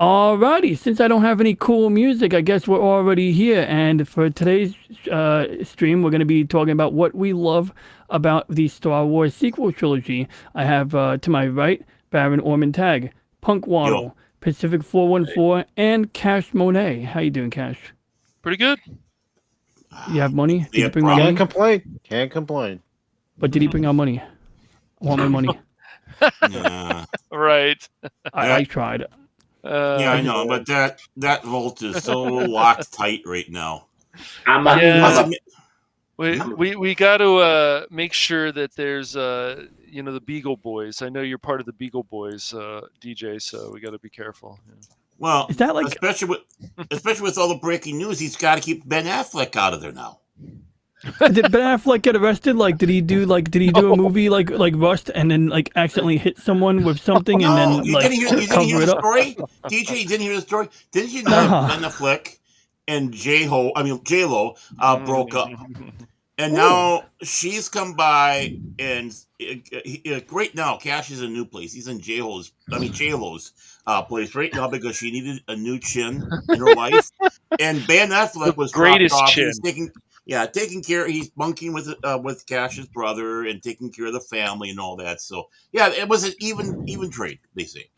Alrighty, since I don't have any cool music, I guess we're already here. And for today's stream, we're going to be talking about what we love about the Star Wars sequel trilogy. I have to my right Baron Orman Tag, Punk Waddle, Yo. Pacific 414, and Cash Monet. How you doing, Cash? Pretty good. You have money? Did Yeah, you bring my Can't money? Can't complain. But did he bring our money? I want my money. Nah. Right. I tried. Yeah, I know, but that vault is so locked tight right now. Yeah. We got to make sure that there's the Beagle Boys. I know you're part of the Beagle Boys, DJ, so we got to be careful. Yeah. Well, Is that like especially with all the breaking news, he's got to keep Ben Affleck out of there now. Did Ben Affleck get arrested? Like, did he do a movie like Rust and then like accidentally hit someone with something and then like you didn't cover hear it the up? story? DJ, you didn't hear the story? Didn't you know Ben Affleck and J-Lo broke up? And now she's come by and right now Cash is in a new place. He's in J-Lo's place right now because she needed a new chin in her life. And Ben Affleck was greatest off. chin. He's taking care. He's bunking with Cash's brother and taking care of the family and all that. So yeah, it was an even trade, they say.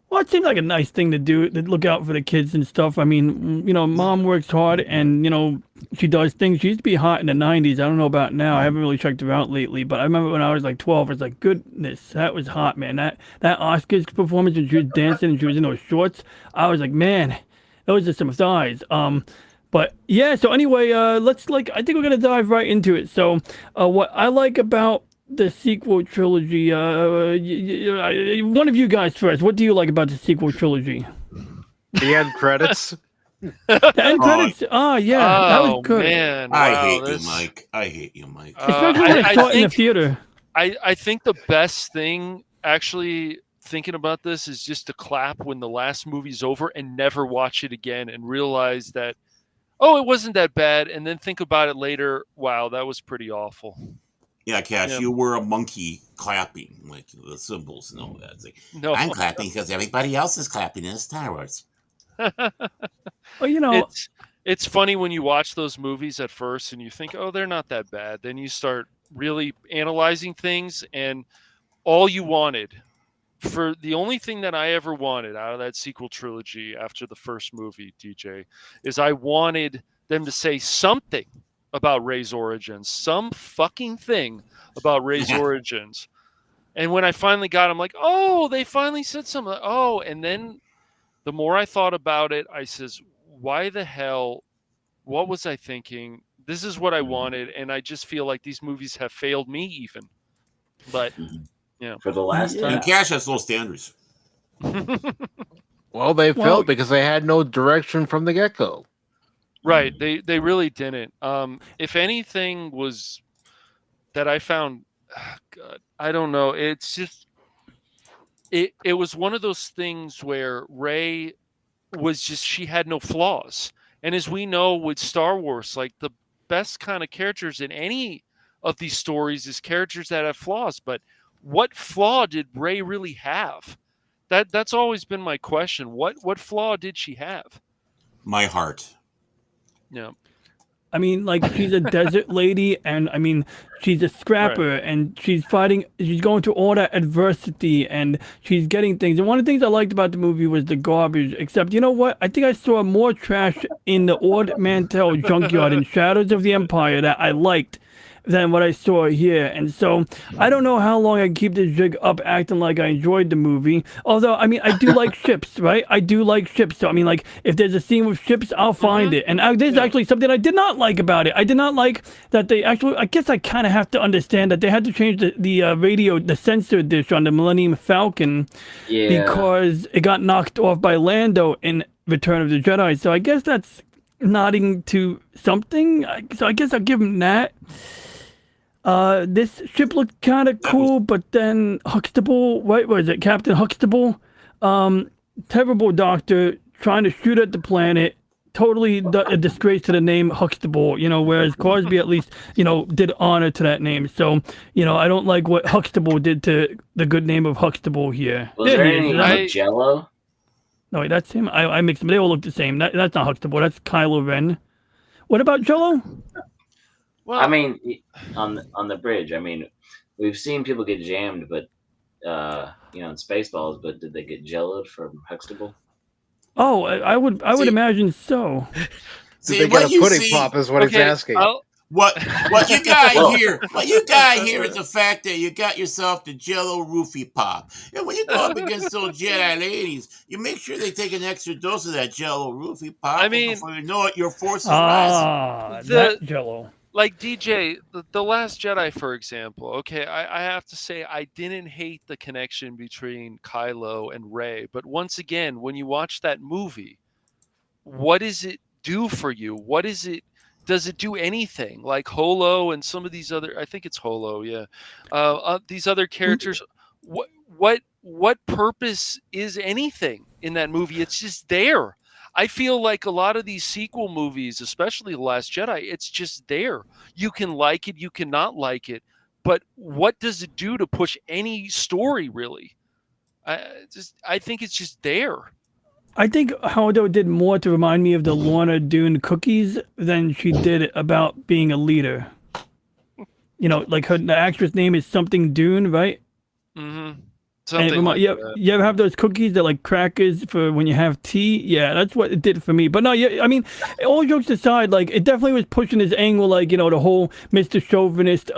Well, it seems like a nice thing to do, to look out for the kids and stuff. I mean, mom works hard and, she does things. She used to be hot in the 90s. I don't know about now. I haven't really checked her out lately, but I remember when I was like 12, I was like, goodness, that was hot, man. That Oscars performance when she was dancing and she was in those shorts, I was like, man, those are some thighs. But yeah, so anyway, I think we're going to dive right into it. So what I like about the sequel trilogy, one of you guys first, what do you like about the sequel trilogy? The end credits. The end credits? That was good. Man, wow, I hate you, Mike. Especially when I saw it in the theater. I think the best thing, actually, thinking about this is just to clap when the last movie's over and never watch it again and realize that, it wasn't that bad, and then think about it later. Wow, that was pretty awful. Yeah, Cash, you were a monkey clapping, like the symbols and all that. It's like, No. I'm clapping because everybody else is clapping in Star Wars. Well, it's funny when you watch those movies at first and you think, they're not that bad. Then you start really analyzing things, and all you wanted, for the only thing that I ever wanted out of that sequel trilogy after the first movie, DJ, is I wanted them to say something about Rey's origins, some fucking thing about Rey's origins. And when I finally got them, like, they finally said something. And then the more I thought about it, I says, why the hell? What was I thinking? This is what I wanted, and I just feel like these movies have failed me even. But for the last time, and Cash has low standards. Well, they failed because they had no direction from the get-go. Right, they really didn't. If anything was that I found, God, I don't know. It's just it was one of those things where Rey was just, she had no flaws. And as we know with Star Wars, like the best kind of characters in any of these stories is characters that have flaws. But what flaw did Rey really have? That's always been my question. What flaw did she have? My heart. Yeah. I mean, like, she's a desert lady, and I mean, she's a scrapper, and she's going through all that adversity, and she's getting things. And one of the things I liked about the movie was the garbage, except, you know what? I think I saw more trash in the Ord Mantell junkyard in Shadows of the Empire that I liked than what I saw here. And so I don't know how long I can keep this jig up acting like I enjoyed the movie. Although, I mean, I do like ships, right? I do like ships. So, I mean, like, if there's a scene with ships, I'll find it. And there's actually something I did not like about it. I did not like that they actually, I guess I kind of have to understand that they had to change the radio, the sensor dish on the Millennium Falcon because it got knocked off by Lando in Return of the Jedi. So I guess that's nodding to something. So I guess I'll give him that. This ship looked kind of cool, but then Huxtable, what was it, Captain Huxtable? Terrible doctor trying to shoot at the planet. Totally a disgrace to the name Huxtable, whereas Crosby at least, did honor to that name. So, I don't like what Huxtable did to the good name of Huxtable here. Was there any Jello? No, wait, that's him. I mixed them. They all look the same. That's not Huxtable. That's Kylo Ren. What about Jello? Well, I mean, on the bridge. I mean, we've seen people get jammed, but in Spaceballs. But did they get jelloed from Huxtable? Oh, I would See- imagine so. Did See, they get what a you pudding see, pop is what he's okay, asking. what you got Well- here, what you got here is the fact that you got yourself the Jello roofie pop, and when you go up against those Jedi ladies, you make sure they take an extra dose of that Jello roofie pop. I and mean- before you know it, your force is rising. Ah, The- that Jello. like DJ, the Last Jedi, for example. Okay, I have to say I didn't hate the connection between Kylo and Rey, but once again, when you watch that movie, what does it do for you? What is it? Does it do anything like Holo and some of these other? I think it's Holo, yeah. These other characters. What purpose is anything in that movie? It's just there. I feel like a lot of these sequel movies, especially The Last Jedi, it's just there. You can like it, you cannot like it, but what does it do to push any story really? I think it's just there. I think Hondo did more to remind me of the Lorna Doone cookies than she did about being a leader. You know, like the actress name is something Dune, right? Mm-hmm. And it Something like you, that. you ever have those cookies that like crackers for when you have tea? Yeah, that's what it did for me. But no, yeah, I mean, all jokes aside, like it definitely was pushing this angle, like the whole Mr. Chauvinist,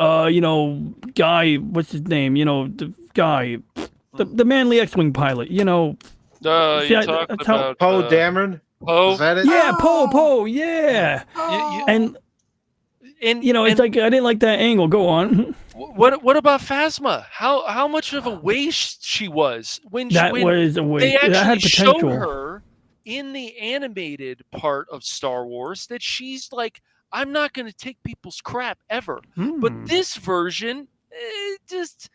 guy. What's his name? The guy, the manly X-wing pilot. See, You talking that's how- about Poe Dameron? Poe? Is that it? Yeah, Poe, yeah. And And it's like I didn't like that angle. Go on. what about Phasma? How much of a waste she was when That when was a they waste. actually That had show potential. her in the animated part of Star Wars that she's like, I'm not going to take people's crap ever. But Hmm. this version, just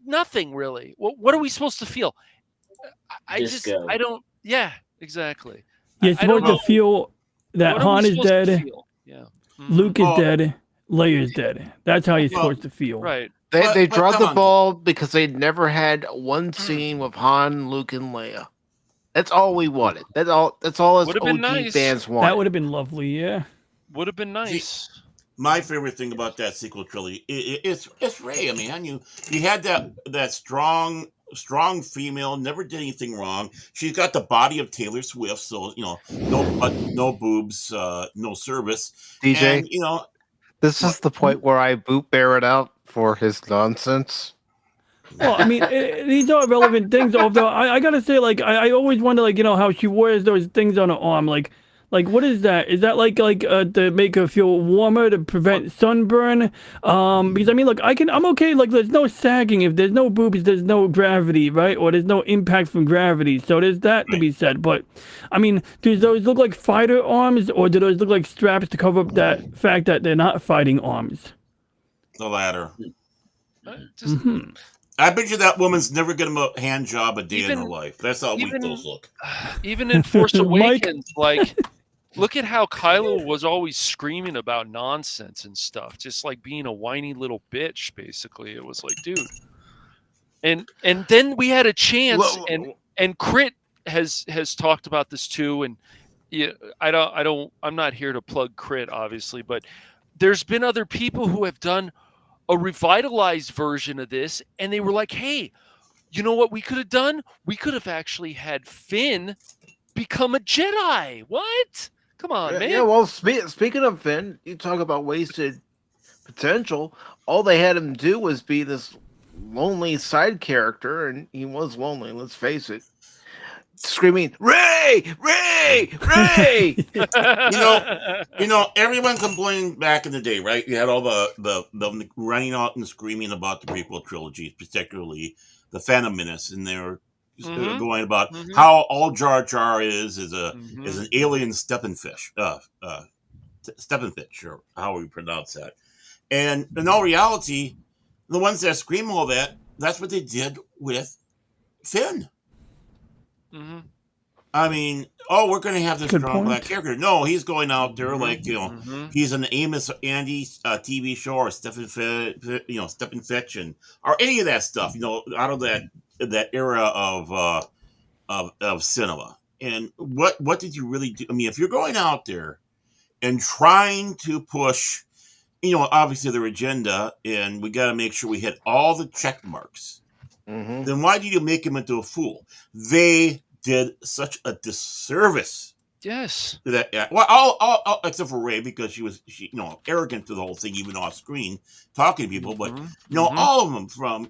nothing really. What are we supposed to feel? Disco. I don't. Yeah, exactly. You're I don't supposed to know. feel that What are we Han is supposed to dead, feel? Yeah. Mhm. Luke is Oh. dead, Leia's dead. That's how you're Well, supposed to feel. Right. They But dropped come the on. ball because they never had one scene with Han, Luke, and Leia. That's all we wanted. That's all us Would've been OG nice. fans That wanted. would have been lovely, yeah. Would have been nice. My favorite thing about that sequel trilogy it's Rey. I mean, you had that strong female, never did anything wrong. She's got the body of Taylor Swift, so no butt, no boobs, no service. DJ, And this is the point where I boot Barrett out for his nonsense. Well, I mean, these are relevant things. Although I gotta say, like, I always wonder, like, how she wears those things on her arm. Like, what is that? Is that like to make her feel warmer to prevent sunburn? Because I mean, look, I'm okay. Like, there's no sagging. If there's no boobs, there's no gravity, right? Or there's no impact from gravity. So there's that to be said. But I mean, do those look like fighter arms, or do those look like straps to cover up that fact that they're not fighting arms? the latter. Just, Mhm. I bet you that woman's never gonna a hand job a day in Even- her life. That's how weak even- those look. even in Force Mike. Awakens, like, look at how Kylo was always screaming about nonsense and stuff, just like being a whiny little bitch. Basically, it was like, dude. And then we had a chance, and Crit has talked about this too. And I'm not here to plug Crit, obviously, but there's been other people who have done a revitalized version of this, and they were like, hey, you know what we could have done? We could have actually had Finn become a Jedi. What? Come on, man. Yeah, well, speaking of Finn, you talk about wasted potential. All they had him do was be this lonely side character, and he was lonely, let's face it. Screaming, Ray! Ray! Ray! Everyone complained back in the day, right? You had all the running out and screaming about the prequel trilogies, particularly the Phantom Menace, and they were Mhm. going about Mhm. how all Jar Jar is Mhm. an alien Steppenfish, Steppenfish, or how we pronounce that. And in all reality, the ones that scream all that's what they did with Finn. Mhm. I mean, we're going to have this Good strong point. black character. No, he's going out there like Mhm. he's an Amos Andy TV show or Steppenfitch or any of that stuff. Out of that era of of cinema. And what did you really do? I mean, if you're going out there and trying to push, obviously their agenda, and we got to make sure we hit all the check marks, then why do you make him into a fool? They did such a disservice Yes. to that. Yeah. Well, all except for Ray, because she arrogant to the whole thing, even off screen, talking to people. But all of them, from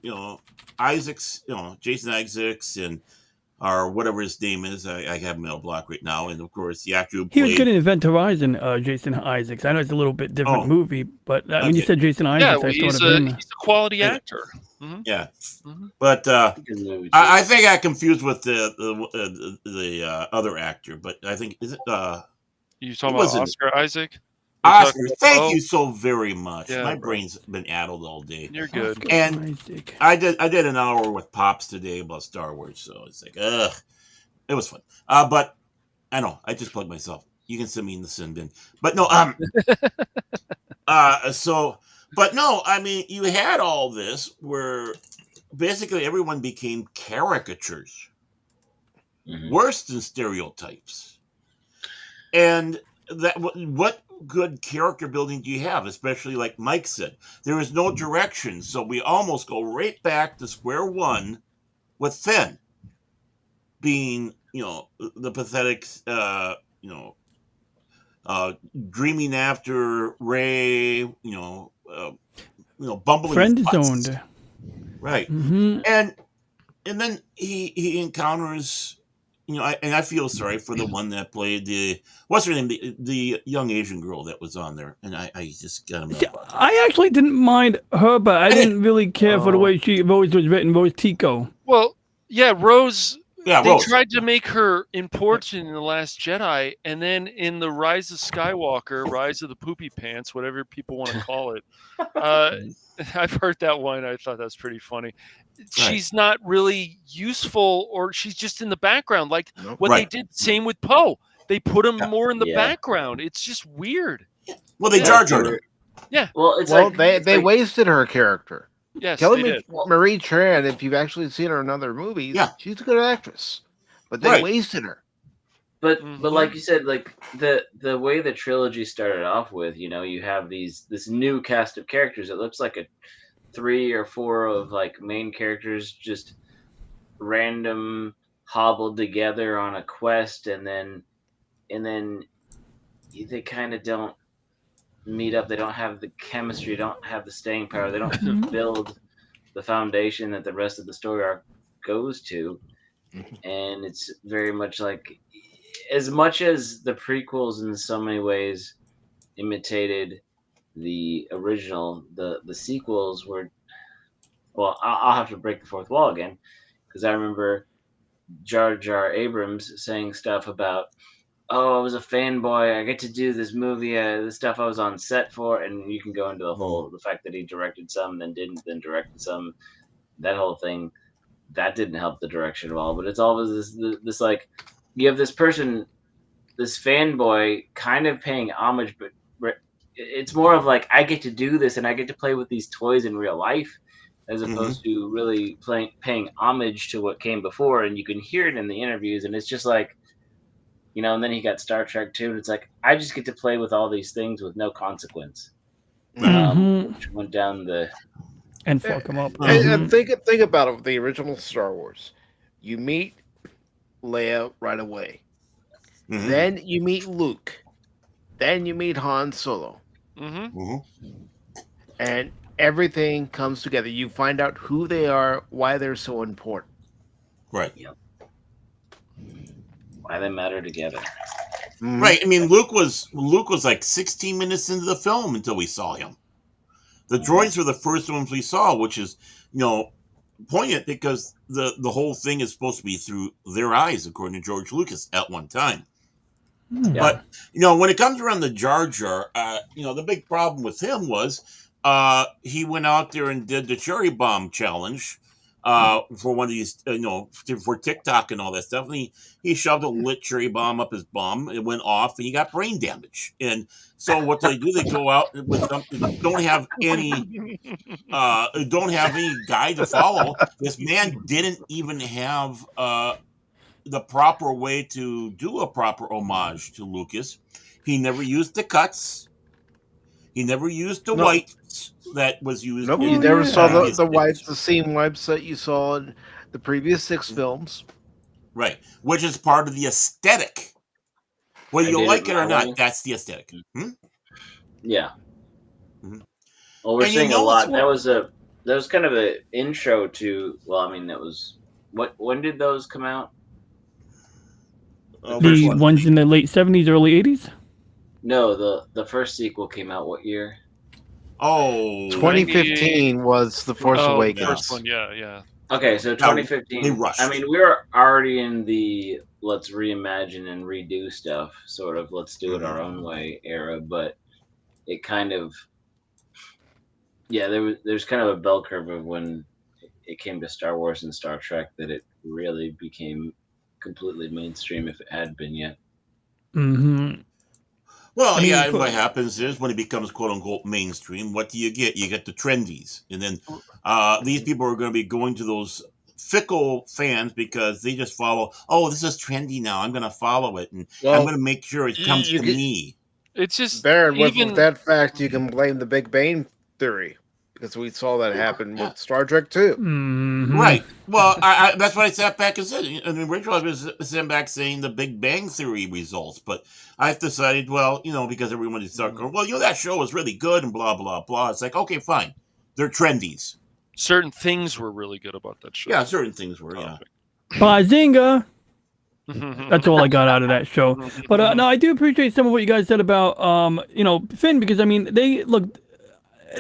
Isaacs, Jason Isaacs, and or whatever his name is. I have him in a block right now, and of course the actor who He was played. good in Event Horizon, Jason Isaacs. I know it's a little bit different movie, but when you Okay. said Jason Yeah, Isaacs, I he's thought of him. a quality actor. Yeah, Mhm. but Good movie, too. I think I confused with the other actor, but I think is it You talking It about wasn't- Oscar Isaac? Oscar. talking about Thank Poe? you so very much. Yeah, My bro. brain's been addled all day. You're good. Oscar And- Isaac. I did an hour with Pops today about Star Wars, so it's like, ugh, it was fun. But I know I just plugged myself. You can send me in the sin bin, but no, but no, I mean, you had all this where basically everyone became caricatures, Mhm. worse than stereotypes, and that what good character building do you have? Especially like Mike said, there is no direction, so we almost go right back to square one with Finn being, the pathetic, dreaming after Ray, bumbling Friend his butts. zoned. Right, Hmm. and then he encounters, and I feel sorry for the one that played what's her name, the young Asian girl that was on there, and I just got him. See, I actually didn't mind her, but I didn't really care for the way Rose was written. Rose Tico. Well, yeah, Rose. Yeah, They Rose. tried to make her important in The Last Jedi, and then in The Rise of Skywalker, Rise of the Poopy Pants, whatever people want to call it. I've heard that one. I thought that's pretty funny. She's not really useful, or she's just in the background. Like what Right. they did, same with Poe. They put him Yeah. more in the Yeah. background. It's just weird. Well, they Yeah. Jar Jarred him. Well, it's Well, like they it's like- wasted her character. Yes, Kelly they did. Marie Tran, if you've actually seen her in other movies, Yeah. she's a good actress. But they Right. wasted her. But Mhm. like you said, like the way the trilogy started off with, you have this new cast of characters. It looks like a 3 or 4 of like main characters just random hobbled together on a quest, and then they kind of don't meet up. They don't have the chemistry, don't have the staying power. They don't build the foundation that the rest of the story arc goes to. And it's very much like, as much as the prequels in so many ways imitated the original, the sequels were, well, I'll have to break the fourth wall again, because I remember Jar Jar Abrams saying stuff about, oh, I was a fanboy, I get to do this movie, the stuff I was on set for, and you can go into the fact that he directed some, then didn't, then directed some, that whole thing. That didn't help the direction at all. But it's always this like, you have this person, this fanboy, kind of paying homage, but it's more of like, I get to do this and I get to play with these toys in real life, as opposed to really paying homage to what came before. And you can hear it in the interviews, and it's just like, and then he got Star Trek too, and it's like, I just get to play with all these things with no consequence. Which went down the... And fuck him up. And think about it with the original Star Wars. You meet Leia right away. Mhm. Then you meet Luke. Then you meet Han Solo. Mm-hmm. Mhm. And everything comes together. You find out who they are, why they're so important. Right. Why they matter together. Right. I mean, Luke was like 16 minutes into the film until we saw him. The droids were the first ones we saw, which is, poignant, because the whole thing is supposed to be through their eyes, according to George Lucas at one time. But, when it comes around the Jar Jar, the big problem with him was he went out there and did the cherry bomb challenge for one of these, for TikTok and all that stuff. And he shoved a lit cherry bomb up his bum. It went off, and he got brain damage. And so what they do, they go out with something, don't have any guide to follow. This man didn't even have the proper way to do a proper homage to Lucas. He never used the cuts. He never used the No. whites that was used. Nope, in you never saw previous the movies. the seam wipes that you saw in the previous 6 films. Right, which is part of the aesthetic. Whether I you did like it it or my not, way. that's the aesthetic. Yeah. Mhm. Well, we're And you seeing a know lot. what's That was kind of an intro to. Well, I mean, that was when did those come out? The which first The one? ones in the late 70s, early 80s? No, the first sequel came out what year? Oh, 2015 was The Force Oh, the Awakens. first one, yeah. Okay, so Now, they 2015. rushed. I mean, we were already in the let's reimagine and redo stuff, sort of let's do it our own way era, but it kind of there's kind of a bell curve of when it came to Star Wars and Star Trek that it really became completely mainstream if it had been yet. Mm-hmm. Well, I mean, yeah, and what happens is when it becomes quote unquote mainstream, what do? You get the trendies. And then these people are going to be going to those fickle fans because they just follow, oh, this is trendy now. I'm going to follow it. And I'm Well, going to make sure it comes you to get- me. It's just Baron, with even that fact, you can blame the Big Bang Theory because we saw that happen Yeah. with Star Trek 2. Mm-hmm. Right. Well, I that's what I sat back and said. I mean, Rachel was sitting back saying the Big Bang Theory results, but I've decided, well, because everyone is starting going, well, that show was really good and blah blah blah. It's like, okay, fine, they're trendies. certain things were really good about that show. Yeah, certain things were. Yeah. Bazinga! That's all I got out of that show. But no, I do appreciate some of what you guys said about Finn, because I mean they look,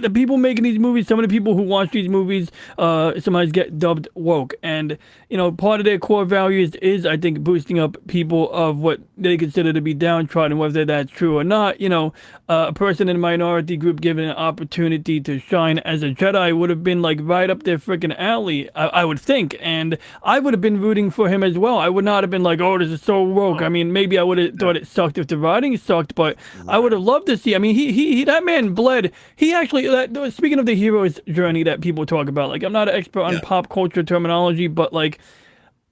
the people making these movies, some of the people who watch these movies, sometimes get dubbed woke, and part of their core values is, I think, boosting up people of what they consider to be downtrodden, whether that's true or not. A person in a minority group given an opportunity to shine as a Jedi would have been like right up their freaking alley, I would think, and I would have been rooting for him as well. I would not have been like, oh, this is so woke. I mean, maybe I would have thought it sucked if the writing sucked, but I would have loved to see. I mean, he that man bled. He actually, speaking of the hero's journey that people talk about, like, I'm not an expert on pop culture terminology, but like,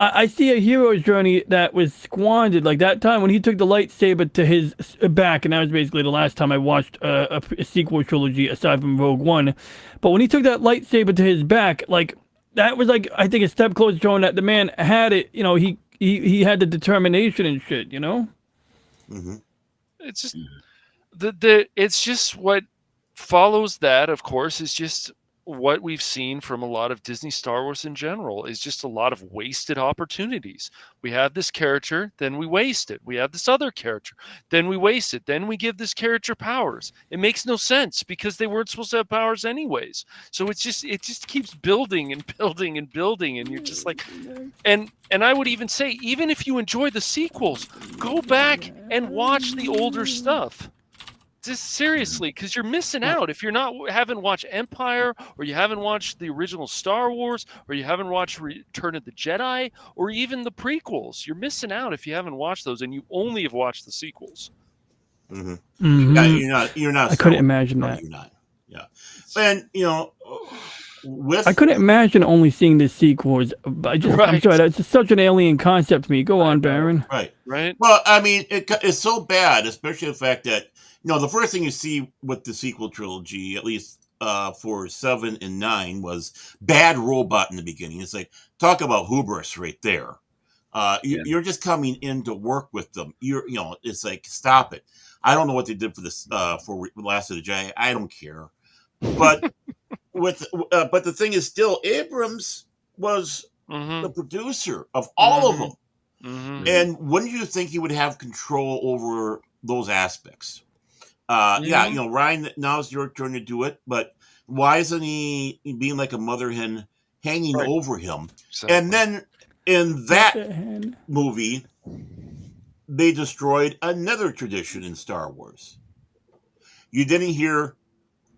I see a hero's journey that was squandered. Like that time when he took the lightsaber to his back, and that was basically the last time I watched a sequel trilogy aside from Rogue One. But when he took that lightsaber to his back, like, that was like, I think, a step closer showing that the man had it. He had the determination and shit. Mm-hmm. It's just it's just what follows that, of course, is just what we've seen from a lot of Disney Star Wars in general, is just a lot of wasted opportunities. We have this character, then we waste it. We have this other character, then we waste it. Then we give this character powers. It makes no sense because they weren't supposed to have powers anyways. So it just keeps building and building and building, and you're just like, and I would even say, even if you enjoy the sequels, go back and watch the older stuff. Just seriously, because you're missing out if haven't watched Empire, or you haven't watched the original Star Wars, or you haven't watched Return of the Jedi, or even the prequels. You're missing out if you haven't watched those, and you only have watched the sequels. Mm-hmm. Mm-hmm. Yeah, you're not. I couldn't imagine that. You're not. Yeah, and with I couldn't imagine only seeing the sequels. I'm sorry, that's just such an alien concept to me. Go on, Baron. Right. Well, I mean, it's so bad, especially the fact that the first thing you see with the sequel trilogy, at least for 7 and 9, was bad robot in the beginning. It's like, talk about hubris right there. You're just coming in to work with them. It's like, stop it. I don't know what they did for this for Last of the Jedi. I don't care. But but the thing is, still, Abrams was the producer of all of them. Mm-hmm. And wouldn't you think he would have control over those aspects? Ryan, now's your turn to do it, but why isn't he being like a mother hen hanging over him? Exactly. And then in that movie, they destroyed another tradition in Star Wars. You didn't hear,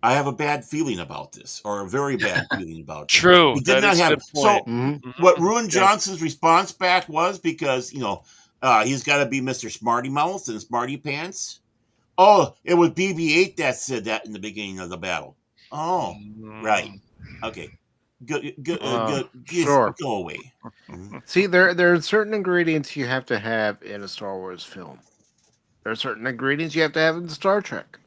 I have a bad feeling about this, or a very bad feeling about it. True. You did not have. So what Ruin Johnson's response back was, because, he's got to be Mr. Smarty Mouth and Smarty Pants. Oh, it was BB-8 that said that in the beginning of the battle. Oh, right. Okay. Sure. Go away. Mhm. See, there are certain ingredients you have to have in a Star Wars film. There are certain ingredients you have to have in Star Trek.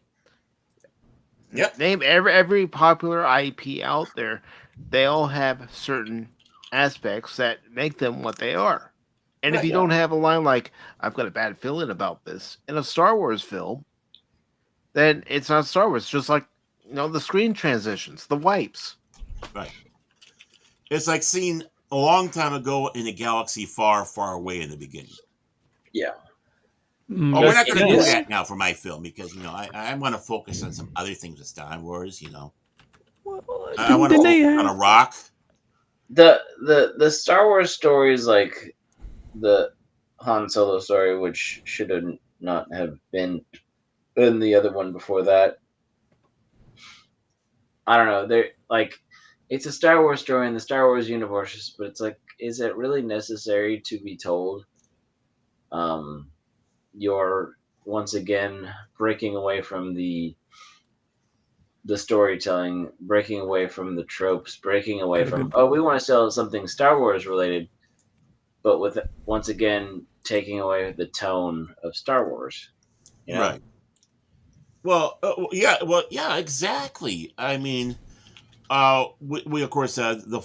Yep. Name every popular IP out there. They all have certain aspects that make them what they are. And if Right, you don't have a line like "I've got a bad feeling about this" in a Star Wars film, then it's not Star Wars. Just like the screen transitions, the wipes. Right. It's like seeing a long time ago in a galaxy far, far away in the beginning. Yeah. Oh, we're not It going to do is. that now for my film because I want to focus on some other things with Star Wars. I want to Didn't they focus on a have? rock. The Star Wars stories, like the Han Solo story, which should have not have been in the other one before that. I don't know. They're like, it's a Star Wars story in the Star Wars universe, but it's like, is it really necessary to be told? You're once again breaking away from the storytelling, breaking away from the tropes, breaking away from we want to sell something Star Wars related, but with once again taking away the tone of Star Wars. Right. Well, yeah, exactly. I mean, we of course had the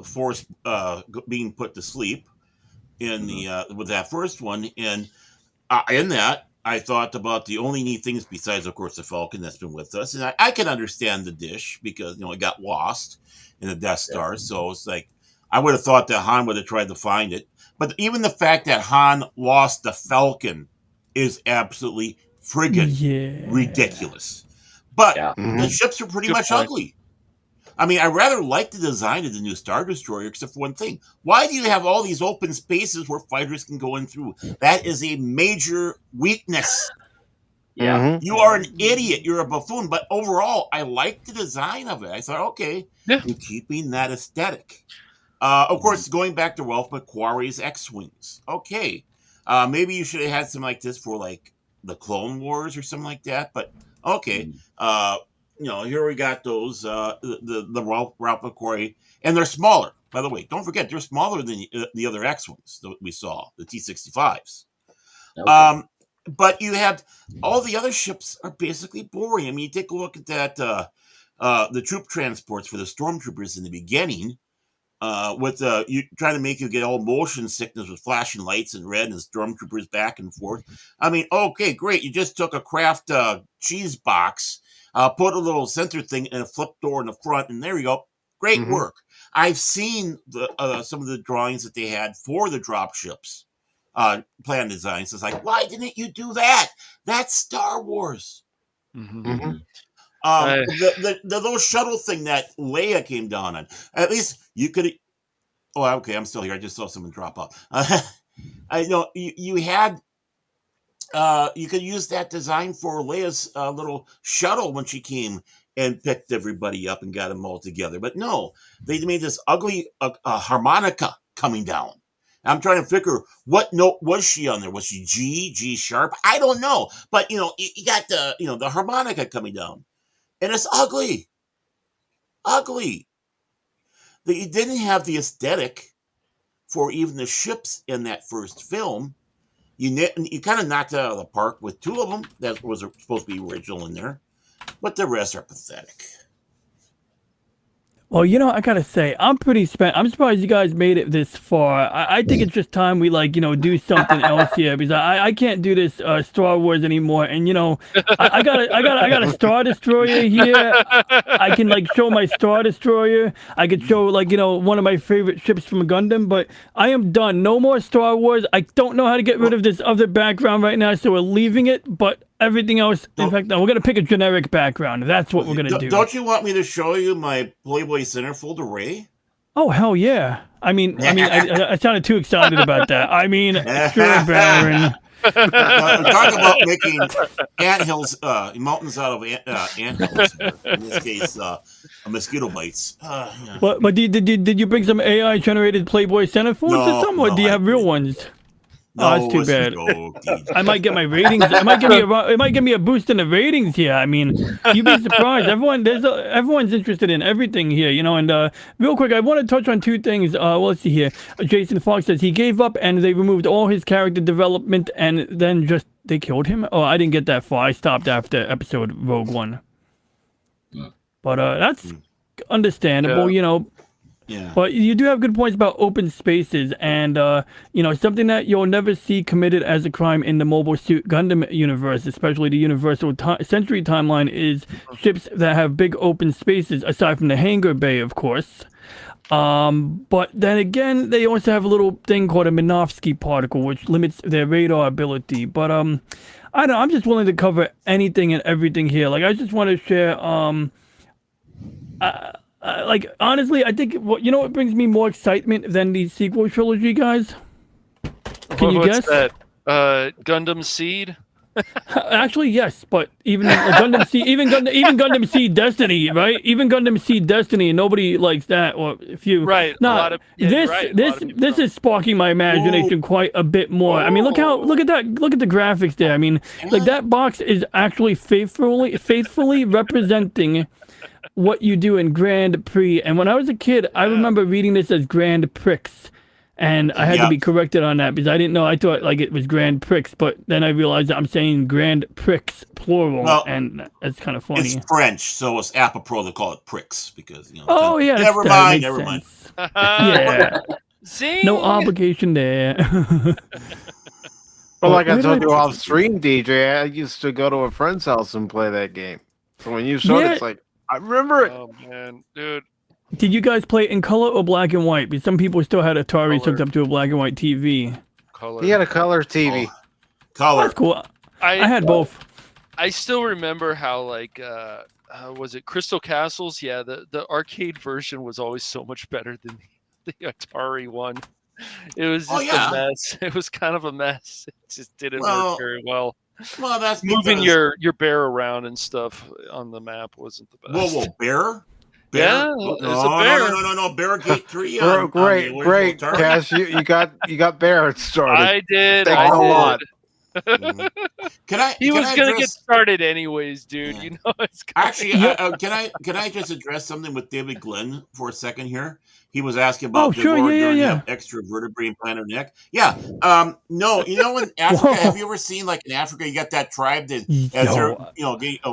Force being put to sleep in the with that first one, and in that I thought about the only neat things besides, of course, the Falcon that's been with us, and I can understand the dish because it got lost in the Death Star, so it's like I would have thought that Han would have tried to find it, but even the fact that Han lost the Falcon is absolutely friggin' ridiculous. But the ships are pretty much ugly. I mean, I rather like the design of the new Star Destroyer, except for one thing. Why do you have all these open spaces where fighters can go in through? That is a major weakness. Yeah. You are an idiot. You're a buffoon. But overall, I like the design of it. I thought, okay, you're keeping that aesthetic. Of course, going back to Ralph McQuarrie's X-Wings. Okay. Maybe you should have had something like this for like the Clone Wars or something like that. But okay. Here we got those, the Ralph McQuarrie, and they're smaller. By the way, don't forget, they're smaller than the other X-Wings that we saw, the T-65s. Okay. But you have all the other ships are basically boring. I mean, you take a look at that, the troop transports for the stormtroopers in the beginning, with you trying to make you get all motion sickness with flashing lights and red and stormtroopers back and forth. I mean, okay, great. You just took a Kraft cheese box, put a little center thing and a flip door in the front, and there you go. Great work. I've seen some of the drawings that they had for the drop ships, plan designs. It's like, why didn't you do that? That's Star Wars. Those shuttle thing that Leia came down on. At least you could. Oh, okay. I'm still here. I just saw someone drop off. I know you had. You could use that design for Leia's little shuttle when she came and picked everybody up and got them all together. But no, they made this ugly harmonica coming down. I'm trying to figure what note was she on there. Was she G sharp? I don't know. But you got the harmonica coming down. And it's ugly. Ugly. You didn't have the aesthetic for even the ships in that first film. You kind of knocked it out of the park with two of them that was supposed to be original in there. But the rest are pathetic. Well, I gotta say, I'm pretty spent. I'm surprised you guys made it this far. I think it's just time we do something else here because I can't do this Star Wars anymore. And I got a Star Destroyer here. I can show my Star Destroyer. I could show one of my favorite ships from Gundam. But I am done. No more Star Wars. I don't know how to get rid of this other background right now, so we're leaving it. But everything else, in fact, no, we're gonna pick a generic background. That's what we're gonna do. Don't you want me to show you my Playboy centerfold array? Oh hell yeah! I sounded too excited about that. Sure, Baron. Talk about making anthills, mountains out of anthills. In this case, mosquito bites. Yeah. But did you bring some AI generated Playboy centerfolds or something, or do you have real ones? Oh, that's too it's a bad. joke, DJ. I might get my ratings. It might give me a boost in the ratings here. I mean, you'd be surprised. Everyone's interested in everything here, you know. And real quick, I want to touch on two things. Well, let's see here. Jason Fox says he gave up and they removed all his character development and then just they killed him. Oh, I didn't get that far. I stopped after episode Rogue One. But that's understandable, you know. Yeah. But you do have good points about open spaces and, you know, something that you'll never see committed as a crime in the Mobile Suit Gundam universe, especially the Universal Century timeline, is ships that have big open spaces, aside from the hangar bay, of course. But then again, they also have a little thing called a Minovsky particle, which limits their radar ability. But, I don't know, I'm just willing to cover anything and everything here. Like, I just want to share, like, honestly, I think you know what brings me more excitement than the sequel trilogy, guys? Can you guess? That? Gundam Seed? Actually, yes, but even Gundam Seed, even Gundam Seed Destiny, right? Even Gundam Seed Destiny, nobody likes that. Or if you Right, no, a lot of this is sparking my imagination quite a bit more. I mean, look at that, look at the graphics there. I mean, like that box is actually faithfully representing what you do in Grand Prix. And when I was a kid, I remember reading this as Grand Prix. And I had to be corrected on that because I didn't know. I thought like it was Grand Prix, but then I realized that I'm saying Grand Prix plural, and that's kind of funny. It's French, so it's apropos to call it Prix because you know. Oh yeah, never mind. Yeah, See, no obligation there. Well, like I Where told did you off stream, DJ, I used to go to a friend's house and play that game. So when you showed it, it's like, I remember it. Oh man, dude. Did you guys play it in color or black and white? Because some people still had Ataris Color. hooked up to a black and white TV. Color. He had a color TV. Color. That's cool. I had both. I still remember how like was it Crystal Castles? Yeah, the arcade version was always so much better than the Atari one. It was just a mess. It was kind of a mess. It just didn't work very well. Well, that's moving your bear around and stuff on the map wasn't the best. Whoa, bear? Yeah, it's a bear. No, Bear Gate 3. Great, Cass, you got Bear started. I did. Thanks a lot. He was gonna get started anyways, dude. Yeah. You know, it's actually. Can I just address something with David Glenn for a second here? He was asking about extra vertebrae in planet neck. Yeah. No, you know in Africa, have you ever seen like in Africa you got that tribe that as their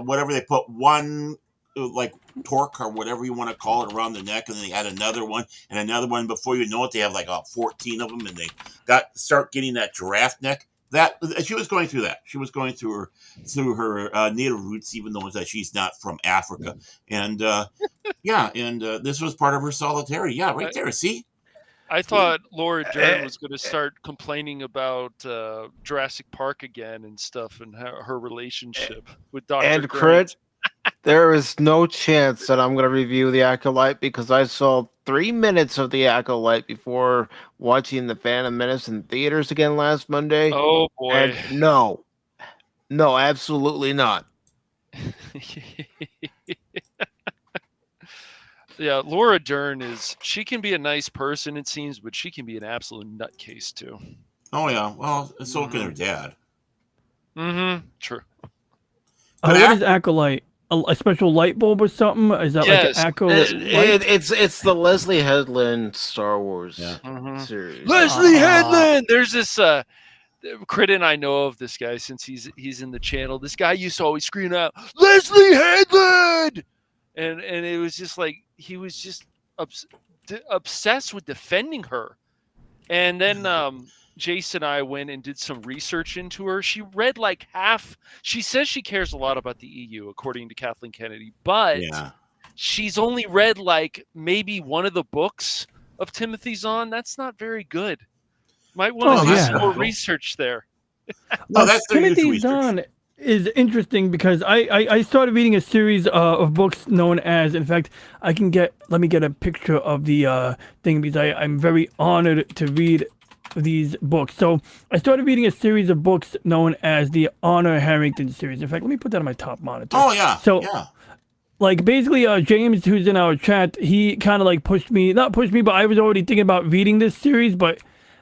whatever they put one like torque or whatever you want to call it around the neck, and then they had another one and another one. Before you know it, they have like 14 of them, and they start getting that giraffe neck. That she was going through that. She was going through her native roots, even though that she's not from Africa. And this was part of her solidarity. Yeah, right there. See, I thought Laura Dern was going to start complaining about Jurassic Park again and stuff, and her relationship with Dr. And Crit, there is no chance that I'm going to review The Acolyte because I saw 3 minutes of The Acolyte before watching The Phantom Menace in theaters again last Monday. Oh, boy. And no, absolutely not. Yeah, Laura Dern she can be a nice person, it seems, but she can be an absolute nutcase, too. Oh, yeah. Well, so can her dad. Mm-hmm. True. What is Acolyte? A special light bulb or something? Is that like an Acolyte? It's the Leslie Headland Star Wars series. Leslie Headland! There's this Crit and I know of this guy since he's in the channel. This guy used to always scream out, Leslie Headland! And it was just like he was just obsessed with defending her. And then Jason and I went and did some research into her. She read like half. She says she cares a lot about the EU, according to Kathleen Kennedy, but she's only read like maybe one of the books of Timothy Zahn. That's not very good. Might want to do some more research there. No, that's Timothy Zahn is interesting because I started reading a series of books known as, in fact, let me get a picture of the thing because I'm very honored to read these books. So I started reading a series of books known as the Honor Harrington series. In fact, let me put that on my top monitor. Oh yeah. So like basically James, who's in our chat, he kind of like not pushed me, but I was already thinking about reading this series, but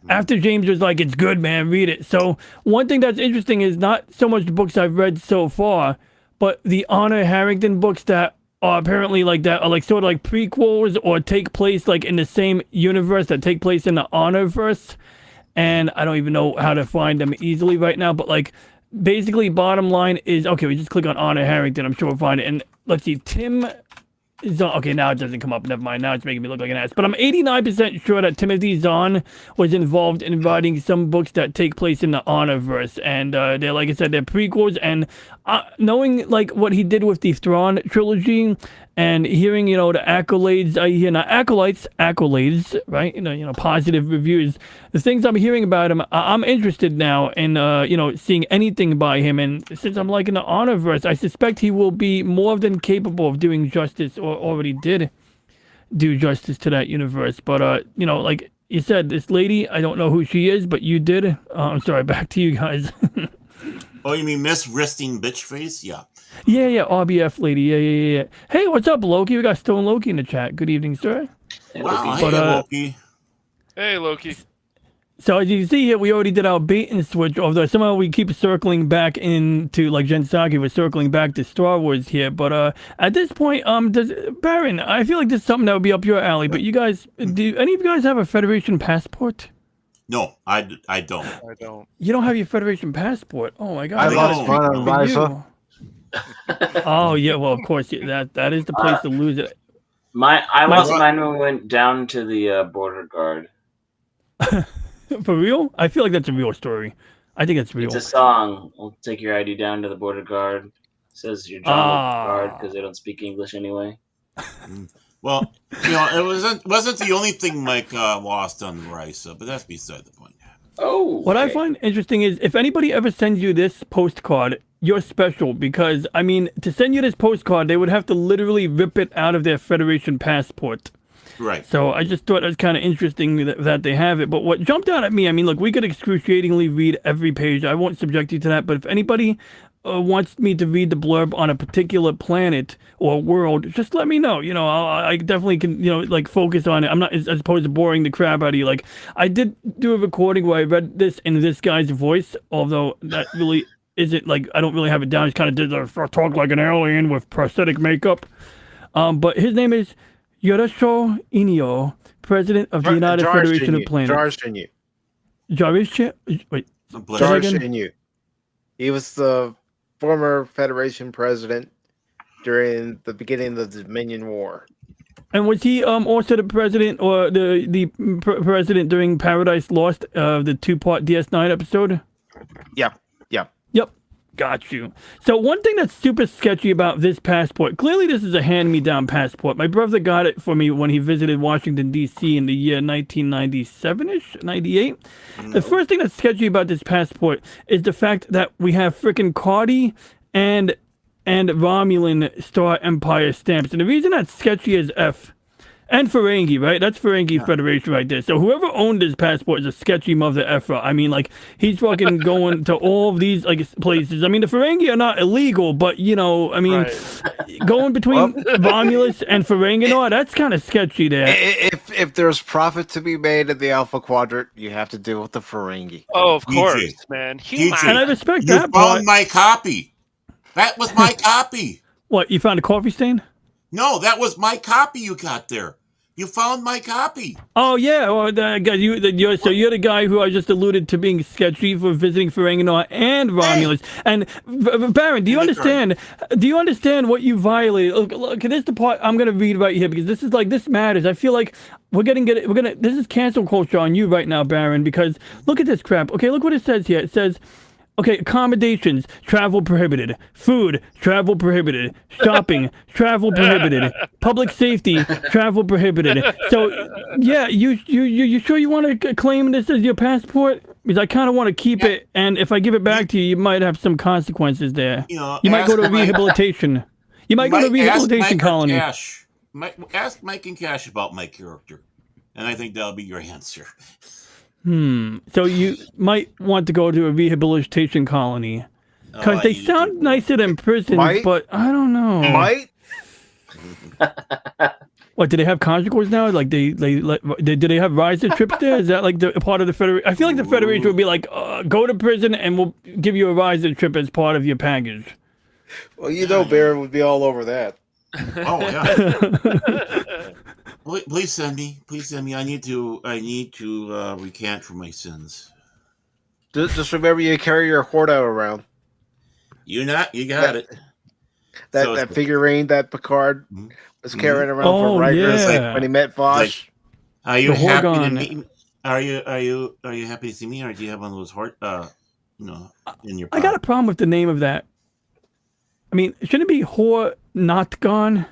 after James was like, "It's good, man, read it." So one thing that's interesting is not so much the books I've read so far, but the Honor Harrington books that are apparently like that are like sort of like prequels or take place like in the same universe that take place in the Honorverse. And I don't even know how to find them easily right now, but like basically bottom line is, okay, we just click on Honor Harrington, I'm sure we'll find it. And let's see, Tim Zahn, okay, now it doesn't come up, never mind, now it's making me look like an ass. But I'm 89% sure that Timothy Zahn was involved in writing some books that take place in the Honorverse. And they're, like I said, they're prequels, and knowing like what he did with the Thrawn trilogy, and hearing, you know, the accolades I hear, not acolytes, accolades, right? You know, positive reviews. The things I'm hearing about him, I'm interested now in, you know, seeing anything by him. And since I'm liking the Honorverse, I suspect he will be more than capable of doing justice, or already did do justice to that universe. But, you know, like you said, this lady, I don't know who she is, but you did. I'm sorry, back to you guys. Oh, you mean Miss Risting Bitchface? Yeah. Yeah, RBF lady. Yeah. Hey, what's up, Loki? We got Stone Loki in the chat. Good evening, sir. Wow, But, hey, Loki. Hey, Loki. So as you can see here, we already did our bait and switch, although somehow we keep circling back into, like Jen Psaki, we're circling back to Star Wars here. But at this point, does Baron, I feel like this is something that would be up your alley, but you guys, do any of you guys have a Federation passport? No, I don't. I don't. You don't have your Federation passport? Oh my god. I No. lost mine on For Risa. you. Oh yeah, well of course, yeah, that is the place to lose it. I lost mine when we went down to the border guard. For real? I feel like that's a real story. I think it's real. It's a song. We'll take your ID down to the border guard. It says you're John guard because they don't speak English anyway. Well, you know, it wasn't the only thing Mike lost on Risa, but that's beside the point. Oh. What I find interesting is if anybody ever sends you this postcard, you're special, because I mean, to send you this postcard, they would have to literally rip it out of their Federation passport. Right. So I just thought it was kind of interesting that they have it. But what jumped out at me, I mean, look, we could excruciatingly read every page. I won't subject you to that. But if anybody wants me to read the blurb on a particular planet or world, just let me know. You know, I definitely can, you know, like focus on it. I'm not, as opposed to boring the crap out of you. Like, I did do a recording where I read this in this guy's voice, although that really isn't, like, I don't really have it down. He's kind of did talk like an alien with prosthetic makeup. But his name is Yorosho Inyo, president of the United Federation of Planets. Jarisha? Wait. Inyo. He was the former Federation president during the beginning of the Dominion War. And was he also the president, or the president during Paradise Lost, the 2-part DS9 episode? Yep. Got you. So one thing that's super sketchy about this passport, clearly this is a hand-me-down passport. My brother got it for me when he visited Washington, D.C. in the year 1997-ish, 98. The first thing that's sketchy about this passport is the fact that we have frickin' Cardi and Romulan Star Empire stamps. And the reason that's sketchy is F. And Ferengi, right? That's Ferengi Federation right there. So whoever owned his passport is a sketchy mother effer. I mean, like, he's fucking going to all of these, like, places. I mean, the Ferengi are not illegal, but, you know, I mean, going between Romulus and Ferengi, that's kind of sketchy there. If there's profit to be made in the Alpha Quadrant, you have to deal with the Ferengi. Oh, of course, DJ. man. DJ. And I respect You that part. found my copy. That was my copy. What, you found a coffee stain? No, that was my copy you got there. You found my copy. Oh yeah, well, so you're the guy who I just alluded to being sketchy for visiting Ferengi and Romulus. And Baron, do you understand? Do you understand what you violated? Look, this is the part I'm gonna read right here, because this matters. I feel like this is cancel culture on you right now, Baron. Because look at this crap. Okay, look what it says here. It says, okay, accommodations, travel prohibited. Food, travel prohibited. Shopping, travel prohibited. Public safety, travel prohibited. So, yeah, you sure you want to claim this as your passport? Because I kind of want to keep it, and if I give it back to you, you might have some consequences there. You know, you might go to rehabilitation. You might go to a rehabilitation colony. Ask Mike and Cash about my character, and I think that'll be your answer. So you might want to go to a rehabilitation colony, because they sound nicer than prisons, but I don't know. Might? What, do they have conjugals now? Like do they have riser trips there? Is that like a part of the Federation? I feel like the Federation would be like, go to prison and we'll give you a riser trip as part of your package. Well, Baron would be all over that. Oh yeah. Please send me. Please send me. I need to recant from my sins. Just remember, you carry your Horda around. You got it. That figurine that Picard was carrying around for Riker, like when he met Vosh. Like, are you happy to meet me? Are you happy to see me, or do you have one of those in your? I got a problem with the name of that. I mean, shouldn't it be Hor Not Gone?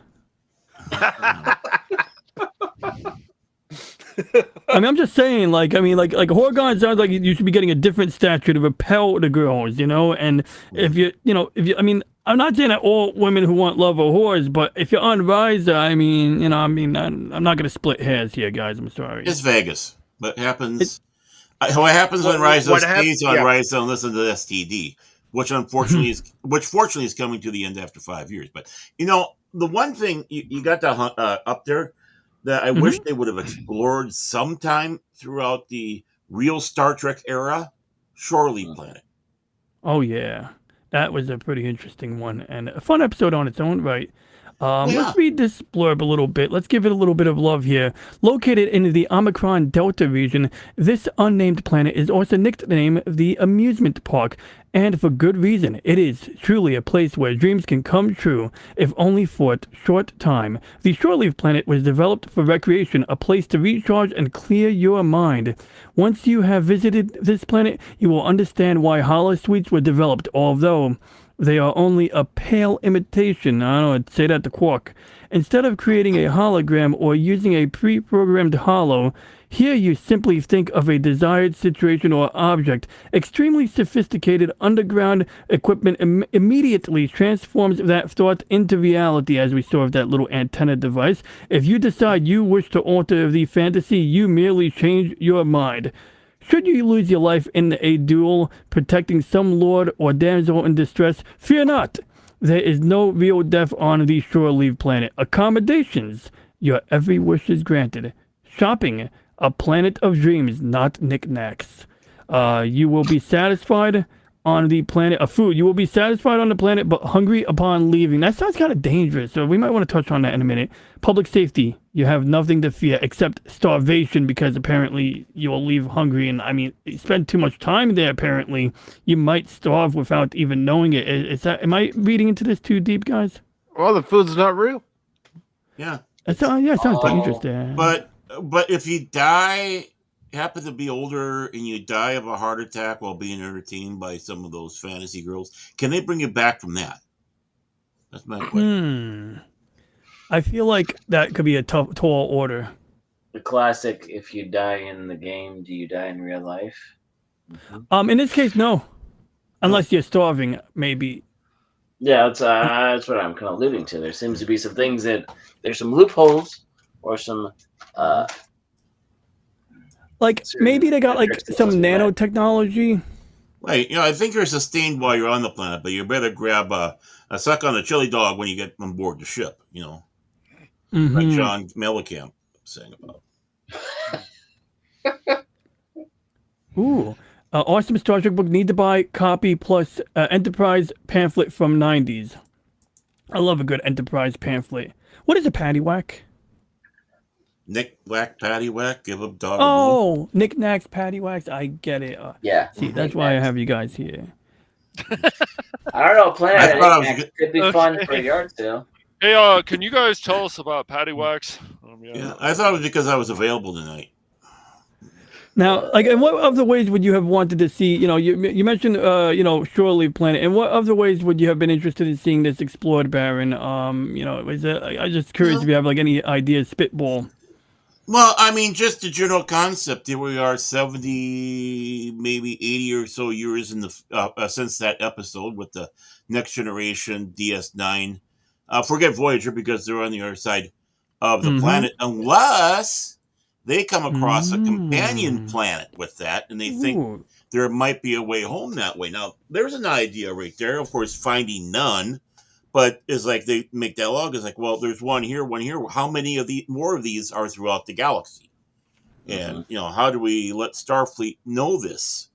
I mean, I'm just saying, like Horgon sounds like you should be getting a different statue to repel the girls, and I mean, I'm not saying that all women who want love are whores, but if you're on Riser, I'm not gonna split hairs here, guys. I'm sorry. It's Vegas. What happens? What happens when Riser stays on Riser and listen to STD, which fortunately is coming to the end after 5 years. But the one thing you got up there that I wish they would have explored sometime throughout the real Star Trek era, Shore Leave Planet. Oh yeah, that was a pretty interesting one and a fun episode on its own right. Let's read this blurb a little bit. Let's give it a little bit of love here. Located in the Omicron Delta region, this unnamed planet is also nicknamed the Amusement Park, and for good reason. It is truly a place where dreams can come true, if only for a short time. The Shore Leave Planet was developed for recreation, a place to recharge and clear your mind. Once you have visited this planet, you will understand why holosuites were developed, although they are only a pale imitation. I don't know, I'd say that to Quark. Instead of creating a hologram or using a pre-programmed holo, here you simply think of a desired situation or object. Extremely sophisticated underground equipment immediately transforms that thought into reality, as we saw with that little antenna device. If you decide you wish to alter the fantasy, you merely change your mind. Should you lose your life in a duel protecting some lord or damsel in distress, fear not. There is no real death on the Shore Leave Planet. Accommodations, your every wish is granted. Shopping, a planet of dreams, not knickknacks. You will be satisfied on the planet of food. You will be satisfied on the planet, but hungry upon leaving. That sounds kind of dangerous, so we might want to touch on that in a minute. Public safety. You have nothing to fear except starvation, because apparently you will leave hungry. And I mean, you spend too much time there, apparently. You might starve without even knowing it. Am I reading into this too deep, guys? Well, the food's not real. Yeah. It sounds dangerous there. But if you happen to be older and you die of a heart attack while being entertained by some of those fantasy girls, can they bring you back from that? That's my question. I feel like that could be a tall order. The classic, if you die in the game, do you die in real life? In this case, no. Unless you're starving, maybe. Yeah, that's what I'm kind of alluding to. There seems to be some things there's some loopholes or some maybe they got some nanotechnology. Right, I think you're sustained while you're on the planet, but you better grab a suck on a chili dog when you get on board the ship, like John Mellencamp saying about. Ooh, awesome Star Trek book. Need to buy copy plus Enterprise pamphlet from 90s. I love a good Enterprise pamphlet. What is a paddywhack? Nick whack, patty whack, give up dog. Oh, knickknacks, paddywhacks. I get it. Yeah. See, that's why I have you guys here. I don't know. Planet could be fun for a yard sale. Hey, can you guys tell us about paddywhacks? Yeah, I thought it was because I was available tonight. Now, in what other ways would you have wanted to see? You mentioned, Shore Leave Planet. In what other ways would you have been interested in seeing this explored, Baron? I'm just curious if you have any ideas, spitball. Well, I mean, just the general concept. Here we are, 70, maybe 80 or so years in the since that episode with the Next Generation DS9. Forget Voyager because they're on the other side of the planet, unless they come across a companion planet with that, and they think there might be a way home that way. Now, there's an idea right there. Of course, finding none, But it's like they make dialogue. It's like, well, there's one here, one here. How many of the more of these are throughout the galaxy? And how do we let Starfleet know this?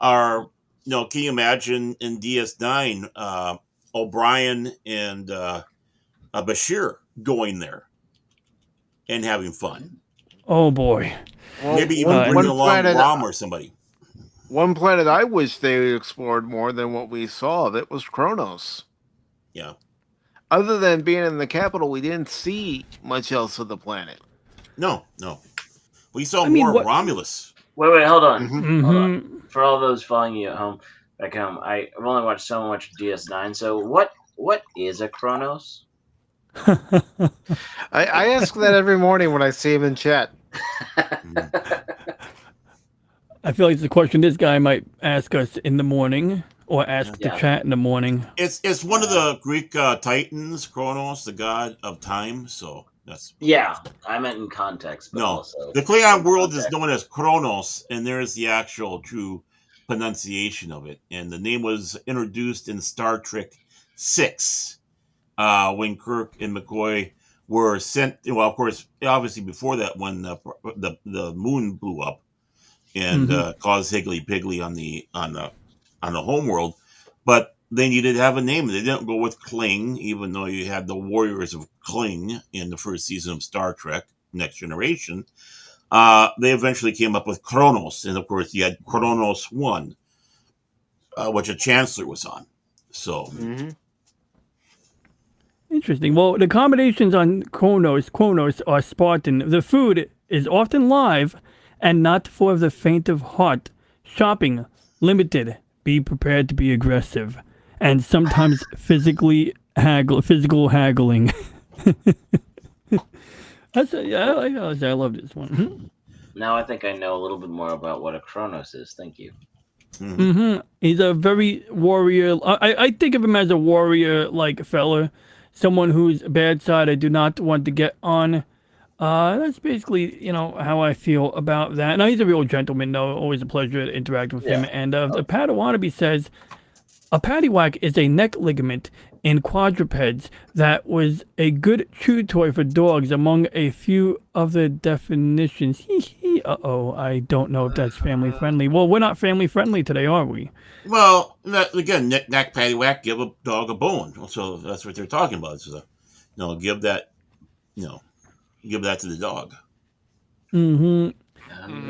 Can you imagine in DS9, O'Brien and Bashir going there and having fun? Oh boy. Well, Maybe even bring along planet, Rom or somebody. one planet I wish they explored more than what we saw of it was Kronos. Yeah. Other than being in the capital, we didn't see much else of the planet. No. We saw more of Romulus. Wait, hold on. Mm-hmm. Hold on. For all those following you at home, back home, I've only watched so much DS9. So what is a Kronos? I ask that every morning when I see him in chat. I feel like it's a question this guy might ask us in the morning or ask the chat in the morning. It's one of the Greek titans, Kronos, the god of time. So that's I meant in context. But no, also the Klingon world is known as Kronos, and there's the actual true pronunciation of it. And the name was introduced in Star Trek VI when Kirk and McCoy were sent. Well, of course, obviously before that, when the moon blew up and caused Higgly Piggly on the home world, but they needed to have a name. They didn't go with Kling, even though you had the Warriors of Kling in the first season of Star Trek Next Generation. They eventually came up with Kronos, and of course you had Kronos 1, which a Chancellor was on. So Interesting. Well, the accommodations on Kronos are Spartan. The food is often live and not for the faint of heart. Shopping limited. Be prepared to be aggressive, and sometimes physical haggling. I love this one. Now I think I know a little bit more about what a Kronos is. Thank you. He's a very warrior. I think of him as a warrior-like fella, someone whose bad side I do not want to get on. That's basically, how I feel about that. Now, he's a real gentleman, though. Always a pleasure to interact with him. And the Padawannabe says, a paddywhack is a neck ligament in quadrupeds that was a good chew toy for dogs among a few of the definitions. Uh-oh, I don't know if that's family-friendly. Well, we're not family-friendly today, are we? Well, again, knick-knack, paddywhack, give a dog a bone. So that's what they're talking about. So, give that to the dog.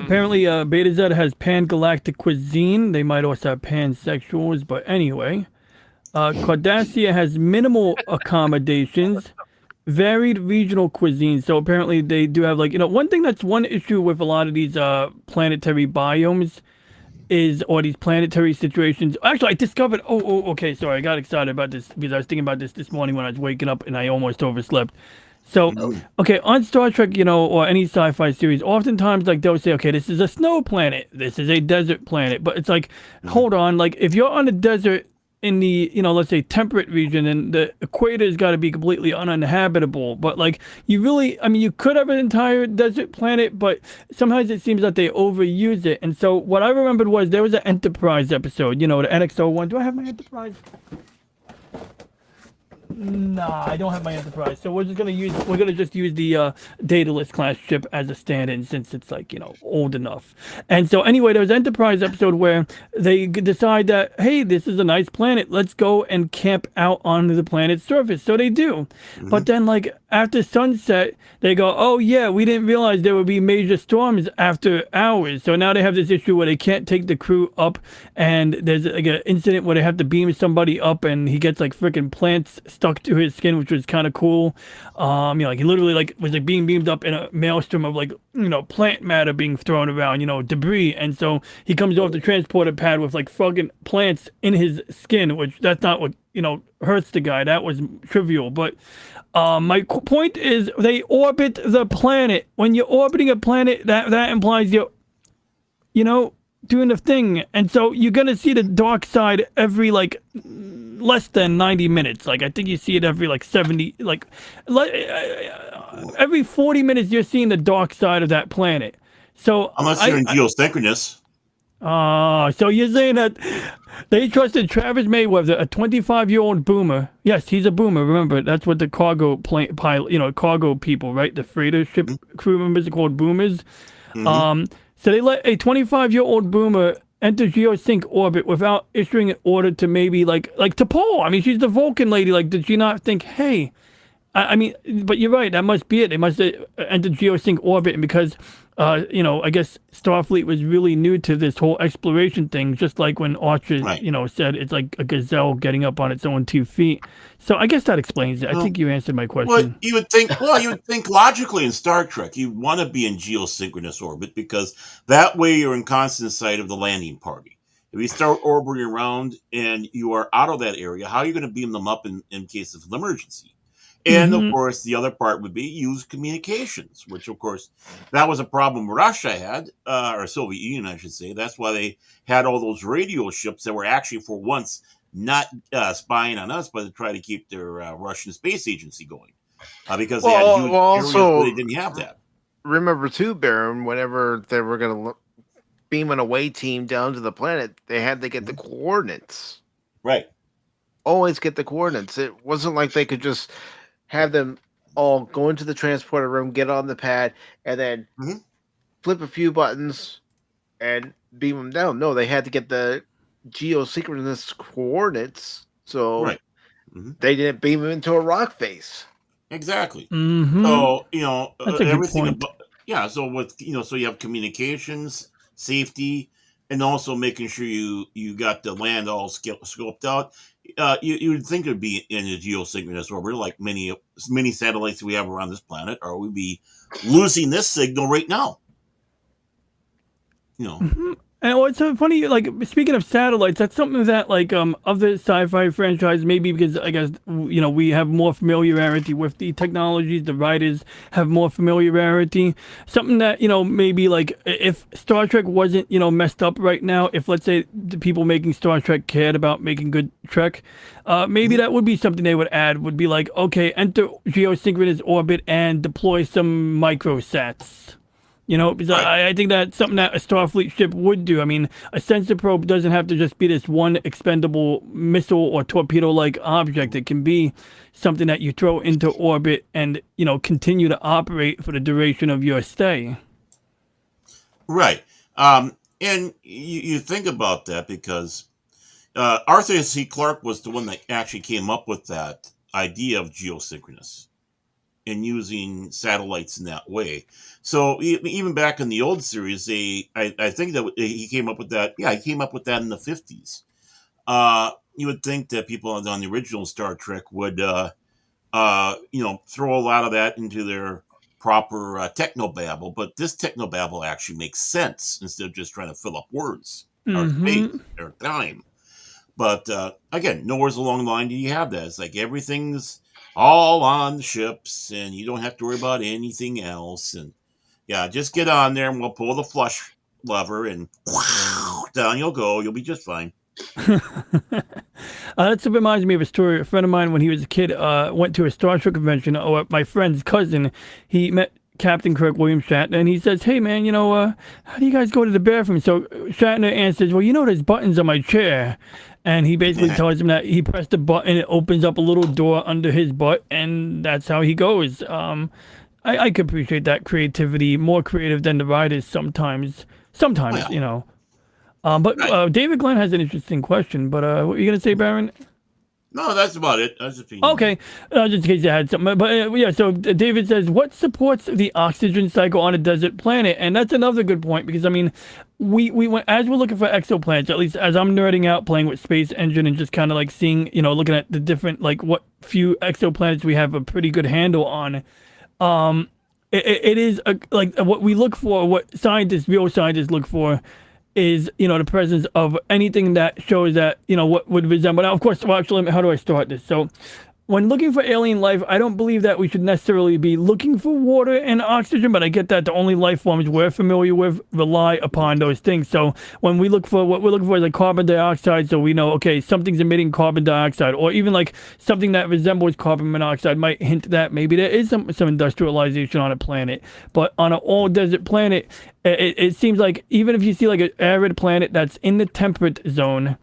Apparently, Beta Z has pan-galactic cuisine. They might also have pansexuals, but anyway. Cardassia has minimal accommodations, varied regional cuisine. So apparently they do have one thing that's one issue with a lot of these planetary biomes or these planetary situations. Actually, I discovered, okay, sorry, I got excited about this because I was thinking about this morning when I was waking up and I almost overslept. So, okay, on Star Trek, or any sci-fi series, oftentimes, they'll say, okay, this is a snow planet, this is a desert planet, but it's like, hold on, if you're on a desert in the, let's say temperate region, and the equator has got to be completely uninhabitable, but you really, you could have an entire desert planet, but sometimes it seems that they overuse it. And so what I remembered was there was an Enterprise episode, the NXO one. Do I have my Enterprise? Nah, I don't have my Enterprise, so we're gonna just use the Daedalus class ship as a stand-in since it's old enough. And so anyway, there was an Enterprise episode where they decide that, hey, this is a nice planet, let's go and camp out on the planet's surface. So they do, but then after sunset, they go, oh yeah, we didn't realize there would be major storms after hours. So now they have this issue where they can't take the crew up, and there's an incident where they have to beam somebody up, and he gets freaking plants stuck to his skin, which was kind of cool. He literally was being beamed up in a maelstrom of plant matter being thrown around, debris. And so he comes off the transporter pad with fucking plants in his skin, which that's not what hurts the guy. That was trivial. But my point is they orbit the planet. When you're orbiting a planet, that implies you're doing the thing. And so you're gonna see the dark side every less than 90 minutes. I think you see it every 70, every 40 minutes you're seeing the dark side of that planet. So unless you're in geosynchronous. So you're saying that they trusted Travis Mayweather, a 25-year-old boomer. Yes, he's a boomer. Remember, that's what the cargo plane pilot, cargo people, right? The freighter ship crew members are called boomers. So they let a 25-year-old boomer enter geosync orbit without issuing an order to maybe like to Paul. I mean, she's the Vulcan lady. Like, did she not think, hey? I mean, but you're right. That must be it. They must have entered geosync orbit, and because, I guess Starfleet was really new to this whole exploration thing. Just like when Archer, said it's like a gazelle getting up on its own 2 feet. So I guess that explains it. I think you answered my question. Well, you would think logically in Star Trek, you want to be in geosynchronous orbit because that way you're in constant sight of the landing party. If you start orbiting around and you are out of that area, how are you going to beam them up in case of an emergency? And of course, the other part would be use communications, which of course, that was a problem Russia had, or Soviet Union, I should say. That's why they had all those radio ships that were actually for once not spying on us, but to try to keep their Russian space agency going. Because they had huge areas where they didn't have that. Remember too, Baron, whenever they were going to beam an away team down to the planet, they had to get the coordinates. Right. Always get the coordinates. It wasn't like they could just have them all go into the transporter room, get on the pad, and then flip a few buttons and beam them down. No, they had to get the geosynchronous coordinates, so they didn't beam them into a rock face. Exactly. So that's a good point. So with so you have communications, safety, and also making sure you got the land all scoped out. You would think it would be in a geosynchronous orbit, like many satellites we have around this planet, or we'd be losing this signal right now. And what's so funny, like speaking of satellites, that's something that like of the sci-fi franchise, maybe because I guess we have more familiarity with the technologies, the writers have more familiarity. Something that maybe like if Star Trek wasn't messed up right now, if let's say the people making Star Trek cared about making good Trek, maybe that would be something they would add. Would be like, okay, enter geosynchronous orbit and deploy some microsats. Because I think that's something that a Starfleet ship would do. I mean, a sensor probe doesn't have to just be this one expendable missile or torpedo-like object. It can be something that you throw into orbit and, continue to operate for the duration of your stay. Right. And you think about that because Arthur C. Clarke was the one that actually came up with that idea of geosynchronous and using satellites in that way. So even back in the old series, I think that he came up with that. Yeah, he came up with that in the 50s. You would think that people on the original Star Trek would, throw a lot of that into their proper technobabble. But this technobabble actually makes sense instead of just trying to fill up words or space or time. But again, nowhere's along the line do you have that. It's like everything's all on the ships, and you don't have to worry about anything else. And yeah, just get on there, and we'll pull the flush lever, and down you'll go. You'll be just fine. That reminds me of a story. A friend of mine, when he was a kid, went to a Star Trek convention. My friend's cousin, he met Captain Kirk, William Shatner, and he says, "Hey, man, how do you guys go to the bathroom?" So Shatner answers, "Well, there's buttons on my chair." And he basically tells him that he pressed a button, it opens up a little door under his butt, and that's how he goes. I could appreciate that creativity, more creative than the writers sometimes, But David Glenn has an interesting question, but what are you going to say, Baron? No, that's about it. That's the thing. Okay, just in case you had something. But so David says, what supports the oxygen cycle on a desert planet? And that's another good point, because, I mean, we went, as we're looking for exoplanets, at least as I'm nerding out playing with Space Engine and just kind of like seeing, looking at the different, like what few exoplanets we have a pretty good handle on. It is like what we look for, what real scientists look for is, the presence of anything that shows that, what would resemble. Now, of course, well, actually, how do I start this? So when looking for alien life, I don't believe that we should necessarily be looking for water and oxygen, but I get that the only life forms we're familiar with rely upon those things. So when we look for what we're looking for is like carbon dioxide, so we know, okay, something's emitting carbon dioxide, or even like something that resembles carbon monoxide might hint that maybe there is some industrialization on a planet. But on an all desert planet, it seems like even if you see like an arid planet that's in the temperate zone,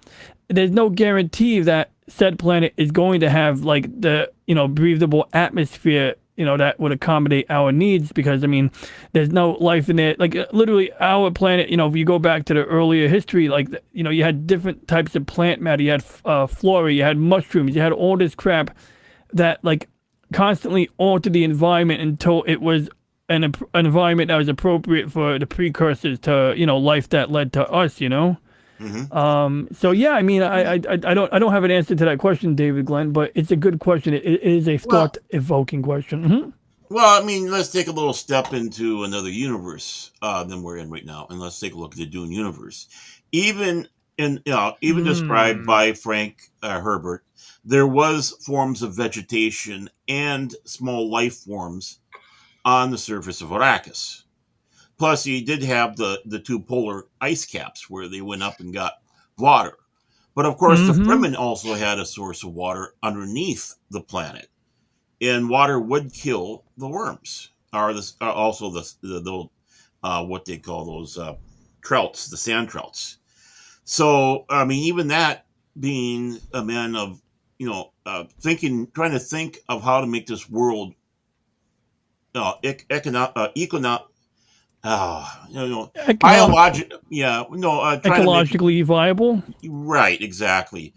there's no guarantee that said planet is going to have like the breathable atmosphere that would accommodate our needs, because I mean there's no life in there. Like literally our planet, if you go back to the earlier history, like you had different types of plant matter, you had flora, you had mushrooms, you had all this crap that like constantly altered the environment until it was an environment that was appropriate for the precursors to life that led to us. So yeah, I mean, I don't have an answer to that question, David Glenn, but it's a good question. It is a thought-evoking question. Mm-hmm. Well, I mean, let's take a little step into another universe than we're in right now, and let's take a look at the Dune universe. Even described by Frank Herbert, there was forms of vegetation and small life forms on the surface of Arrakis. Plus, he did have the two polar ice caps where they went up and got water. But of course, the Fremen also had a source of water underneath the planet, and water would kill the worms, or also the what they call those trouts, the sand trouts. So, I mean, even that being a man of trying to think of how to make this world biological, ecologically viable. Right, exactly.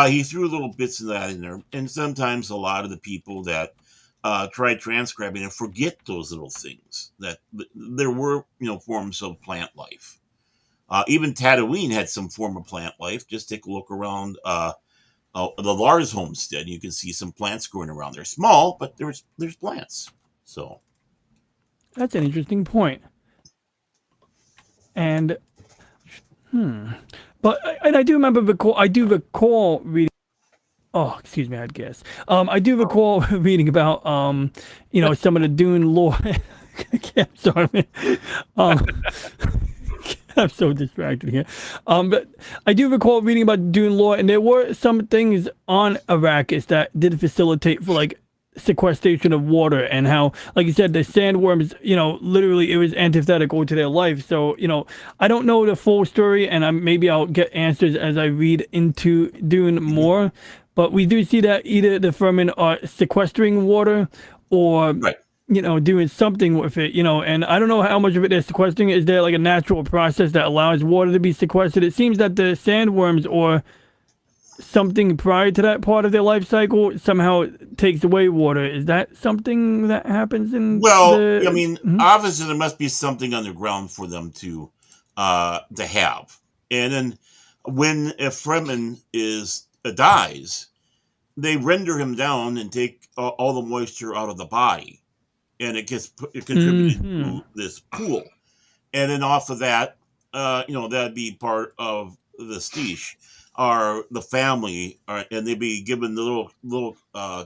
He threw little bits of that in there, and sometimes a lot of the people that try transcribing and forget those little things that there were, forms of plant life. Even Tatooine had some form of plant life. Just take a look around the Lars homestead. You can see some plants growing around. They're small, but there's plants. So that's an interesting point. And but I do remember I do recall reading. Oh, excuse me, I had gas. I do recall reading about some of the Dune lore. I'm sorry, man. I'm so distracted here. But I do recall reading about Dune lore, and there were some things on Arrakis that did facilitate for like sequestration of water, and how, like you said, the sandworms, literally it was antithetical to their life. So, I don't know the full story, and maybe I'll get answers as I read into Dune more. But we do see that either the Fremen are sequestering water or right. Doing something with it, and I don't know how much of it they're sequestering. Is there like a natural process that allows water to be sequestered? It seems that the sandworms or something prior to that part of their life cycle somehow takes away water. Is that something that happens in obviously there must be something underground for them to have. And then when a Fremen dies, they render him down and take all the moisture out of the body, and it contributed to this pool. And then off of that, that'd be part of the Stiche, or the family, and they'd be given the little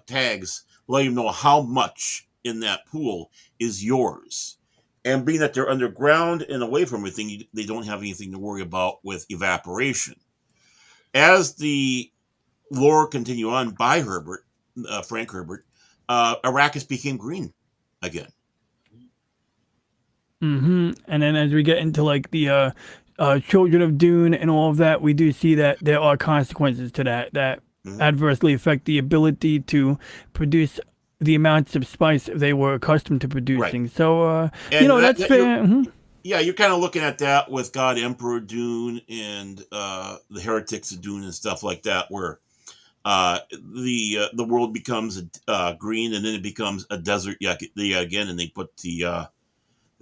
tags, letting you know how much in that pool is yours. And being that they're underground and away from everything, they don't have anything to worry about with evaporation. As the lore continue on by Frank Herbert, Arrakis became green again. And then as we get into like the Children of Dune and all of that, we do see that there are consequences to that adversely affect the ability to produce the amounts of spice they were accustomed to producing. Right. So, that's fair. You're kind of looking at that with God Emperor Dune and the Heretics of Dune and stuff like that, where the world becomes green, and then it becomes a desert again, and they put the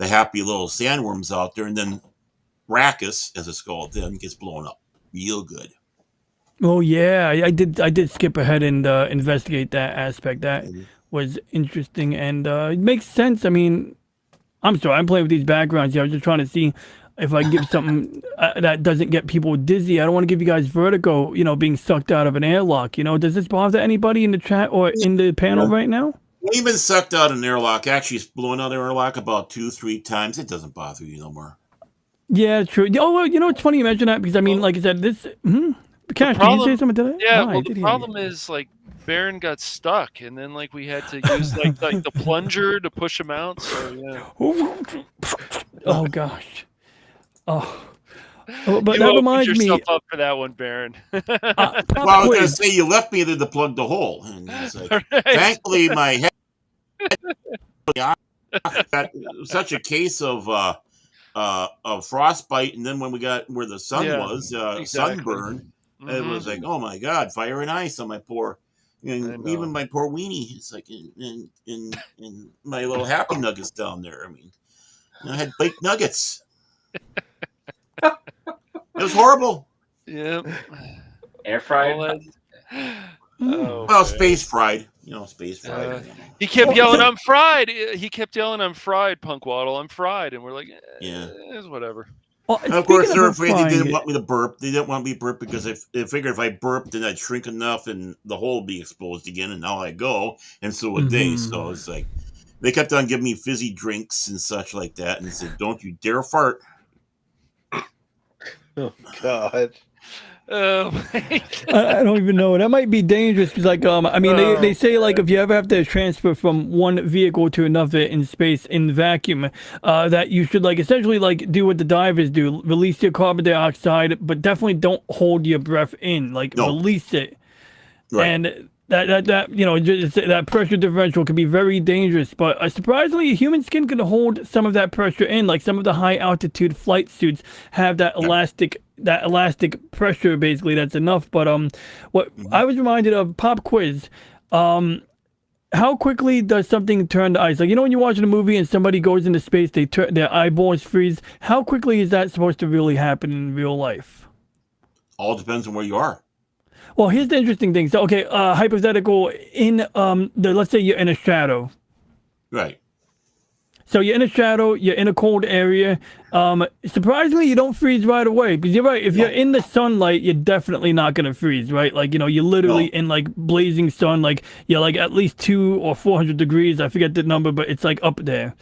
happy little sandworms out there, and then Arrakis, as it's called, then gets blown up real good. Oh yeah, I did skip ahead and investigate that aspect. That was interesting, and it makes sense. I mean, I'm sorry, I'm playing with these backgrounds here. I was just trying to see if I give something that doesn't get people dizzy. I don't want to give you guys vertigo, being sucked out of an airlock. Does this bother anybody in the chat or in the panel right now? We've been sucked out of an airlock. Actually, it's blown out of an airlock about 2-3 times. It doesn't bother you no more. Yeah, true. Oh, well, it's funny you mention that because, I mean, like I said, this... Cash, did you say something today? Yeah, No, I well, did the hear problem is, like, Baron got stuck, and then, like, we had to use, like the plunger to push him out, so, yeah. Oh, gosh. Oh. But You that opened reminds me... yourself up for that one, Baron. Well, I was going to say, you left me there to plug the hole. And it's like, Right. thankfully, my head got such a case of frostbite, and then when we got where the sun was, exactly. sunburn, it was like, oh my God, fire and ice on my poor, and even my poor weenie. It's like in my little happy nuggets down there. I mean, I had baked nuggets. It was horrible. Yep. Air fried. Oh, Well, space fried. Space fried. He kept yelling, "I'm fried!" He kept yelling, "I'm fried, Punk Waddle. I'm fried." And we're like, it's whatever. Well, And of course, they're afraid they frying didn't want me to burp. They didn't want me to burp because they figured if I burped, then I'd shrink enough and the hole would be exposed again. And now I go, and so would they. So it's like they kept on giving me fizzy drinks and such like that, and said, "Don't you dare fart." Oh God. I don't even know. That might be dangerous because, like, I mean, they say, like, if you ever have to transfer from one vehicle to another in space in vacuum, that you should, like, essentially, like, do what the divers do, release your carbon dioxide, but definitely don't hold your breath in, like, release it. Right. And that pressure differential can be very dangerous, but surprisingly, human skin can hold some of that pressure in. Like some of the high altitude flight suits have that elastic pressure, basically, that's enough. But what I was reminded of, pop quiz, how quickly does something turn to ice? Like, when you're watching a movie and somebody goes into space, their eyeballs freeze. How quickly is that supposed to really happen in real life? All depends on where you are. Well, here's the interesting thing. So, okay, hypothetical, let's say you're in a shadow. Right. So you're in a shadow, you're in a cold area. Surprisingly, you don't freeze right away. Because you're right, if you're in the sunlight, you're definitely not going to freeze, right? Like, you're literally in, like, blazing sun. Like, you're, like, at least 200 or 400 degrees. I forget the number, but it's, like, up there.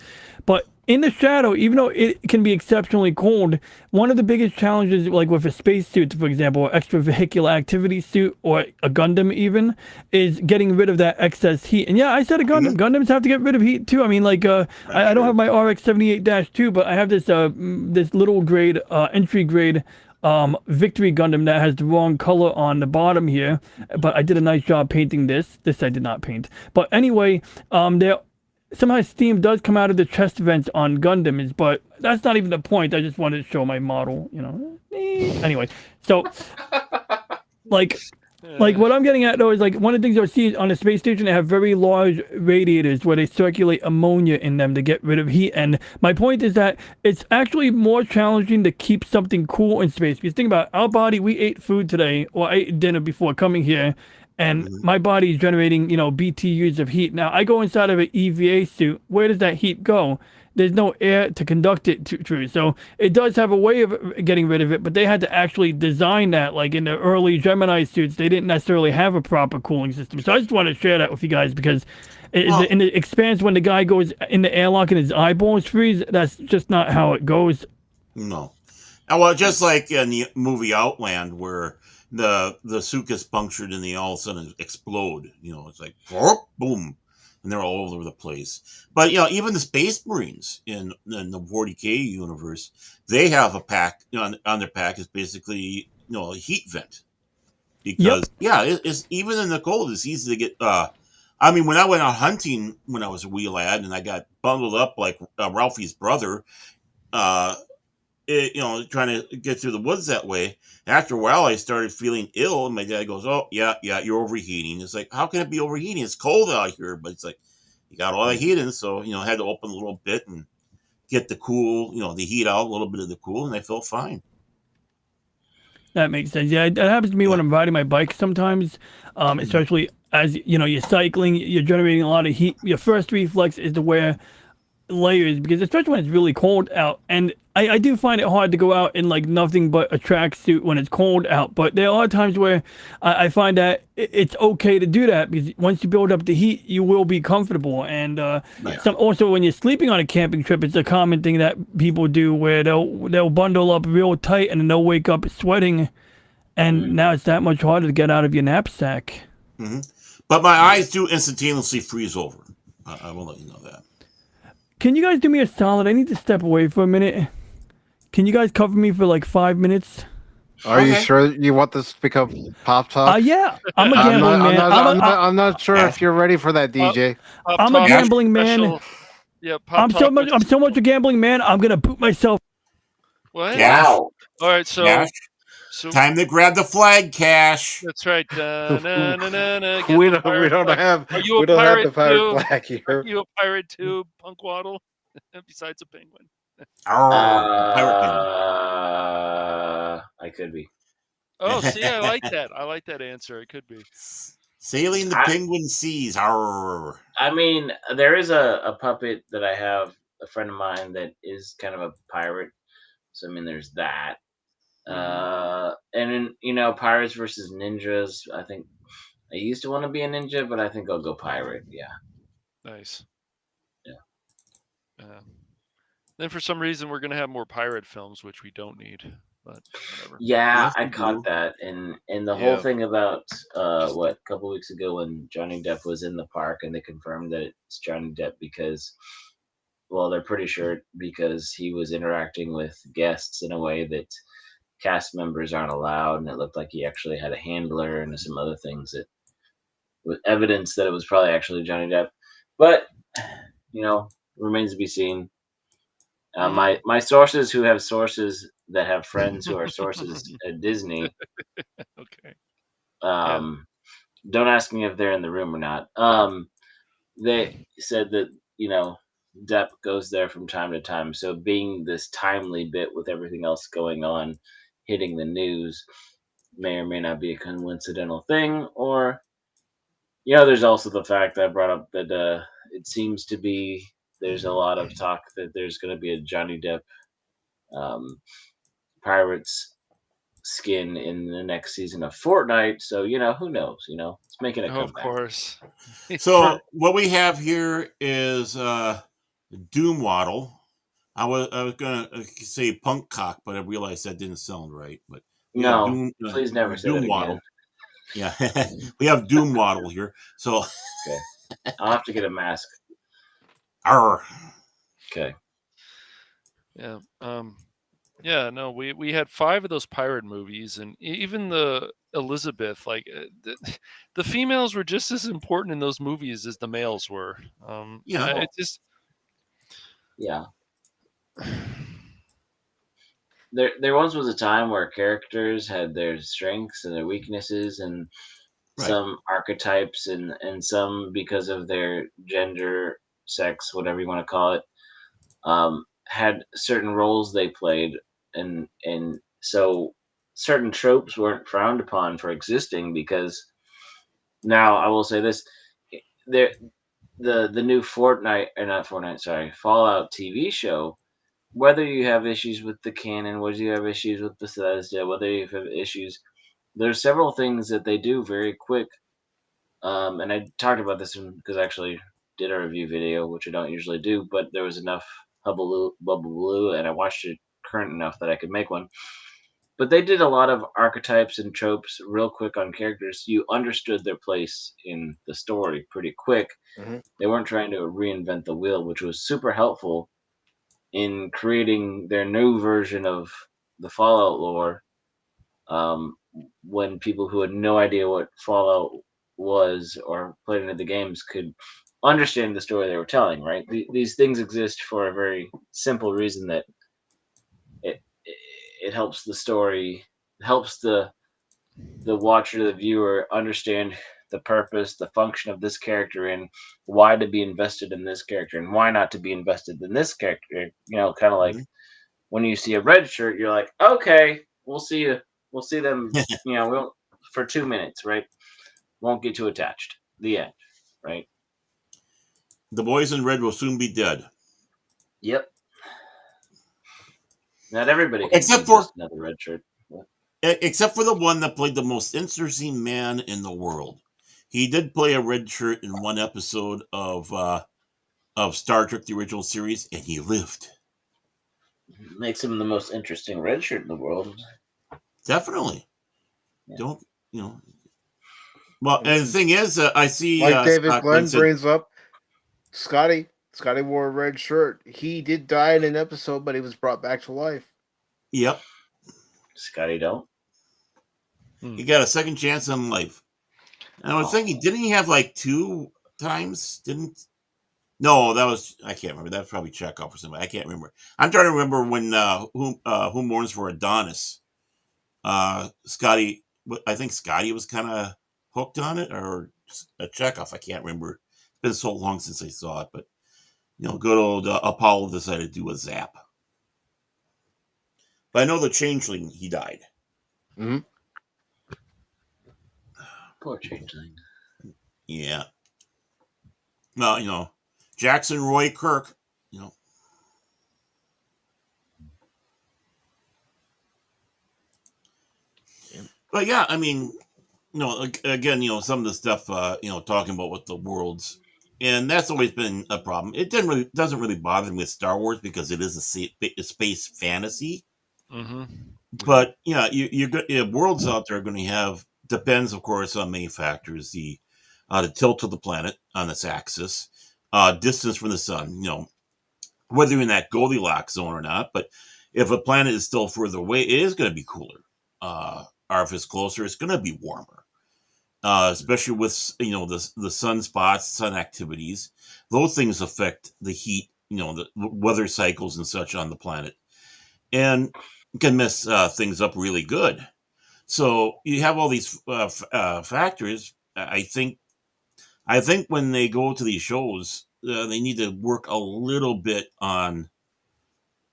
But in the shadow, even though it can be exceptionally cold, one of the biggest challenges, like with a spacesuit, for example, or extravehicular activity suit, or a Gundam even, is getting rid of that excess heat. And yeah, I said a Gundam. Gundams have to get rid of heat too. I mean, like, I don't have my RX-78-2, but I have this this little grade, entry grade Victory Gundam that has the wrong color on the bottom here. But I did a nice job painting this. This I did not paint. But anyway, somehow steam does come out of the chest vents on Gundams, but that's not even the point. I just wanted to show my model, Anyway, so, like what I'm getting at, though, is, like, one of the things I see on the space station, they have very large radiators where they circulate ammonia in them to get rid of heat. And my point is that it's actually more challenging to keep something cool in space. Because think about it, our body, we ate food today, or I ate dinner before coming here, and my body is generating, BTUs of heat. Now, I go inside of an EVA suit. Where does that heat go? There's no air to conduct it through. So it does have a way of getting rid of it, but they had to actually design that. Like in the early Gemini suits, they didn't necessarily have a proper cooling system. So I just want to share that with you guys because it expands when the guy goes in the airlock and his eyeballs freeze. That's just not how it goes. No. Well, just like in the movie Outland, where the suit gets punctured and they all of a sudden explode. It's like boom, and they're all over the place. But even the Space Marines in the 40K universe, they have a pack on their pack is basically a heat vent because it's even in the cold, it's easy to get. I mean, when I went out hunting when I was a wee lad and I got bundled up like Ralphie's brother, trying to get through the woods that way. After a while, I started feeling ill, and my dad goes, "Oh, yeah, you're overheating." It's like, how can it be overheating? It's cold out here, but it's like you got all the heat in, so I had to open a little bit and get the cool, the heat out, a little bit of the cool, and I felt fine. That makes sense. Yeah, that happens to me when I'm riding my bike sometimes, especially as you're cycling, you're generating a lot of heat. Your first reflex is to wear layers, because especially when it's really cold out, and I do find it hard to go out in like nothing but a tracksuit when it's cold out. But there are times where I find that it's okay to do that, because once you build up the heat, you will be comfortable. And some also when you're sleeping on a camping trip, it's a common thing that people do where they'll bundle up real tight and then they'll wake up sweating, and now it's that much harder to get out of your knapsack. Mm-hmm. But my eyes do instantaneously freeze over. I will let you know that. Can you guys do me a solid? I need to step away for a minute. Can you guys cover me for like 5 minutes? Are you sure you want this to become pop talk? Yeah. I'm a gambling man. I'm not sure if you're ready for that, DJ. I'm a gambling man. Yeah, I'm so much a gambling man. I'm gonna boot myself. What? Cash. Wow. All right, so Time to grab the flag, Cash. that's right. We don't have the pirate flag here. Are you a pirate too, Punk Waddle? Besides a penguin. I could be. Oh, see, I like that. I like that answer. It could be. Sailing the penguin seas. Arr. I mean, there is a puppet that I have, a friend of mine that is kind of a pirate. So I mean, there's that. And then, pirates versus ninjas. I think I used to want to be a ninja, but I think I'll go pirate. Yeah. Nice. Yeah. Then for some reason we're gonna have more pirate films, which we don't need. But whatever. Yeah, Yes, I we caught do. that, and the whole thing about a couple weeks ago when Johnny Depp was in the park, and they confirmed that it's Johnny Depp because, well, they're pretty sure because he was interacting with guests in a way that cast members aren't allowed, and it looked like he actually had a handler and some other things that with evidence that it was probably actually Johnny Depp. But remains to be seen. My sources who have sources that have friends who are sources at Disney. Okay. Don't ask me if they're in the room or not. They said that Depp goes there from time to time. So being this timely bit with everything else going on, hitting the news, may or may not be a coincidental thing. Or there's also the fact that I brought up that it seems to be there's a lot of talk that there's going to be a Johnny Depp Pirates skin in the next season of Fortnite. So who knows? It's making a comeback. Of course. So what we have here is Doom Waddle. I was gonna say Punk Cock, but I realized that didn't sound right. But no, please never say Doom that Waddle. again. Yeah, we have Doom Waddle here. So okay, I'll have to get a mask. Arr. Okay. Yeah. Yeah. No, we had 5 of those pirate movies, and even the Elizabeth, like the females were just as important in those movies as the males were. It just. Yeah. There once was a time where characters had their strengths and their weaknesses, and some archetypes, and some because of their gender, sex, whatever you want to call it, had certain roles they played, and so certain tropes weren't frowned upon for existing. Because now I will say this: the new Fallout TV show. Whether you have issues with the canon, whether you have issues with Bethesda, whether you have issues, there's several things that they do very quick. And I talked about this because I actually did a review video, which I don't usually do, but there was enough bubble, and I watched it current enough that I could make one. But they did a lot of archetypes and tropes real quick on characters. You understood their place in the story pretty quick. Mm-hmm. They weren't trying to reinvent the wheel, which was super helpful in creating their new version of the Fallout lore, when people who had no idea what Fallout was or played into the games could understand the story they were telling, right? These things exist for a very simple reason, that it helps the story, helps the watcher, the viewer, understand the purpose, the function of this character, and why to be invested in this character and why not to be invested in this character. Kind of like when you see a red shirt, you're like, okay, we'll see you. We'll see them, we'll, for 2 minutes, right? Won't get too attached. The end, right? The boys in red will soon be dead. Yep. Not everybody can Except be for just another red shirt. except for the one that played the most interesting man in the world. He did play a red shirt in one episode of Star Trek: The Original Series, and he lived. Makes him the most interesting red shirt in the world. Definitely. Yeah. Don't Well, and the thing is, I see Like David Scott Glenn said, brings up, Scotty wore a red shirt. He did die in an episode, but he was brought back to life. "Yep, Scotty don't. he got a second chance on life." And I was thinking, didn't he have like 2 times? Didn't? No, that was I can't remember. That was probably Chekhov or something. I can't remember. I'm trying to remember when Who Mourns for Adonis. Scotty, I think Scotty was kind of hooked on it, or Chekhov. I can't remember. It's been so long since I saw it, but good old Apollo decided to do a zap. But I know the Changeling, he died. Mm-hmm. Poor changeling. Yeah. Well, Jackson Roy Kirk, But yeah, I mean, again, some of the stuff, talking about what the worlds, and that's always been a problem. It doesn't really bother me with Star Wars because it is a space fantasy. Mm-hmm. But yeah, worlds out there are going to have depends, of course, on many factors: the tilt of the planet on its axis, distance from the sun. Whether you're in that Goldilocks zone or not. But if a planet is still further away, it is going to be cooler. Or if it's closer, it's going to be warmer. Especially with the sunspots, sun activities. Those things affect the heat, the weather cycles and such on the planet, and can mess things up really good. So you have all these factors. I think when they go to these shows, they need to work a little bit on,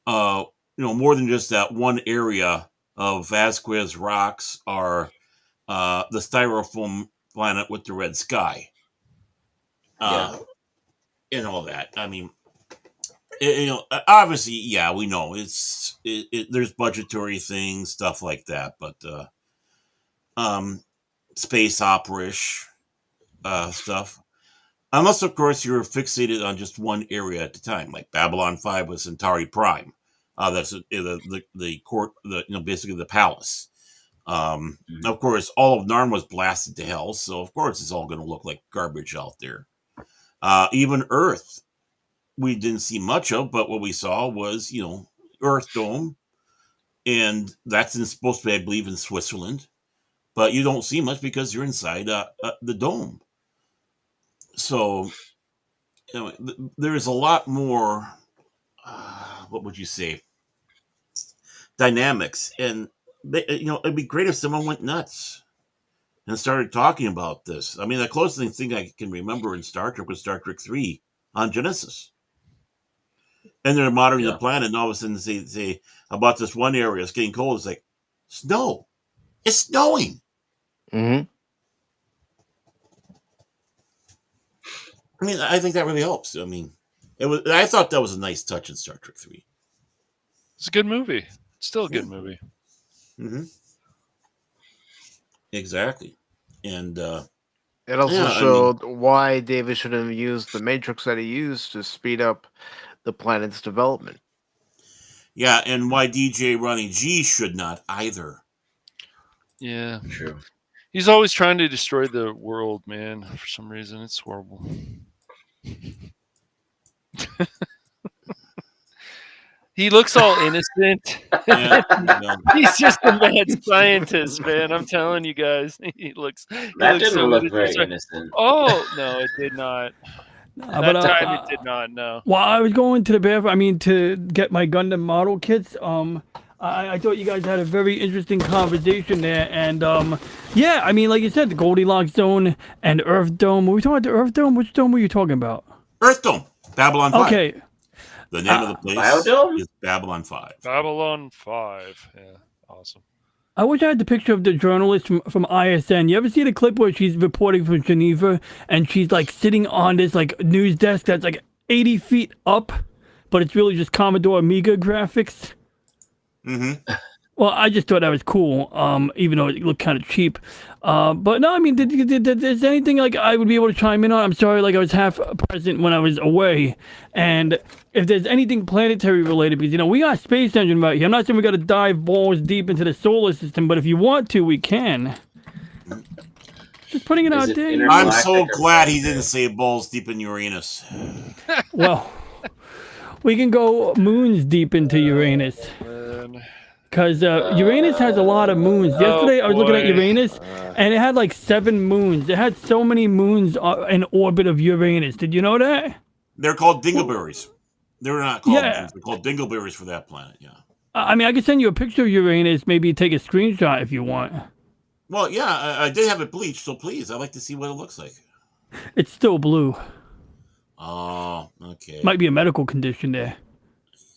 more than just that one area of Vasquez rocks or the styrofoam planet with the red sky. And all that. I mean, obviously, yeah, we know there's budgetary things, stuff like that, but space opera-ish stuff. Unless, of course, you're fixated on just one area at a time, like Babylon 5 with Centauri Prime. That's the court, basically the palace. Of course, all of Narn was blasted to hell, so of course it's all going to look like garbage out there. Even Earth, we didn't see much of, but what we saw was, Earth Dome, and that's supposed to be, I believe, in Switzerland. But you don't see much because you're inside the dome. So, there's a lot more, what would you say, dynamics. And, it'd be great if someone went nuts and started talking about this. I mean, the closest thing I can remember in Star Trek was Star Trek 3 on Genesis. And they're monitoring the planet, and all of a sudden they say about this one area, it's getting cold. It's like, snow. It's snowing. Mm-hmm. I mean, I think that really helps. I mean, I thought that was a nice touch in Star Trek 3. It's a good movie. It's still a good movie. Mm-hmm. Exactly. And it also showed why David should have used the matrix that he used to speed up the planet's development. Yeah, and why DJ Ronnie G should not either. Yeah, true. He's always trying to destroy the world, man. For some reason, it's horrible. He looks all innocent. Yeah, He's just a mad scientist, man. I'm telling you guys. He looks didn't look very innocent. Oh, no, it did not. That time it did not, no. While I was going to the bathroom, to get my Gundam model kits, I thought you guys had a very interesting conversation there, and yeah, I mean, like you said, the Goldilocks Zone and Earth Dome. Were we talking about the Earth Dome? Which dome were you talking about? Earth Dome, Babylon 5. Okay. The name of the place Biodome? is Babylon 5. Babylon 5, yeah, awesome. I wish I had the picture of the journalist from ISN. You ever see the clip where she's reporting from Geneva and she's like sitting on this like news desk that's like 80 feet up but it's really just Commodore Amiga graphics. Mm-hmm. Well, I just thought that was cool, even though it looked kind of cheap. But no, I mean, did there's anything like I would be able to chime in on? I'm sorry, like I was half present when I was away. And if there's anything planetary related, because, we got a space engine right here. I'm not saying we got to dive balls deep into the solar system, but if you want to, we can. Just putting it out there. I'm so glad he didn't say balls deep in Uranus. Well, we can go moons deep into Uranus. Because Uranus has a lot of moons. Yesterday, I was looking at Uranus, and it had like 7 moons. It had so many moons in orbit of Uranus. Did you know that? They're called dingleberries. They're not called moons. They're called dingleberries for that planet, yeah. I mean, I can send you a picture of Uranus. Maybe take a screenshot if you want. Well, yeah, I did have it bleached, so please, I'd like to see what it looks like. It's still blue. Oh, okay. Might be a medical condition there.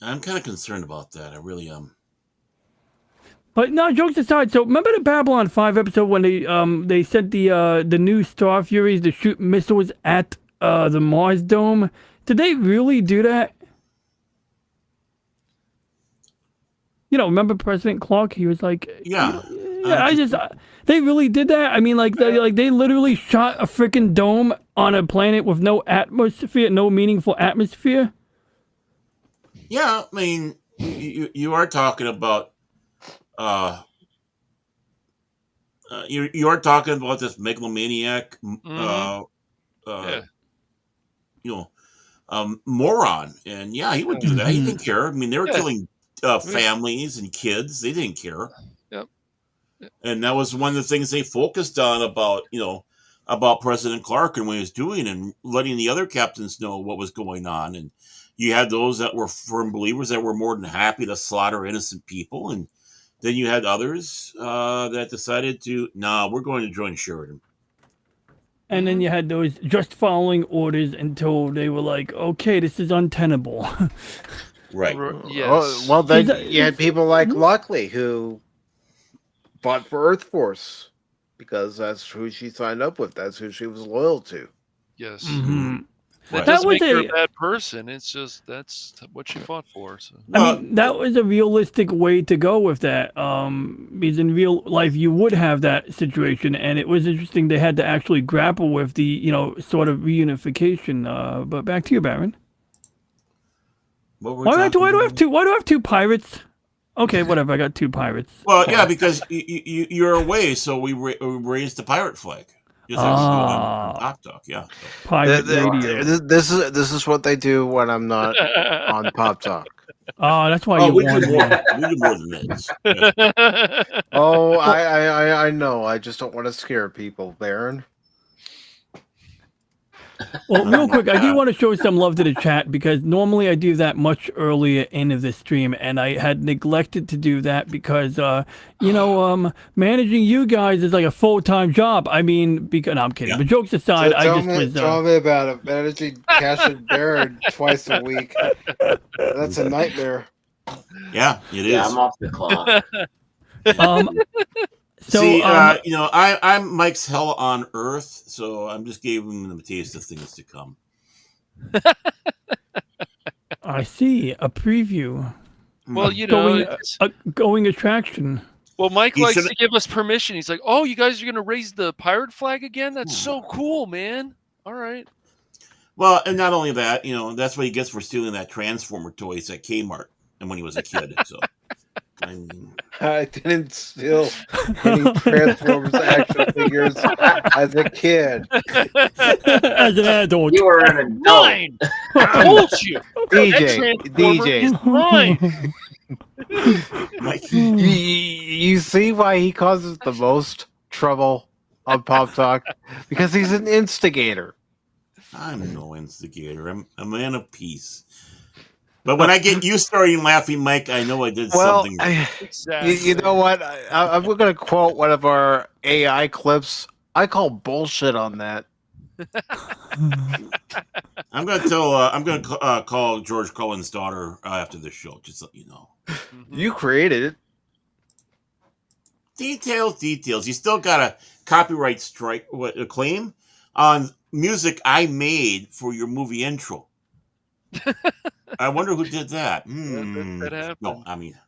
I'm kind of concerned about that. I really am. But no, jokes aside. So remember the Babylon 5 episode when they sent the new Star Furies to shoot missiles at the Mars dome? Did they really do that? Remember President Clark? He was like, yeah. They really did that. I mean, they literally shot a freaking dome on a planet with no atmosphere, no meaningful atmosphere. Yeah, I mean, you are talking about. You are talking about this megalomaniac, moron, and yeah, he would do that. He didn't care. I mean, they were killing families and kids. They didn't care. Yep. And that was one of the things they focused on about President Clark and what he was doing, and letting the other captains know what was going on. And you had those that were firm believers that were more than happy to slaughter innocent people, and then you had others that decided we're going to join Sheridan. And then you had those just following orders until they were like, okay, this is untenable. Right. Yes. Well, then you had people like Lockley who fought for Earth Force because that's who she signed up with. That's who she was loyal to. Yes. Mm-hmm. That doesn't make her a bad person. It's just that's what she fought for. So. I mean, that was a realistic way to go with that. Because in real life, you would have that situation, and it was interesting. They had to actually grapple with the, sort of reunification. But back to you, Baron. Why do I have two pirates? Okay, whatever. I got 2 pirates. Well, yeah, because you're away, so we raised the pirate flag. Top Talk, yeah. Pirate radio. This is what they do when I'm not on Pop Talk. Oh, that's why we do more than this. Yeah. Oh, I know. I just don't want to scare people, Baron. Well, real quick, I do want to show some love to the chat because normally I do that much earlier into the stream, and I had neglected to do that because, managing you guys is like a full-time job. I mean, no, I'm kidding. But jokes aside, Tell me about it. Managing Cash and Baron twice a week. That's a nightmare. Yeah, it is. Yeah, I'm off the clock. So, see, I'm Mike's hell on earth, so I'm just giving them a taste of things to come. I see a preview. Well, going attraction. Well, Mike likes to give us permission. He's like, "Oh, you guys are going to raise the pirate flag again? That's so cool, man! All right." Well, and not only that, that's what he gets for stealing that Transformer toys at Kmart, and when he was a kid. So. I didn't steal any Transformers action figures as a kid. As an adult. You were an adult. Mine! I told you! DJ. Mine! You see why he causes the most trouble on Pop Talk? Because he's an instigator. I'm no instigator. I'm a man of peace. But when I get you starting laughing, Mike, I know I did something. Exactly. You know what? I'm going to quote one of our AI clips. I call bullshit on that. I'm going to call George Cohen's daughter after the show, just so you know. You created it. Details. You still got a copyright claim on music I made for your movie intro. I wonder who did that. That happened. No, I mean,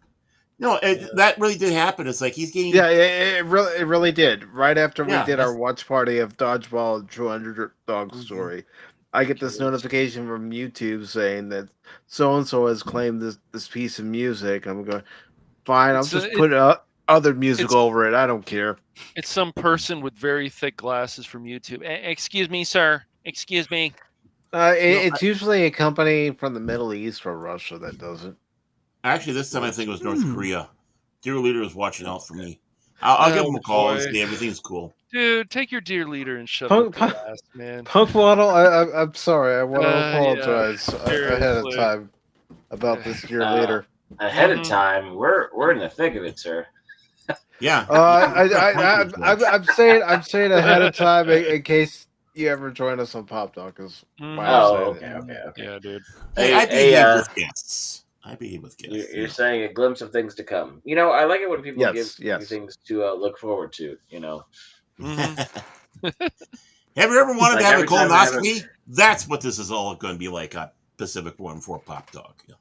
no, that really did happen. It's like he's getting. Yeah, it really did. Right after we Yeah, did our that's- watch party of Dodgeball and True Underdog Story, I get this notification from YouTube saying that so and so has claimed this piece of music. I'm going, fine. I'll just put other music over it. I don't care. It's some person with very thick glasses from YouTube. Excuse me, sir. Excuse me. It's usually a company from the Middle East or Russia that does it. Actually, this time I think it was North Korea. Dear leader was watching out for me. I'll give him a call and say everything's cool. Dude, take your dear leader and shove up your ass, man. Punk Waddle, I'm sorry. I want to apologize ahead of time about this dear leader. Ahead of time, we're in the thick of it, sir. Yeah. I'm saying ahead of time in case you ever join us on Pop Talk. Okay. Yeah, dude. Hey, I behave with guests. I behave with guests. You're saying a glimpse of things to come. You know, I like it when people give you Yes. things to look forward to. You know. Have you ever wanted to have a colonoscopy? That's what this is all going to be like on Pacific 1-4 Pop Talk. Yeah.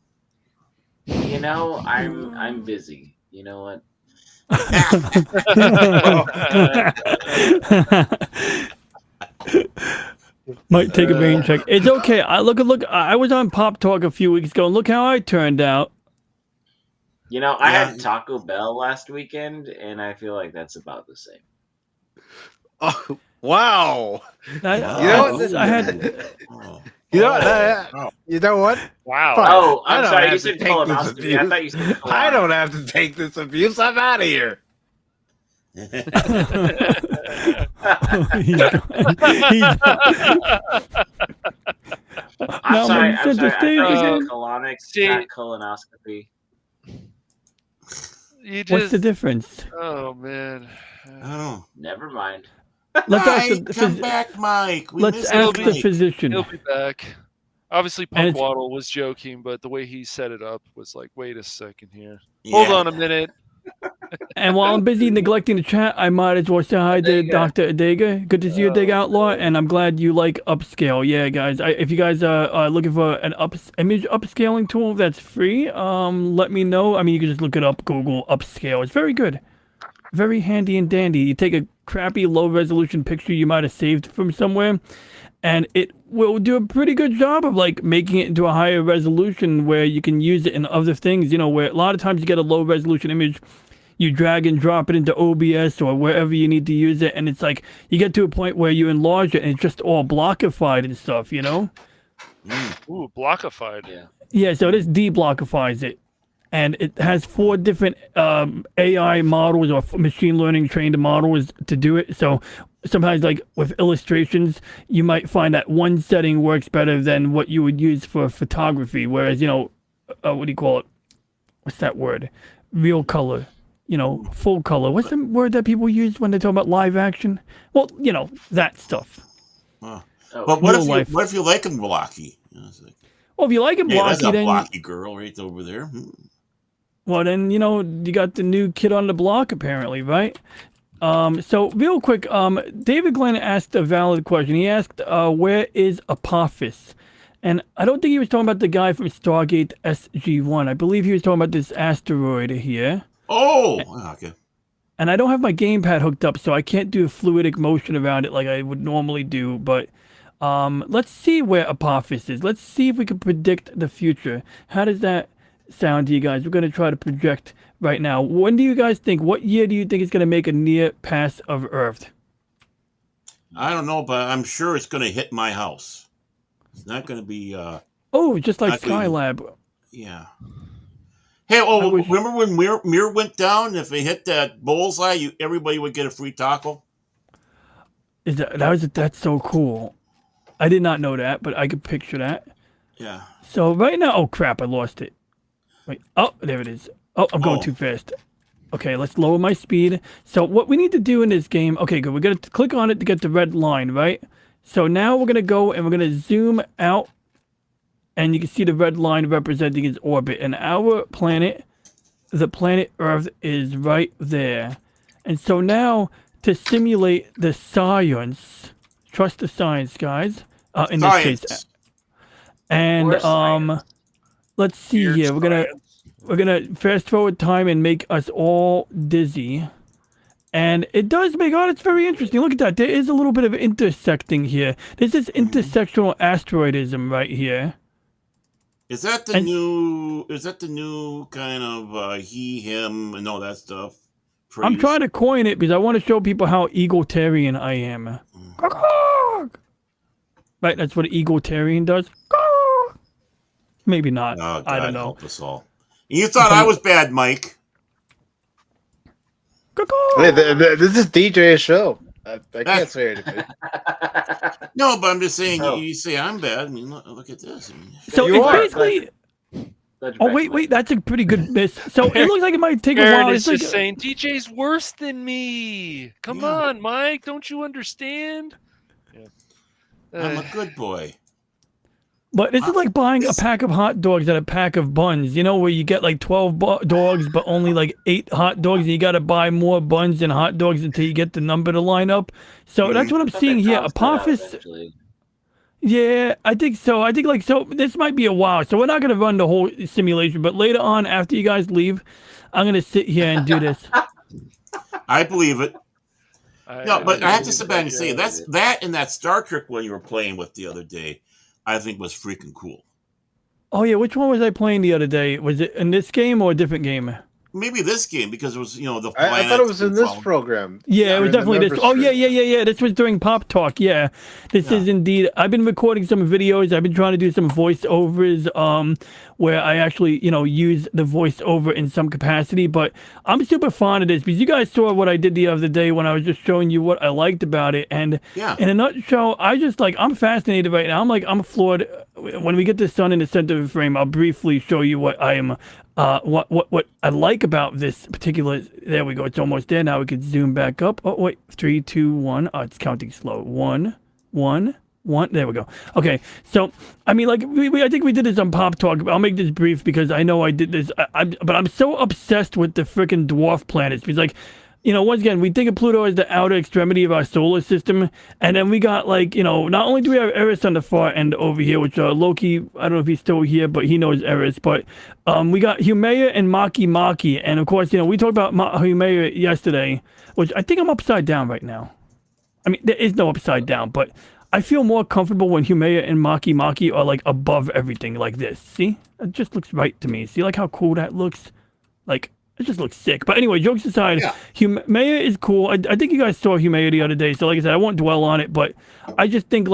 You know, I'm busy. You know what? Might take a brain check. It's okay. Look. I was on Pop Talk a few weeks ago, and look how I turned out. You know, I had Taco Bell last weekend, and I feel like that's about the same. Oh, wow! I You know what? Wow. Fine. Oh, I'm I don't sorry. have You to said take colonoscopy. this I thought you said I don't have to take this abuse. I'm out of here. I'm sorry. I thought again. colonics, not colonoscopy. What's the difference? Oh man. Oh. Never mind. Let's ask Mike, come back, Mike. Let's ask the physician. He'll be back. Obviously, Punk Waddle was joking, but the way he set it up was like, wait a second here. Hold on a minute. And while I'm busy neglecting the chat, I might as well say hi to Dr. Adega. Good to see you, Adega Outlaw, and I'm glad you like upscale. Yeah, guys. If you guys are looking for an image upscaling tool that's free, let me know. I mean, you can just look it up, Google upscale. It's very good. Very handy and dandy. You take a crappy low-resolution picture you might have saved from somewhere, and it will do a pretty good job of like making it into a higher resolution where you can use it in other things. You know, where a lot of times you get a low-resolution image, you drag and drop it into OBS or wherever you need to use it, and it's like you get to a point where you enlarge it and it's just all blockified and stuff, you know? Ooh, blockified. Yeah. Yeah, so this deblockifies it. And it has 4 different AI models or machine learning trained models to do it. So sometimes, like with illustrations, you might find that one setting works better than what you would use for photography. Whereas, you know, what do you call it? What's that word? Real color. You know, full color. What's the word that people use when they talk about live action? Well, you know, that stuff. But what if you like them blocky? You know, like, well, if you like it blocky, that's a then blocky girl right over there. Well, then, you know, you got the new kid on the block, apparently, right? So, real quick, David Glenn asked a valid question. He asked, where is Apophis? And I don't think he was talking about the guy from Stargate SG-1. I believe he was talking about this asteroid here. Oh, okay. And I don't have my gamepad hooked up, so I can't do a fluidic motion around it like I would normally do. But let's see where Apophis is. Let's see if we can predict the future. How does that sound to you guys? We're going to try to project right now. When do you guys think, what year do you think is going to make a near pass of Earth? I don't know, but I'm sure it's going to hit my house. It's not going to be just like Skylab. Yeah. Hey, remember when Mir went down? If it hit that bullseye, everybody would get a free taco. That's so cool. I did not know that, but I could picture that. Yeah. So right now, oh crap, I lost it. Wait, oh, there it is. Oh, I'm going too fast. Okay, let's lower my speed. So what we need to do in this game, okay, good. We're going to click on it to get the red line, right? So now we're going to go and we're going to zoom out, and you can see the red line representing its orbit. And our planet, the planet Earth, is right there. And so now to simulate the science, trust the science, guys, in this case. And Or science. let's see Weird here. science. We're gonna fast forward time and make us all dizzy. And it does make it's very interesting. Look at that. There is a little bit of intersecting here. There's this intersectional asteroidism right here. Is that the And- new? Is that the new kind of he, him, and all that stuff? I'm Praise? trying to coin it because I want to show people how egalitarian I am. Right, that's what egalitarian does. Maybe not. Oh, God, I don't know. help us all. You thought I was bad, Mike? Hey, this is DJ's show. I can't say anything. No, but I'm just saying. Oh. You say I'm bad. I mean, look at this. I mean, So You it's are. basically. Oh wait, that's a pretty good miss. So it looks like it might take a Baron while. is It's just like, saying DJ's worse than me. Come Yeah. on, Mike, don't you understand? Yeah. I'm a good boy. but this is like buying a pack of hot dogs at a pack of buns. You know, where you get like 12 dogs, but only like 8 hot dogs, and you got to buy more buns and hot dogs until you get the number to line up. So that's what I'm seeing here. Apophis. Yeah, I think so. I think this might be a while. So we're not gonna run the whole simulation, but later on, after you guys leave, I'm gonna sit here and do this. I believe it. No, but I have to believe sit back and that, say yeah. that and that Star Trek one you were playing with the other day, I think was freaking cool. Oh yeah, which one was I playing the other day? Was it in this game or a different game? Maybe this game because it was the I thought planets it was in and this following- program. Yeah, it was During the definitely this. member Oh yeah, stream. yeah. This was during Pop Talk. Yeah, this Yeah. is indeed. I've been recording some videos. I've been trying to do some voiceovers, where I actually, use the voiceover in some capacity. But I'm super fond of this because you guys saw what I did the other day when I was just showing you what I liked about it. And Yeah. in a nutshell, I'm fascinated right now. I'm floored. When we get the sun in the center of the frame, I'll briefly show you what I am. What I like about this particular. There we go. It's almost there. Now we could zoom back up. Oh wait, 3, 2, 1. Oh, it's counting slow. 1, 1, 1. There we go. Okay. So I mean, like I think we did this on Pop Talk. I'll make this brief because I know I did this. But I'm so obsessed with the freaking dwarf planets because once again, we think of Pluto as the outer extremity of our solar system, and then we got not only do we have Eris on the far end over here, which Loki, I don't know if he's still here, but he knows Eris, but we got Humea and Maki, and of course, we talked about Humea yesterday, which I think I'm upside down right now. I mean, there is no upside down, but I feel more comfortable when Humea and Maki are like above everything like this. See? It just looks right to me. See like how cool that looks? Like, it just looks sick. But anyway, jokes aside, Yeah. Humea is cool. I think you guys saw Humea the other day, so like I said, I won't dwell on it, but I just think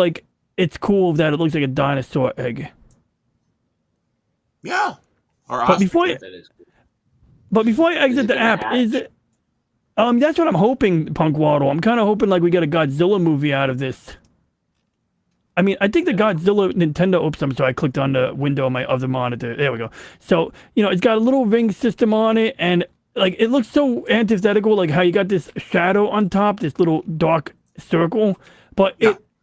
it's cool that it looks like a dinosaur egg. Yeah. Or But before I exit it the gonna app, hatch? that's what I'm hoping, Punk Waddle. I'm kind of hoping like we get a Godzilla movie out of this. I mean, I think the Godzilla Nintendo. Oops, I'm sorry. I clicked on the window on my other monitor. There we go. So it's got a little ring system on it, and like it looks so antithetical, like how you got this shadow on top, this little dark circle, but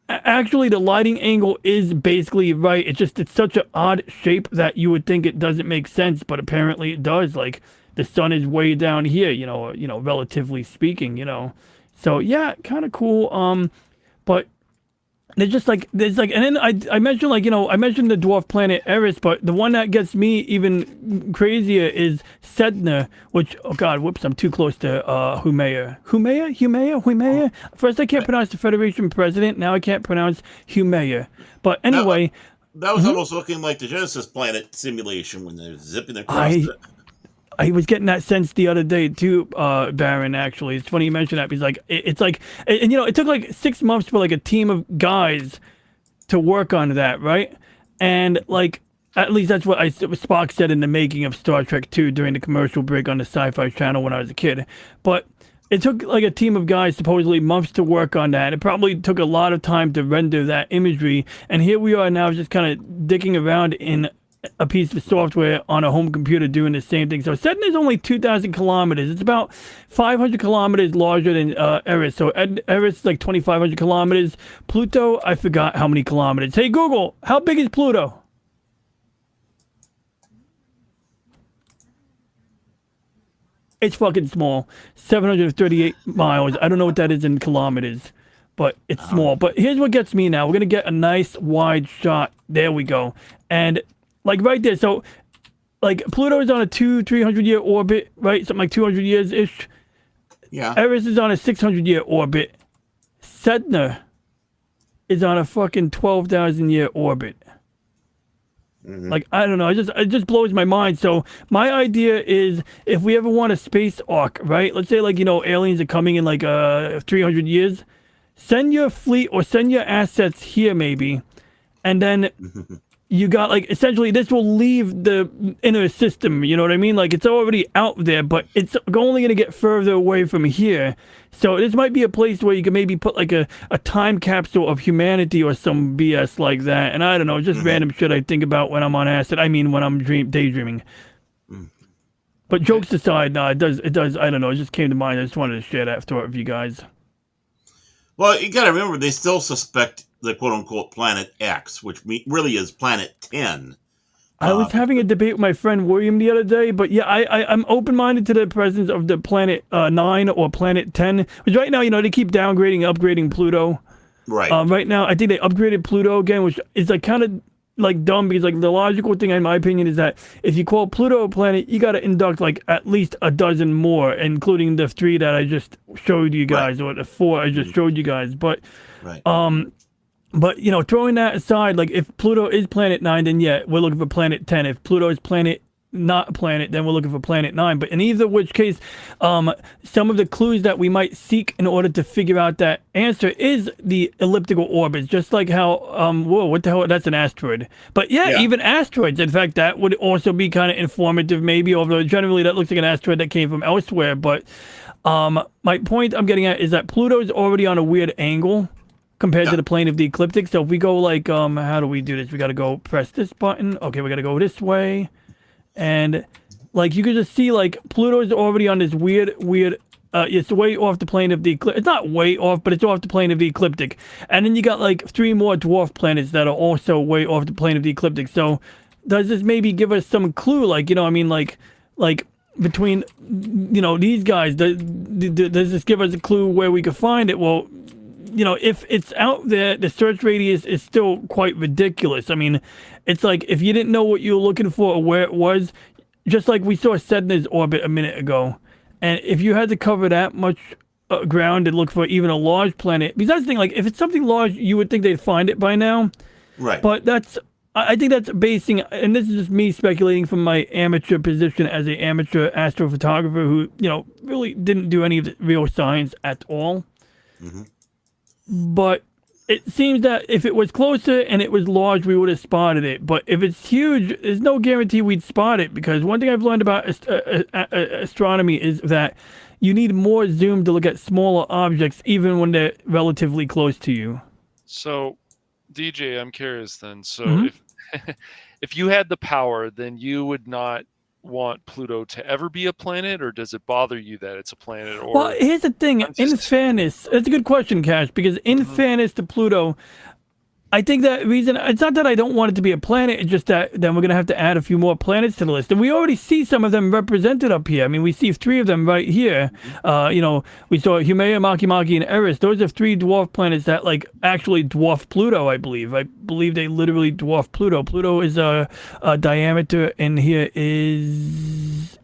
actually the lighting angle is basically right. It's such an odd shape that you would think it doesn't make sense, but apparently it does. Like the sun is way down here, relatively speaking, So yeah, kind of cool. But there's and then I mentioned I mentioned the dwarf planet Eris, but the one that gets me even crazier is Sedna, which whoops, I'm too close to Humea. First I can't pronounce the Federation president, now I can't pronounce Humea. But anyway, That was almost looking like the Genesis planet simulation when they're zipping across I it. I was getting that sense the other day too, Baron. Actually, it's funny you mentioned that because it's like, and it took like 6 months for like a team of guys to work on that, right? And like, at least that's what Spock said in the making of Star Trek 2 during the commercial break on the Sci-Fi Channel when I was a kid. But it took like a team of guys supposedly months to work on that. It probably took a lot of time to render that imagery, and here we are now just kind of dicking around in a piece of software on a home computer doing the same thing. So Sedna is only 2,000 kilometers. It's about 500 kilometers larger than Eris. So Eris is like 2,500 kilometers. Pluto, I forgot how many kilometers. Hey Google, how big is Pluto? It's fucking small. 738 miles. I don't know what that is in kilometers, but it's small. But here's what gets me now. We're going to get a nice wide shot There we go. And like right there, so like Pluto is on a 300 year orbit, right? Something like 200 years ish. Yeah. Eris is on a 600 year orbit. Sedna is on a fucking 12,000 year orbit. Like, I don't know. It just blows my mind. So my idea is, if we ever want a space arc, right? Let's say, like, aliens are coming in like 300 years. Send your fleet or send your assets here, maybe, and then you got, like, essentially this will leave the inner system. You know what I mean? Like, it's already out there, but it's only going to get further away from here. So this might be a place where you can maybe put like a time capsule of humanity or some BS like that. And I don't know, just random shit I think about when I'm on acid. I mean, when I'm daydreaming. But jokes aside, no, it does. I don't know. It just came to mind. I just wanted to share that thought with you guys. Well, you got to remember, they still suspect the quote-unquote Planet X, which really is Planet 10. I was having a debate with my friend William the other day, but yeah, I'm open-minded to the presence of the Planet 9 or Planet 10, which right now, they keep downgrading and upgrading Pluto. Right. Right now, I think they upgraded Pluto again, which is like kind of like dumb, because like the logical thing, in my opinion, is that if you call Pluto a planet, you got to induct like at least a dozen more, including the 3 that I just showed you guys, or the 4 I just showed you guys. But But, throwing that aside, like, if Pluto is Planet 9, then yeah, we're looking for Planet 10. If Pluto is not a planet, then we're looking for Planet 9. But in either which case, some of the clues that we might seek in order to figure out that answer is the elliptical orbits, just like how, whoa, what the hell, that's an asteroid. But yeah, even asteroids, in fact, that would also be kind of informative maybe, although generally that looks like an asteroid that came from elsewhere. But my point I'm getting at is that Pluto is already on a weird angle compared to the plane of the ecliptic. So if we go like, how do we do this? We got to go press this button. Okay, we got to go this way. And like, you can just see like Pluto is already on this weird, it's way off the plane of the ecliptic. It's not way off, but it's off the plane of the ecliptic. And then you got like 3 more dwarf planets that are also way off the plane of the ecliptic. So does this maybe give us some clue? Like, like between, these guys, does this give us a clue where we could find it? Well, if it's out there, the search radius is still quite ridiculous. I mean, it's like, if you didn't know what you were looking for or where it was, just like we saw Sedna's orbit a minute ago. And if you had to cover that much ground and look for even a large planet, because that's the thing, like, if it's something large, you would think they'd find it by now. Right. But I think that's basing, and this is just me speculating from my amateur position as an amateur astrophotographer who, really didn't do any of the real science at all. But it seems that if it was closer and it was large, we would have spotted it. But if it's huge, there's no guarantee we'd spot it, because one thing I've learned about astronomy is that you need more zoom to look at smaller objects, even when they're relatively close to you. So, DJ, I'm curious then. So if you had the power, then you would not want Pluto to ever be a planet, or does it bother you that it's a planet? Or well, here's the thing. In fairness, it's a good question, Cash, because in fairness to Pluto, I think that reason, it's not that I don't want it to be a planet, it's just that then we're going to have to add a few more planets to the list. And we already see some of them represented up here. I mean, we see 3 of them right here. We saw Haumea, Makemake, and Eris. Those are 3 dwarf planets that, like, actually dwarf Pluto, I believe. I believe they literally dwarf Pluto. Pluto is a diameter, and here is...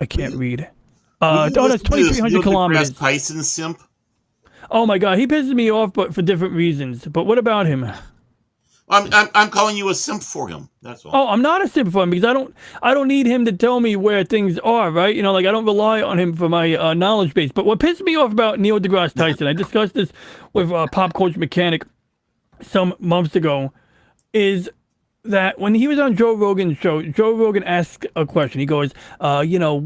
I can't read. That's 2,300 kilometers. Tyson simp? Oh my God, he pisses me off, but for different reasons. But what about him? I'm calling you a simp for him. That's all. Oh, I'm not a simp for him, because I don't need him to tell me where things are, right? Like, I don't rely on him for my knowledge base. But what pisses me off about Neil deGrasse Tyson, I discussed this with Pop Culture Mechanic some months ago, is that when he was on Joe Rogan's show, Joe Rogan asked a question. He goes, will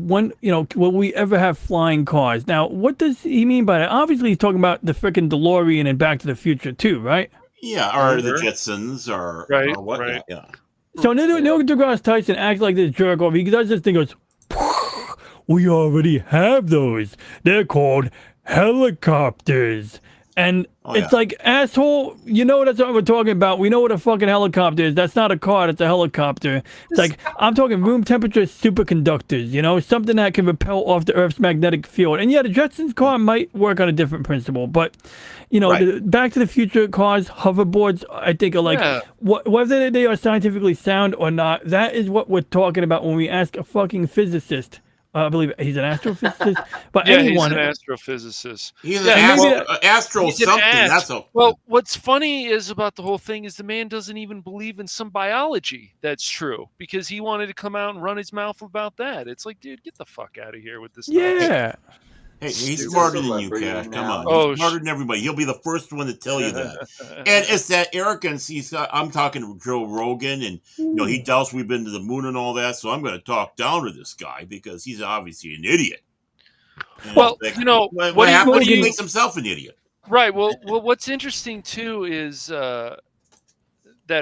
we ever have flying cars? Now, what does he mean by that? Obviously, he's talking about the frickin' DeLorean and Back to the Future too, right? Yeah, or the Jetsons, or what? Right. Yeah. So Neil deGrasse Tyson acts like this jerk off. He does this thing, goes, we already have those. They're called helicopters. And Oh, it's yeah. like, asshole, you know that's what we're talking about. We know what a fucking helicopter is. That's not a car, that's a helicopter. It's like, I'm talking room temperature superconductors, you know, something that can repel off the Earth's magnetic field. And yeah, the Jetsons car might work on a different principle, but, you know, Right. the Back to the Future cars, hoverboards, I think are like, Yeah. whether they are scientifically sound or not, that is what we're talking about when we ask a fucking physicist. I believe he's an astrophysicist, but Yeah, anyone. he's an astrophysicist. He's Yeah, an maybe well, that- astro he's an something. ass. That's a Well, what's funny is about the whole thing is the man doesn't even believe in some biology that's true because he wanted to come out and run his mouth about that. It's like, dude, get the fuck out of here with this nonsense. Yeah. Hey, he's He's a smarter than you, celebrity Cash. Come now. on, Oh, he's smarter than everybody. He'll be the first one to tell you that. And it's that arrogance. I'm talking to Joe Rogan, and he doubts we've been to the moon and all that. So I'm going to talk down to this guy because he's obviously an idiot. And Well, it's like, you know, what what do you- happens? what do He you- makes himself an idiot. Right. Well, what's interesting too is that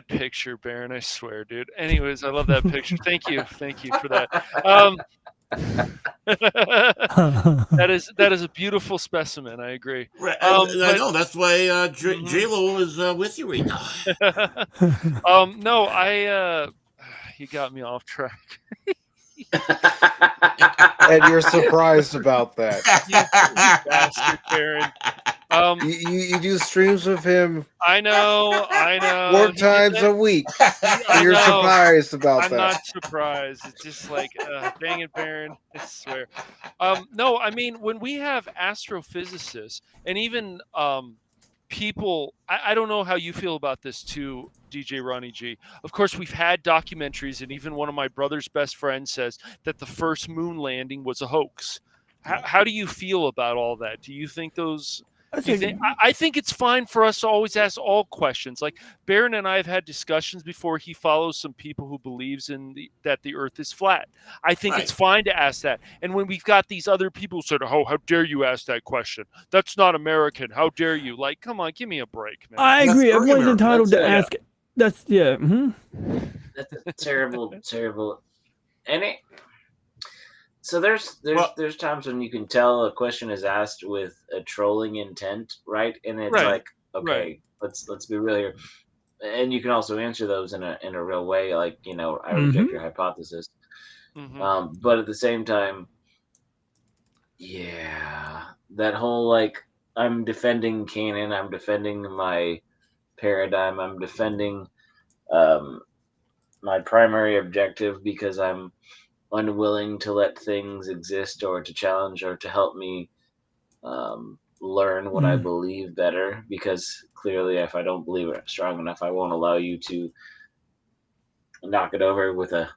picture, Baron. I swear, dude. Anyways, I love that picture. Thank you for that. That is a beautiful specimen. I agree. Right, and I but- know that's why J Lo is with you right now. No, you got me off track. And you're surprised about that. You bastard, Baron. You do streams with him I know. 4 times a week. I And you're know. surprised about I'm that. not surprised. It's just like, dang it, Baron. I swear. No, I mean, when we have astrophysicists and even people, I don't know how you feel about this too, DJ Ronnie G. Of course, we've had documentaries, and even one of my brother's best friends says that the first moon landing was a hoax. How do you feel about all that? Do you think those... I think it's fine for us to always ask all questions. Like Baron and I have had discussions before. He follows some people who believes in that the Earth is flat. I think it's fine to ask that. And when we've got these other people who said, "Oh, how dare you ask that question? That's not American. How dare you?" Like, come on, give me a break, man. I That's agree. very Everyone's American. entitled to That's ask. That's yeah. That's a terrible. And so there's times when you can tell a question is asked with a trolling intent, right? And it's Right. like, okay, Right. let's be real here. And you can also answer those in a real way, like, I reject your hypothesis. Mhm. But at the same time, yeah, that whole like, I'm defending canon, I'm defending my paradigm, I'm defending my primary objective because I'm unwilling to let things exist or to challenge or to help me learn what I believe better, because clearly if I don't believe it strong enough, I won't allow you to knock it over with a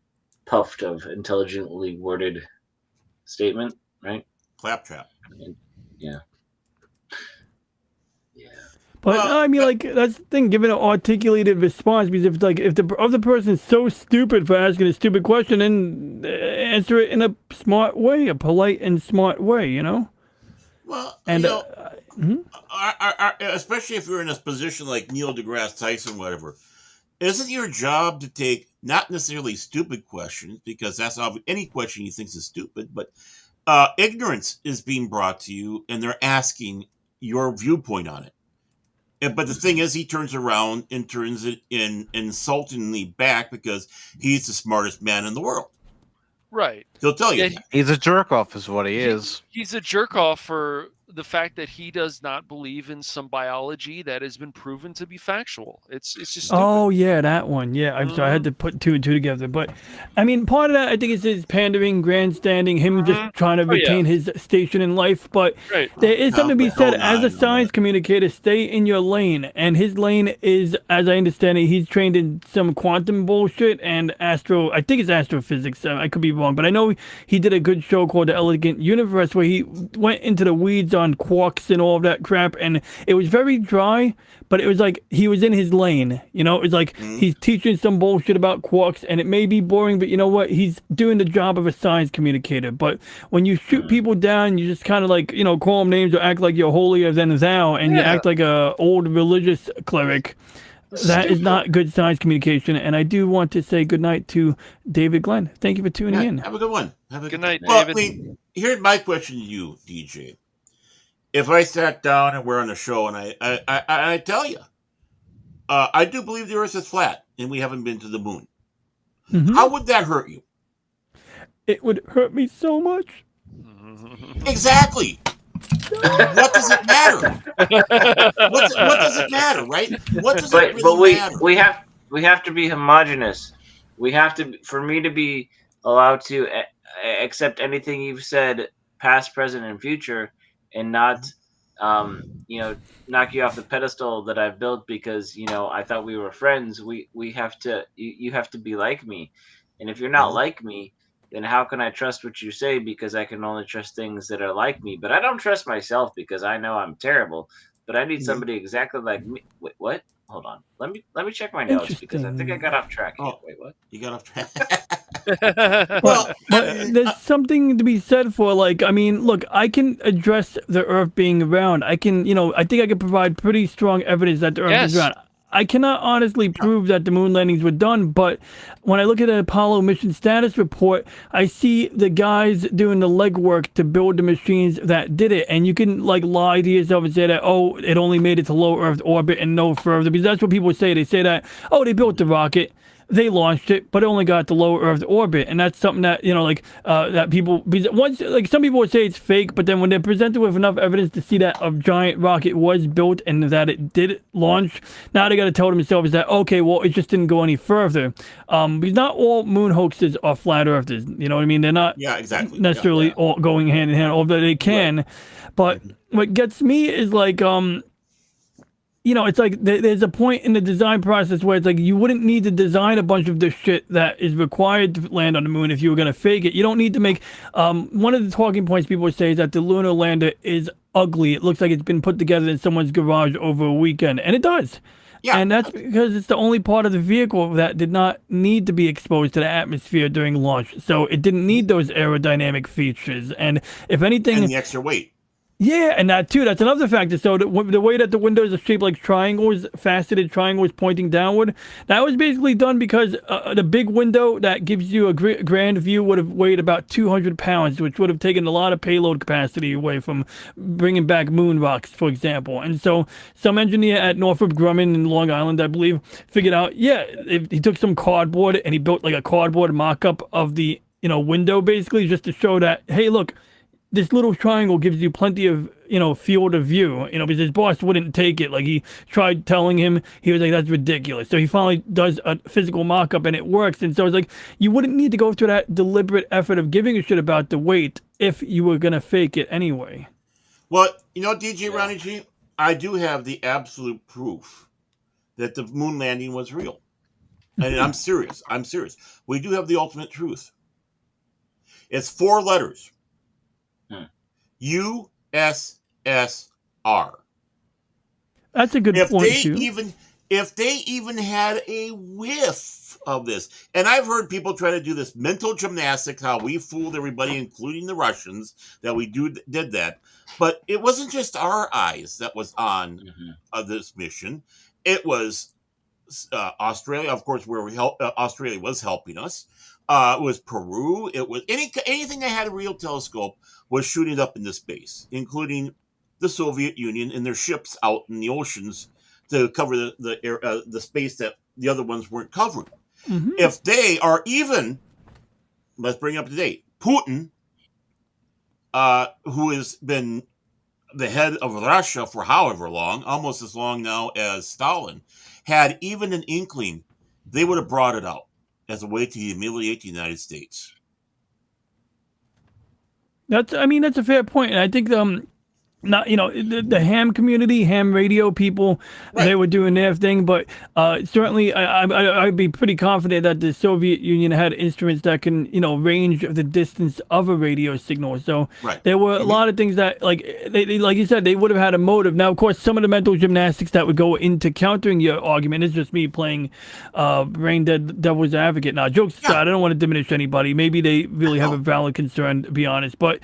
puffed of intelligently worded statement, right? Claptrap. Yeah. But Well, no, I mean, like that's the thing. Give an articulated response, because if the other person's so stupid for asking a stupid question, then answer it in a smart way, a polite and smart way, you know. Well, And especially if you're in a position like Neil deGrasse Tyson, whatever, isn't your job to take not necessarily stupid questions, because that's any question you think is stupid, but ignorance is being brought to you, and they're asking your viewpoint on it. But the thing is, he turns around and turns it insultingly back because he's the smartest man in the world. Right. He'll tell you. Yeah, that. He's a jerk off, is what he is. He's a jerk off for the fact that he does not believe in some biology that has been proven to be factual. It's just stupid. oh yeah, that one. Yeah, I'm sorry, I had to put 2 and 2 together. But I mean, part of that I think is his pandering, grandstanding, him just trying to retain his station in life. But Right. there is something to be said as a no. science communicator. Stay in your lane, and his lane is, as I understand it, he's trained in some quantum bullshit and astro. I think it's astrophysics. I could be wrong, but I know he did a good show called The Elegant Universe where he went into the weeds on quarks and all of that crap, and it was very dry, but it was like he was in his lane, you know. It's like he's teaching some bullshit about quarks, and it may be boring, but you know what, he's doing the job of a science communicator. But when you shoot people down, you just kind of like, you know, call them names or act like you're holier than thou, and you act like a old religious cleric. That is not good science communication. And I do want to say good night to David Glenn. Thank you for tuning in. Have a good one. Have a Good night, Well, David. I mean, here's my question to you, DJ. if I sat down and we're on a show and I tell you, I do believe the Earth is flat and we haven't been to the moon. Mhm. How would that hurt you? It would hurt me so much. Exactly. What does it matter? What does it matter, right? What does it really matter? we have to be homogenous. We have to, for me to be allowed to accept anything you've said, past, present, and future, and not, knock you off the pedestal that I've built because I thought we were friends. We have to. You have to be like me, and if you're not like me, then how can I trust what you say? Because I can only trust things that are like me. But I don't trust myself because I know I'm terrible. But I need somebody exactly like me. Wait, what? Hold on. Let me check my notes because I think I got off track here. Wait, what? You got off track. But there's something to be said for, like, I mean, look, I can address the Earth being round. I can, I think I can provide pretty strong evidence that the Earth is round. I cannot honestly prove that the moon landings were done, but when I look at the Apollo mission status report, I see the guys doing the legwork to build the machines that did it. And you can like lie to yourself and say that, oh, it only made it to low Earth orbit and no further, because that's what people say. They say that, oh, they built the rocket, they launched it, but it only got to low Earth orbit, and that's something that that people, because once, like, some people would say it's fake, but then when they're presented with enough evidence to see that a giant rocket was built and that it did launch, now they got to tell themselves that, okay, well, it just didn't go any further, because not all moon hoaxes are flat earthers. You know what I mean? They're not necessarily all going hand in hand, although they can. But what gets me is like it's like there's a point in the design process where it's like you wouldn't need to design a bunch of the shit that is required to land on the moon if you were going to fake it. You don't need to make one of the talking points people say is that the lunar lander is ugly. It looks like it's been put together in someone's garage over a weekend, and it does. Yeah. And that's because it's the only part of the vehicle that did not need to be exposed to the atmosphere during launch, so it didn't need those aerodynamic features. And if anything, and the extra weight. Yeah, and that too, that's another factor. So the way that the windows are shaped like triangles, faceted triangles pointing downward, that was basically done because the big window that gives you a grand view would have weighed about 200 pounds, which would have taken a lot of payload capacity away from bringing back moon rocks, for example. And so some engineer at Northrop Grumman in Long Island, I believe, figured out, he took some cardboard and he built like a cardboard mock-up of the window, basically, just to show that, hey, look, this little triangle gives you plenty of, field of view, because his boss wouldn't take it. Like, he tried telling him, he was like, that's ridiculous. So he finally does a physical mock-up and it works. And so it's like, you wouldn't need to go through that deliberate effort of giving a shit about the weight if you were going to fake it anyway. Well, DJ Ronnie G, I do have the absolute proof that the moon landing was real. And I'm serious. We do have the ultimate truth. It's 4 letters. USSR. That's a good point too. If they even had a whiff of this, and I've heard people try to do this mental gymnastics, how we fooled everybody, including the Russians, that we did that. But it wasn't just our eyes that was on this mission. It was Australia, of course, where Australia was helping us. It was Peru. It was anything that had a real telescope was shooting up into space, including the Soviet Union and their ships out in the oceans to cover the space that the other ones weren't covering. Mm-hmm. If they are even, let's bring up to date, Putin, who has been the head of Russia for however long, almost as long now as Stalin, had even an inkling, they would have brought it out as a way to humiliate the United States. That's a fair point, and I think not the ham community, ham radio people, they were doing their thing, but certainly I'd be pretty confident that the Soviet Union had instruments that can range the distance of a radio signal. So there were a lot of things that like you said, they would have had a motive. Now, of course, some of the mental gymnastics that would go into countering your argument is just me playing brain dead devil's advocate. Now, jokes aside, I don't want to diminish anybody. Maybe they really have a valid concern, to be honest, but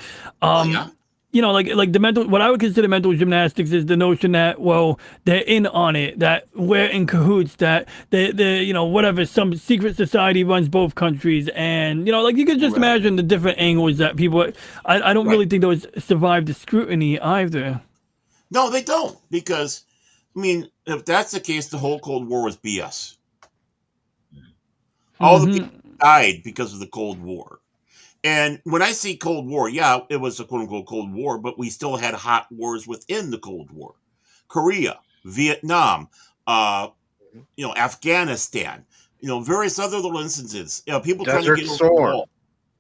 like the mental, what I would consider mental gymnastics is the notion that, well, they're in on it, that we're in cahoots, that they whatever, some secret society runs both countries, and like you could just imagine the different angles that people. I don't really think those survive the scrutiny either. No, they don't, because I mean, if that's the case, the whole Cold War was BS. All the people died because of the Cold War. And when I say Cold War, yeah, it was a quote unquote Cold War, but we still had hot wars within the Cold War. Korea, Vietnam, Afghanistan, various other little instances. People trying to Desert get over the Storm. wall.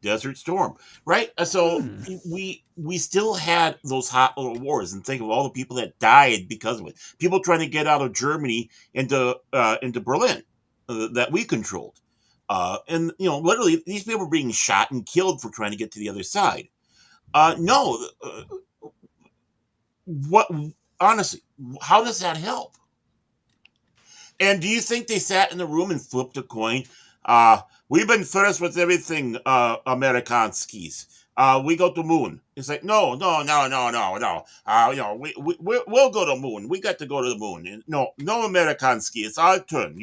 Desert Storm, right? So we still had those hot little wars, and think of all the people that died because of it. People trying to get out of Germany into Berlin that we controlled, and literally these people were being shot and killed for trying to get to the other side. No, what honestly, how does that help? And do you think they sat in the room and flipped a coin? We've been first with everything, Amerikanskis. We go to moon. It's like, no. We'll go to moon. We got to go to the moon. No Amerikanski. It's our turn.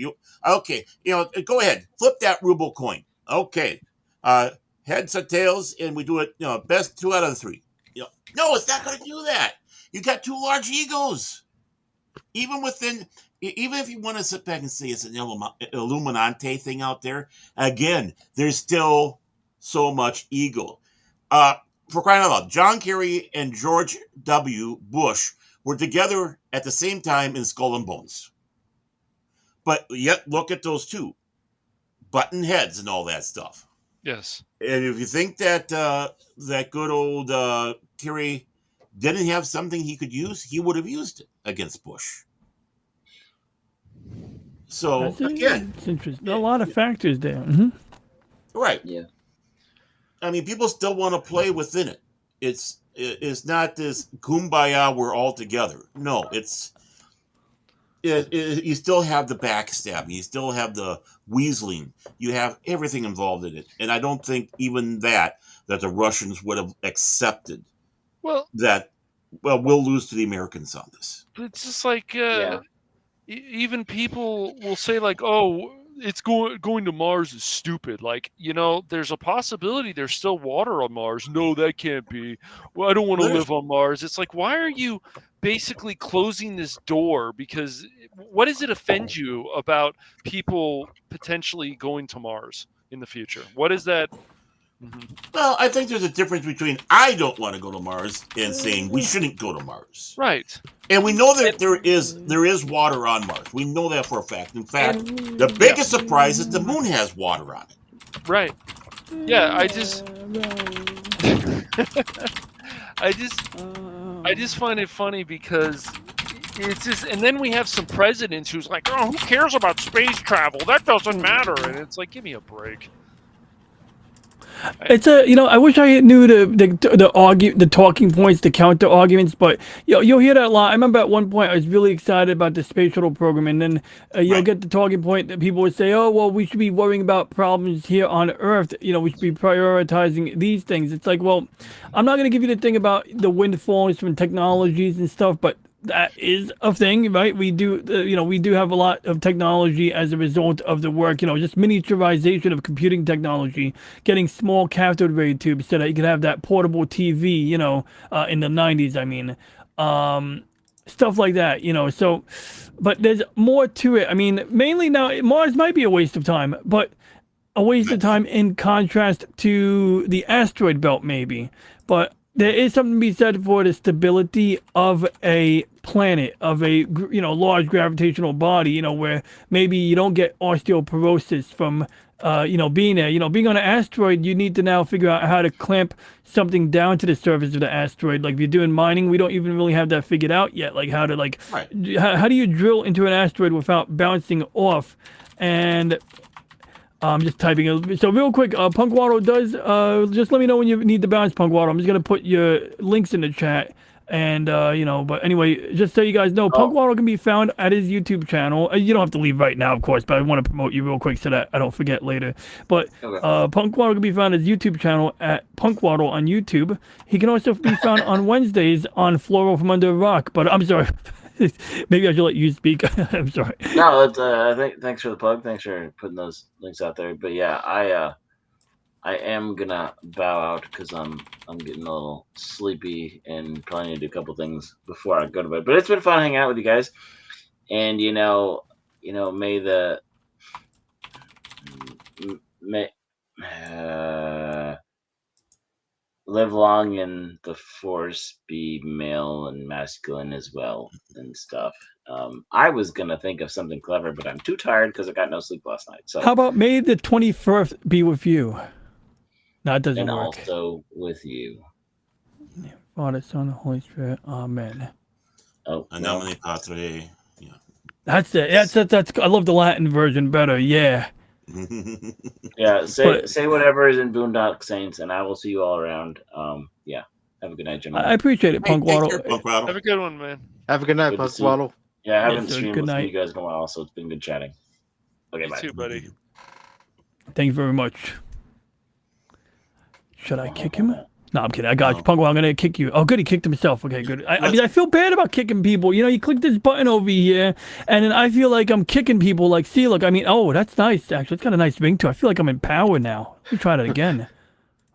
Okay? Go ahead. Flip that ruble coin. Okay. Heads or tails, and we do it. Best 2 out of 3. No, it's not going to do that. You got too large egos. Even if you want to sit back and say it's an Illuminati thing out there, again, there's still so much ego. For crying out loud, John Kerry and George W. Bush were together at the same time in Skull and Bones. But yet, look at those two. Button heads and all that stuff. Yes. And if you think that that good old Kerry didn't have something he could use, he would have used it against Bush. So again, it's interesting. A lot of factors there. Mm-hmm. Right. Yeah. I mean, people still want to play within it. It's not this kumbaya, we're all together. No, you still have the backstabbing. You still have the weaseling. You have everything involved in it. And I don't think even that the Russians would have accepted that, we'll lose to the Americans on this. It's just like, even people will say like, oh, it's going to Mars is stupid. Like, there's a possibility there's still water on Mars. No, that can't be. Well, I don't want to live on Mars. It's like, why are you basically closing this door? Because what does it offend you about people potentially going to Mars in the future? What is that? Mm-hmm. Well, I think there's a difference between I don't want to go to Mars and saying we shouldn't go to Mars. Right. And we know that there is water on Mars. We know that for a fact. In fact, the biggest surprise is the moon has water on it. Right. Yeah, I just find it funny because it's just, and then we have some presidents who's like, oh, who cares about space travel? That doesn't matter. And it's like, give me a break. It's I wish I knew the talking points, the counter arguments, but you'll hear that a lot. I remember at one point I was really excited about the space shuttle program, and then you'll get the talking point that people would say, oh, well, we should be worrying about problems here on Earth. We should be prioritizing these things. It's like, well, I'm not going to give you the thing about the windfalls from technologies and stuff, but that is a thing, right? We do, we do have a lot of technology as a result of the work, just miniaturization of computing technology, getting small cathode ray tubes so that you can have that portable TV, in the 90s, I mean, stuff like that, so, but there's more to it. I mean, mainly now, Mars might be a waste of time, but a waste of time in contrast to the asteroid belt, maybe, but there is something to be said for the stability of a planet, of a large gravitational body, where maybe you don't get osteoporosis from being there. Being on an asteroid, you need to now figure out how to clamp something down to the surface of the asteroid. Like if you're doing mining, we don't even really have that figured out yet. Like how to how do you drill into an asteroid without bouncing off? And I'm just typing it. So real quick, Punk Waddle does, just let me know when you need to bounce, Punk Waddle. I'm just going to put your links in the chat. And, but anyway, just so you guys know, Punk Waddle can be found at his YouTube channel. You don't have to leave right now, of course, but I want to promote you real quick so that I don't forget later. But Punk Waddle can be found at his YouTube channel at Punk Waddle on YouTube. He can also be found on Wednesdays on Floral from Under a Rock. But I'm sorry. Maybe I should let you speak. I'm sorry. No, thanks for the plug. Thanks for putting those links out there. But yeah, I am gonna bow out because I'm getting a little sleepy and probably need to do a couple things before I go to bed. But it's been fun hanging out with you guys, and may the may live long and the force be male and masculine as well and stuff. I was gonna think of something clever, but I'm too tired because I got no sleep last night. So How about may the 21st be with you? No, it doesn't and work. also with you. Father, Son, Holy Spirit. Amen. Oh, A nomine patre. Yeah. That's it. That's. I love the Latin version better. Yeah. yeah. But- Say whatever is in Boondock Saints, and I will see you all around. Yeah. Have a good night, gentlemen. I appreciate it, Hey, Punk take Waddle. care, Punk Waddle. Have a good one, man. Have a good night, Good to Punk see you. Waddle. Yeah, I haven't Yes, sir. streamed Good with night. you guys in a while, so it's been good chatting. Okay, You bye. too, buddy. Thank you very much. Should I kick him? No, I'm kidding. I got you, Punk Waddle. I'm gonna kick you. Oh, good. He kicked himself. Okay, good. I mean, I feel bad about kicking people. You know, you click this button over here, and then I feel like I'm kicking people. Like, see, look. I mean, oh, that's nice. Actually, it's got a nice ring to it. I feel like I'm in power now. Let me try that again.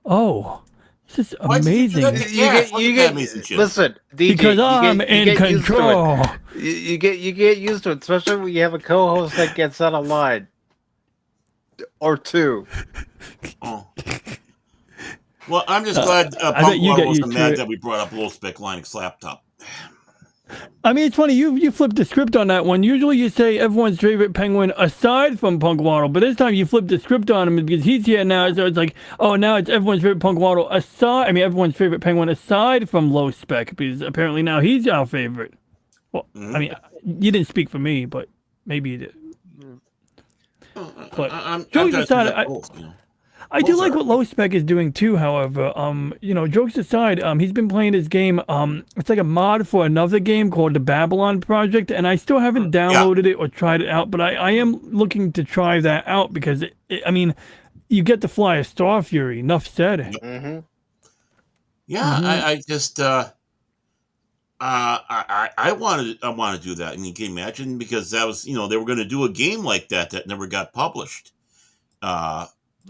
Oh, this is Why'd you do amazing. that? Yeah, look at that amazing shit. Listen, DJ, Because I'm you in get used to it. control. You get used to it, especially when you have a co-host that gets out of line or two. Oh. Well, I'm just glad I bet Punk you Waddle get wasn't used to mad it. that we brought up Little Spec Linux laptop. I mean, it's funny. You flipped the script on that one. Usually you say everyone's favorite penguin aside from Punk Waddle, but this time you flipped the script on him because he's here now. So it's like, oh, now it's everyone's favorite Punk Waddle aside. I mean, everyone's favorite penguin aside from Low Spec because apparently now he's our favorite. Well, I mean, you didn't speak for me, but maybe you did. But I'm jokes trying to aside, do that both, you know. I do Both like are- what Low Spec is doing too, however. Jokes aside, he's been playing this game. It's like a mod for another game called the Babylon Project, and I still haven't downloaded it or tried it out, but I am looking to try that out because I mean, you get to fly a Star Fury. Enough said. Mm-hmm. Yeah, I just I want to do that. And you can imagine because that was they were going to do a game like that never got published.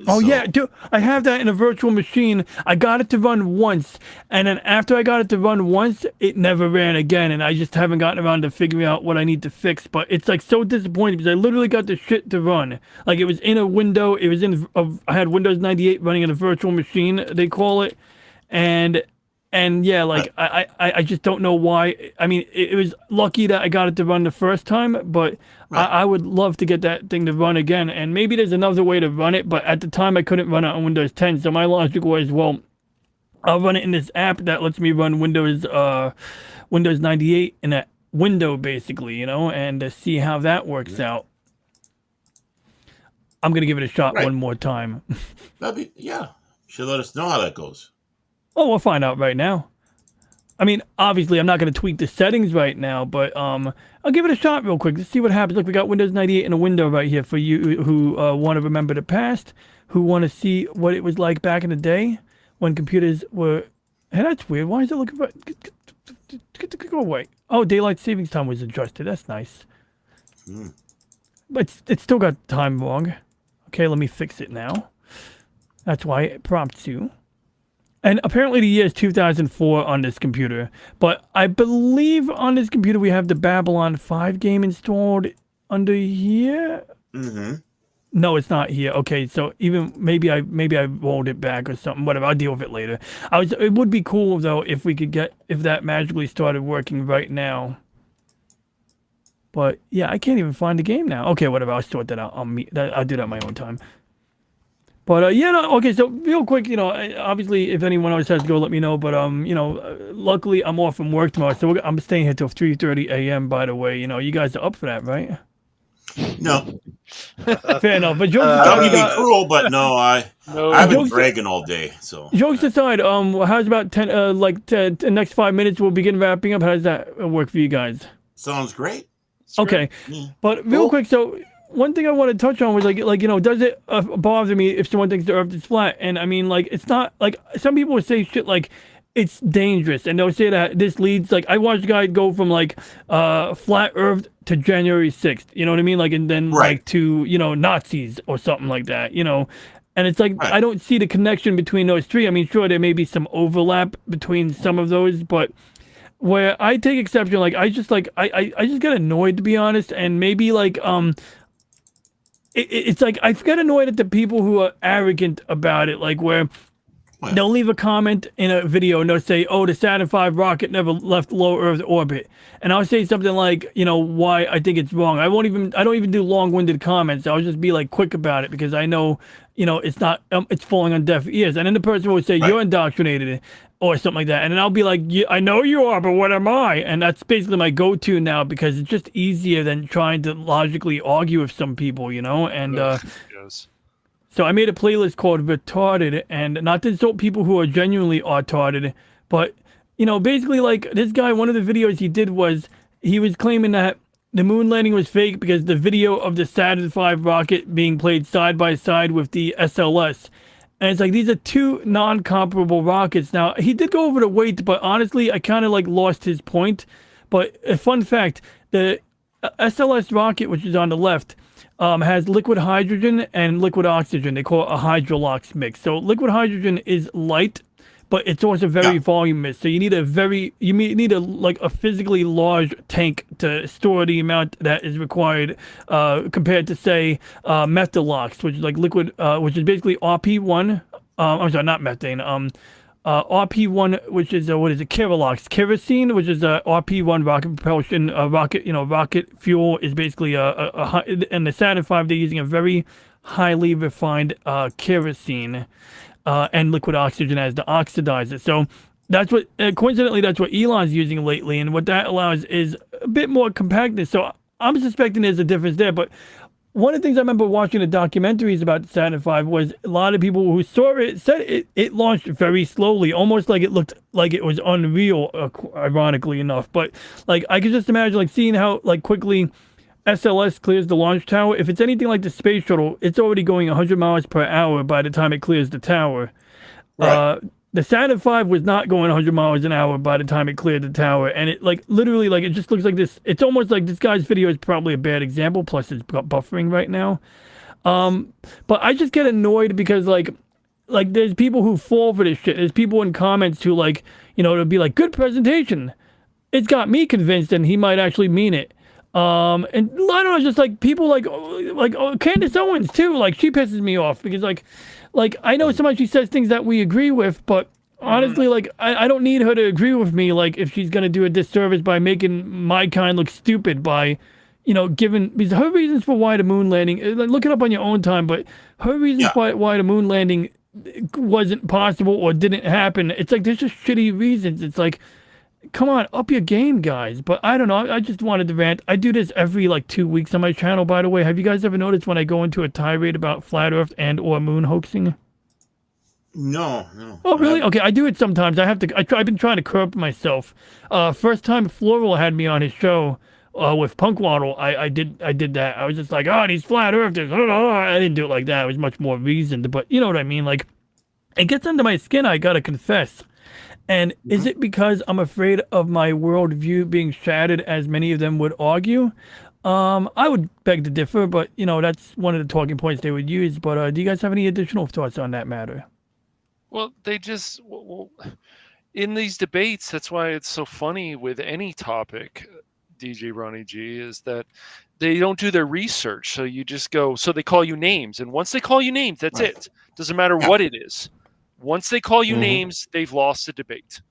Oh yeah, dude, I have that in a virtual machine. I got it to run once, and then after I got it to run once, it never ran again, and I just haven't gotten around to figuring out what I need to fix. But it's like so disappointing because I literally got the shit to run. Like it was in a window. It was I had Windows 98 running in a virtual machine, they call it, and yeah, like I just don't know why. I mean, it was lucky that I got it to run the first time, but I would love to get that thing to run again. And maybe there's another way to run it, but at the time I couldn't run it on Windows 10. So my logic was, well, I'll run it in this app that lets me run Windows 98 in that window, basically, and to see how that works out. I'm gonna give it a shot one more time. That'd be should let us know how that goes. Oh, we'll find out right now. I mean, obviously, I'm not going to tweak the settings right now, but I'll give it a shot real quick to see what happens. Look, we got Windows 98 in a window right here for you who want to remember the past, who want to see what it was like back in the day when computers were... Hey, that's weird. Why is it looking for... Go away. Oh, daylight savings time was adjusted. That's nice. But it's still got time wrong. Okay, let me fix it now. That's why it prompts you. And apparently the year is 2004 on this computer. But I believe on this computer we have the Babylon 5 game installed under here. Mm-hmm. No, it's not here. Okay, so even maybe I rolled it back or something. Whatever, I'll deal with it later. It would be cool though if we could if that magically started working right now. But yeah, I can't even find the game now. Okay, whatever. I'll sort that out. I'll do that on my own time. But okay, so real quick, obviously if anyone else has to go, let me know. But luckily I'm off from work tomorrow, so I'm staying here till 3:30 a.m. By the way, you guys are up for that, right? No, fair enough. But jokes I aside, don't mean to be cruel, but no, I've been Jokes- dragging all day. So jokes aside, how's about 10, the next 5 minutes we'll begin wrapping up. How does that work for you guys? sounds great. Okay, Yeah. but real quick, so one thing I want to touch on was does it bother me if someone thinks the Earth is flat? And I mean, it's not like some people would say shit like it's dangerous, and they'll say that this leads I watched a guy go from flat Earth to January 6th. You know what I mean? And then Right. to Nazis or something like that. And it's like Right. I don't see the connection between those three. I mean, sure, there may be some overlap between some of those, but where I take exception, like I just get annoyed, to be honest, and maybe like it's like I get annoyed at the people who are arrogant about it, like where Well, they'll leave a comment in a video and they'll say, "Oh, the Saturn V rocket never left low Earth orbit," and I'll say something like, why I think it's wrong. I don't even do long-winded comments. I'll just be like quick about it because I know, it's not, it's falling on deaf ears. And then the person will say, Right. "You're indoctrinated," or something like that, and then I'll be like, "Yeah, I know you are, but what am I?" And that's basically my go-to now because it's just easier than trying to logically argue with some people, and. Yes. So I made a playlist called Retarded, and not to insult people who are genuinely retarded, but basically like this guy, one of the videos he did was he was claiming that the moon landing was fake because the video of the Saturn V rocket being played side by side with the SLS. And it's like these are two non-comparable rockets. Now he did go over the weight, but honestly, I kind of like lost his point. But a fun fact: the SLS rocket, which is on the left, has liquid hydrogen and liquid oxygen. They call it a hydrolox mix. So liquid hydrogen is light, but it's also very voluminous. So you need a physically large tank to store the amount that is required, compared to say methalox, which is like liquid, which is basically RP1. I'm sorry, not methane. RP1, which is what is it? Kerosene, which is RP1 rocket propulsion. Rocket fuel is basically and the Saturn V they're using a very highly refined kerosene and liquid oxygen as the oxidizer. So that's what coincidentally that's what Elon's using lately, and what that allows is a bit more compactness. So I'm suspecting there's a difference there, but. One of the things I remember watching the documentaries about the Saturn V was a lot of people who saw it said it launched very slowly, almost like it looked like it was unreal, ironically enough. But like I could just imagine like seeing how like quickly SLS clears the launch tower. If it's anything like the space shuttle, it's already going 100 miles per hour by the time it clears the tower. Right. The Saturn V was not going 100 miles an hour by the time it cleared the tower, and it like literally like it just looks like this. It's almost like this guy's video is probably a bad example. Plus, it's buffering right now. But I just get annoyed because like there's people who fall for this shit. There's people in comments who like it'll be like good presentation. It's got me convinced, and he might actually mean it. And I don't know, just like people like Candace Owens too. Like she pisses me off because like I know sometimes she says things that we agree with, but honestly, like I don't need her to agree with me. Like if she's gonna do a disservice by making my kind look stupid by, giving because her reasons for why the moon landing. Look it up on your own time, but her reasons why the moon landing wasn't possible or didn't happen. It's like there's just shitty reasons. It's like. Come on, up your game, guys. But I don't know. I just wanted to rant. I do this every like 2 weeks on my channel, by the way. Have you guys ever noticed when I go into a tirade about flat Earth and or moon hoaxing? No. Oh, really? Okay, I do it sometimes. I've been trying to curb myself. First time Floral had me on his show with Punkwaddle, I did that. I was just like, these flat earthers. I didn't do it like that. It was much more reasoned. But you know what I mean? Like, it gets under my skin, I gotta confess. And is it because I'm afraid of my worldview being shattered, as many of them would argue? I would beg to differ, but that's one of the talking points they would use. But do you guys have any additional thoughts on that matter? Well, in these debates, that's why it's so funny with any topic, DJ Ronnie G, is that they don't do their research. So you just go, so they call you names. And once they call you names, that's it. Doesn't matter what it is. Once they call you names, they've lost the debate.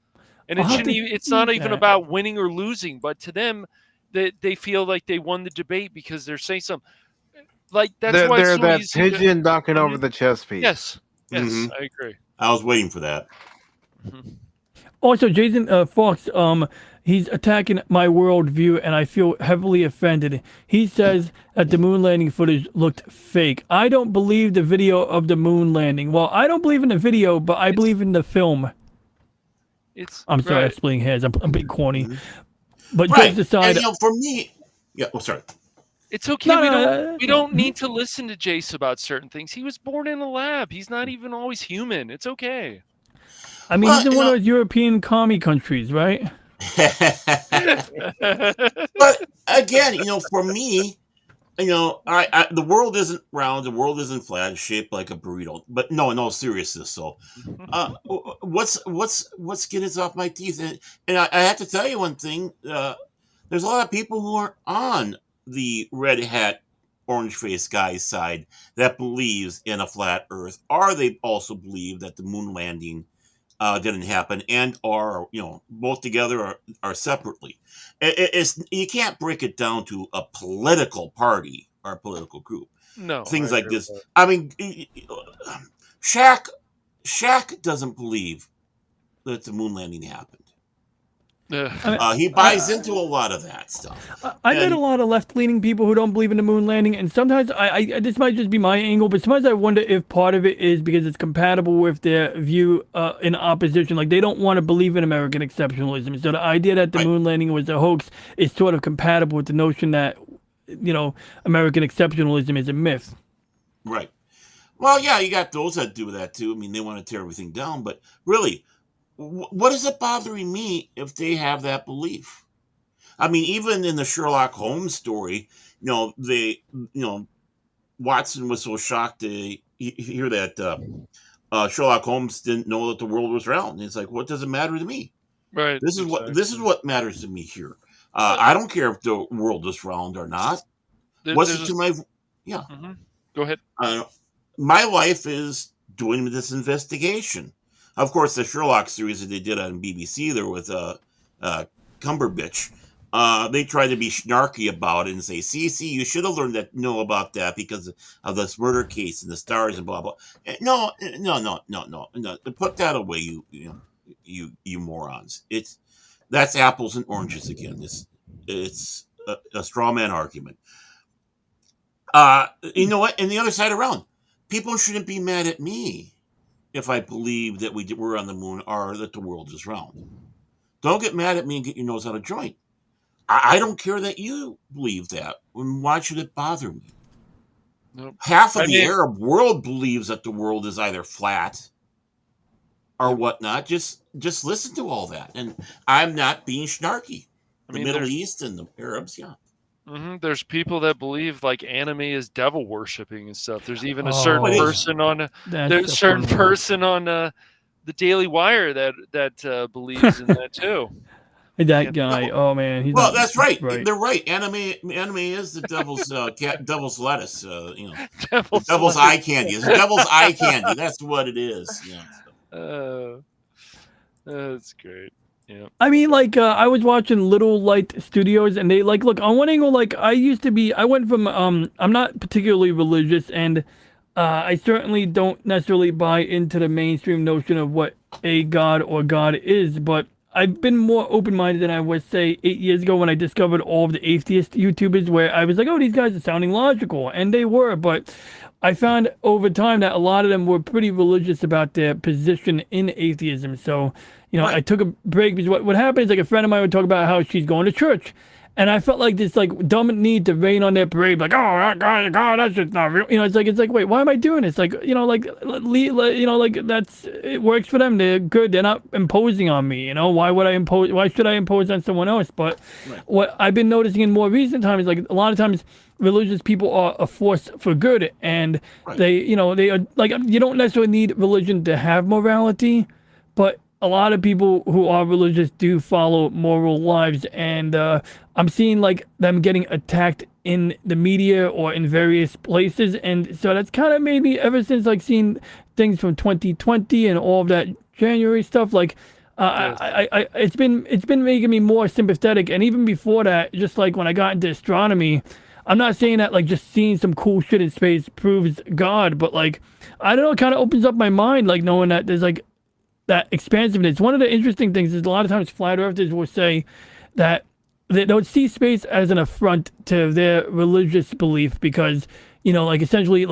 And it's not even about winning or losing, but to them, they feel like they won the debate because they're saying something. Like that's why they're that pigeon knocking over the chess piece. Yes, I agree. I was waiting for that. Also, Jason Fox, he's attacking my worldview, and I feel heavily offended. He says that the moon landing footage looked fake. I don't believe the video of the moon landing. Well, I don't believe in the video, but I believe in the film. I'm sorry, I'm splitting hairs. I'm being corny. But jokes aside, and, for me, sorry. It's okay. We don't need to listen to Jace about certain things. He was born in a lab. He's not even always human. It's okay. I mean, he's in one of those European commie countries, right? But again, for me, the world isn't round, the world isn't flat, it's shaped like a burrito. But no seriousness. So, what's getting us off my teeth? And I have to tell you one thing. There's a lot of people who are on the red hat, orange faced guy's side that believes in a flat Earth, or they also believe that the moon landing didn't happen, and are both together or separately. It's you can't break it down to a political party or a political group. No, Things I like agree with this. that. I mean, Shaq doesn't believe that the moon landing happened. He buys into a lot of that stuff. I met And- a lot of left-leaning people who don't believe in the moon landing, and sometimes this might just be my angle, but sometimes I wonder if part of it is because it's compatible with their view in opposition. Like they don't want to believe in American exceptionalism, so the idea that the Right. moon landing was a hoax is sort of compatible with the notion that American exceptionalism is a myth. Right. Well, yeah, you got those that do that too. I mean, they want to tear everything down, but really, what is it bothering me if they have that belief? I mean, even in the Sherlock Holmes story, Watson was so shocked to hear that Sherlock Holmes didn't know that the world was round. And it's like, what does it matter to me? Right. This is what matters to me here. I don't care if the world is round or not. What's it to my Go ahead. My life is doing this investigation. Of course, the Sherlock series that they did on BBC there with Cumberbitch, they tried to be snarky about it and say, see, you should have learned that know about that because of this murder case and the stars and blah blah. No. Put that away, you morons. That's apples and oranges again. It's a straw man argument. You know what? And the other side around, people shouldn't be mad at me if I believe that we're on the moon or that the world is round. Don't get mad at me and get your nose out of joint. I don't care that you believe that. Why should it bother me? Nope. Half of the Arab world believes that the world is either flat or whatnot. Just listen to all that. And I'm not being snarky. The Middle East and the Arabs, yeah. There's people that believe like anime is devil worshipping and stuff. There's even a certain person on the Daily Wire that believes in that too. That guy, oh man, he's that's right. They're right. Anime is the devil's lettuce. Devil's eye candy. It's devil's eye candy. That's what it is. Yeah. That's great. Yeah. I mean, I was watching Little Light Studios, and they look on one angle. I went from I'm not particularly religious, and I certainly don't necessarily buy into the mainstream notion of what a god or God is, but I've been more open-minded than I was, say, 8 years ago when I discovered all of the atheist YouTubers, where I was like, oh, these guys are sounding logical, and they were, but I found over time that a lot of them were pretty religious about their position in atheism. So, I took a break because what happened is a friend of mine would talk about how she's going to church. And I felt like this dumb need to rain on their parade, like, oh God, that's just not real. It's like, wait, why am I doing this? That's it works for them. They're good. They're not imposing on me. Why would I impose? Why should I impose on someone else? But what I've been noticing in more recent times is a lot of times religious people are a force for good, and they are you don't necessarily need religion to have morality, but a lot of people who are religious do follow moral lives, and I'm seeing them getting attacked in the media or in various places, and so that's kind of made me, ever since seeing things from 2020 and all of that January stuff, it's been making me more sympathetic. And even before that, just when I got into astronomy, I'm not saying that just seeing some cool shit in space proves God, but I don't know, it kind of opens up my mind, knowing that there's that expansiveness. One of the interesting things is a lot of times flat earthers will say that they don't see space as an affront to their religious belief because, essentially,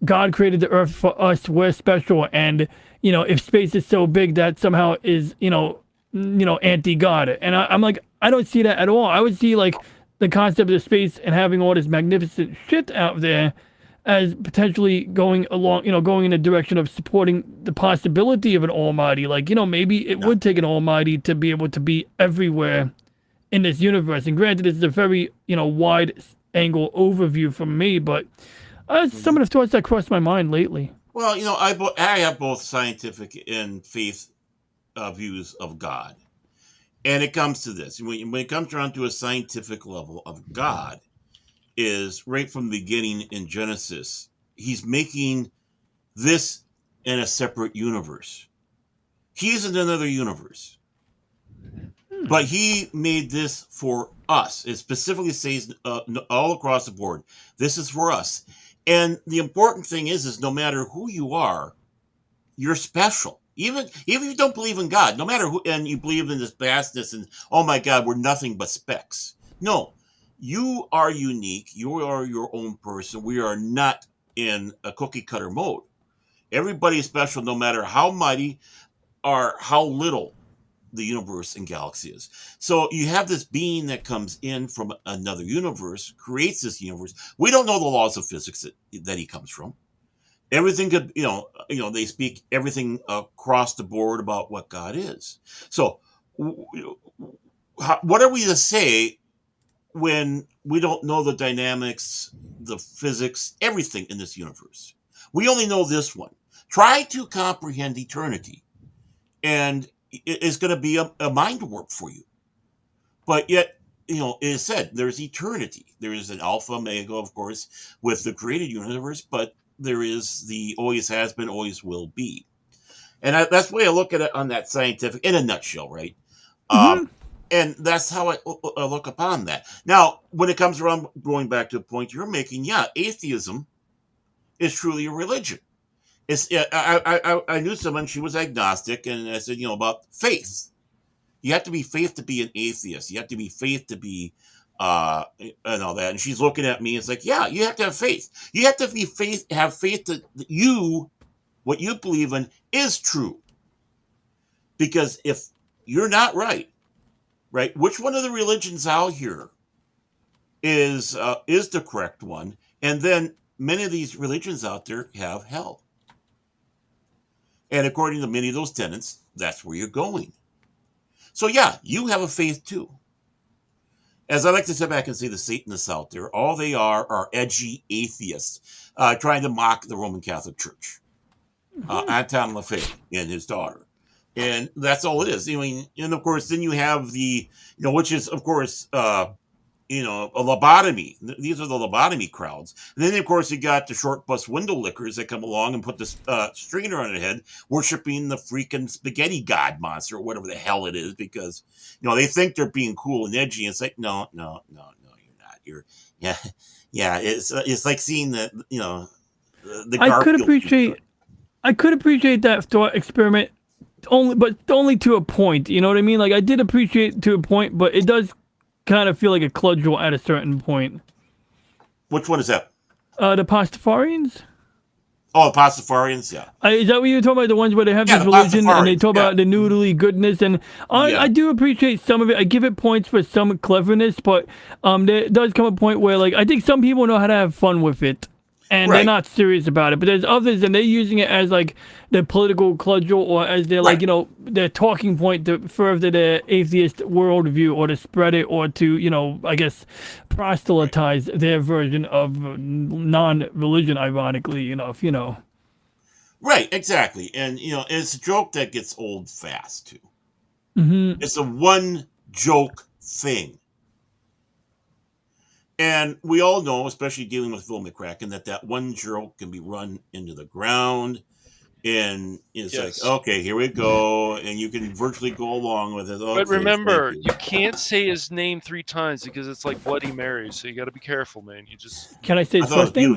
God created the earth for us, we're special, and, if space is so big, that somehow is, anti-God. And I'm I don't see that at all. I would see, the concept of space and having all this magnificent shit out there as potentially going in a direction of supporting the possibility of an almighty. Maybe it would take an almighty to be able to be everywhere in this universe. And granted, this is a very, wide angle overview from me, but some of the thoughts that crossed my mind lately. Well, I have both scientific and faith views of God. And it comes to this. When it comes down to a scientific level of God, is right from the beginning in Genesis, he's making this in a separate universe. He's in another universe. But he made this for us. It specifically says all across the board, this is for us. And the important thing is no matter who you are, you're special. Even if you don't believe in God, no matter who, and you believe in this vastness and, oh my God, we're nothing but specks. No, you are unique. You are your own person. We are not in a cookie cutter mode. Everybody is special, no matter how mighty or how little the universe and galaxy is. So you have this being that comes in from another universe, creates this universe. We don't know the laws of physics that he comes from. Everything could, they speak everything across the board about what God is. So what are we to say when we don't know the dynamics, the physics, everything in this universe? We only know this one. Try to comprehend eternity, and it's going to be a mind warp for you. But yet, it is said there's eternity. There is an alpha, omega, of course, with the created universe, but there is the always has been, always will be. And that's the way I look at it on that scientific, in a nutshell, right? And that's how I look upon that. Now, when it comes around, going back to the point you're making, atheism is truly a religion. I knew someone, she was agnostic, and I said, about faith. You have to be faith to be an atheist. You have to be faith to be and all that. And she's looking at me. It's like, yeah, you have to have faith. You have to have faith that what you believe in is true. Because if you're not right, which one of the religions out here is the correct one? And then many of these religions out there have hell. And according to many of those tenets, that's where you're going. So yeah, you have a faith too. As I like to sit back and say, the Satanists out there, all they are edgy atheists trying to mock the Roman Catholic Church. Anton LaFay and his daughter. And that's all it is. I mean, and of course, then you have the, which is, of course, a lobotomy. These are the lobotomy crowds. And then, of course, you got the short bus window lickers that come along and put this stringer on their head, worshiping the freaking spaghetti god monster or whatever the hell it is, because, they think they're being cool and edgy. And it's like, no, you're not. It's like seeing the Garfield. I could appreciate that thought experiment only to a point. You know what I mean? Like, I did appreciate to a point, but it does kind of feel like a cudgel at a certain point. Which one is that? The Pastafarians. Oh, the Pastafarians, yeah. Is that what you were talking about? The ones where they have this religion and they talk about the noodly goodness, and I do appreciate some of it. I give it points for some cleverness, but there does come a point where, like, I think some people know how to have fun with it, and they're not serious about it. But there's others, and they're using it as like their political cudgel, or as their like their talking point to further their atheist worldview, or to spread it, or to I guess proselytize their version of non-religion. Ironically enough, Right, exactly, and it's a joke that gets old fast too. Mm-hmm. It's a one joke thing. And we all know, especially dealing with Phil McCracken, that one joke can be run into the ground. And it's like, okay, here we go. And you can virtually go along with it. Okay, but remember, you can't say his name 3 times because it's like Bloody Mary. So you got to be careful, man. Can I say his first name?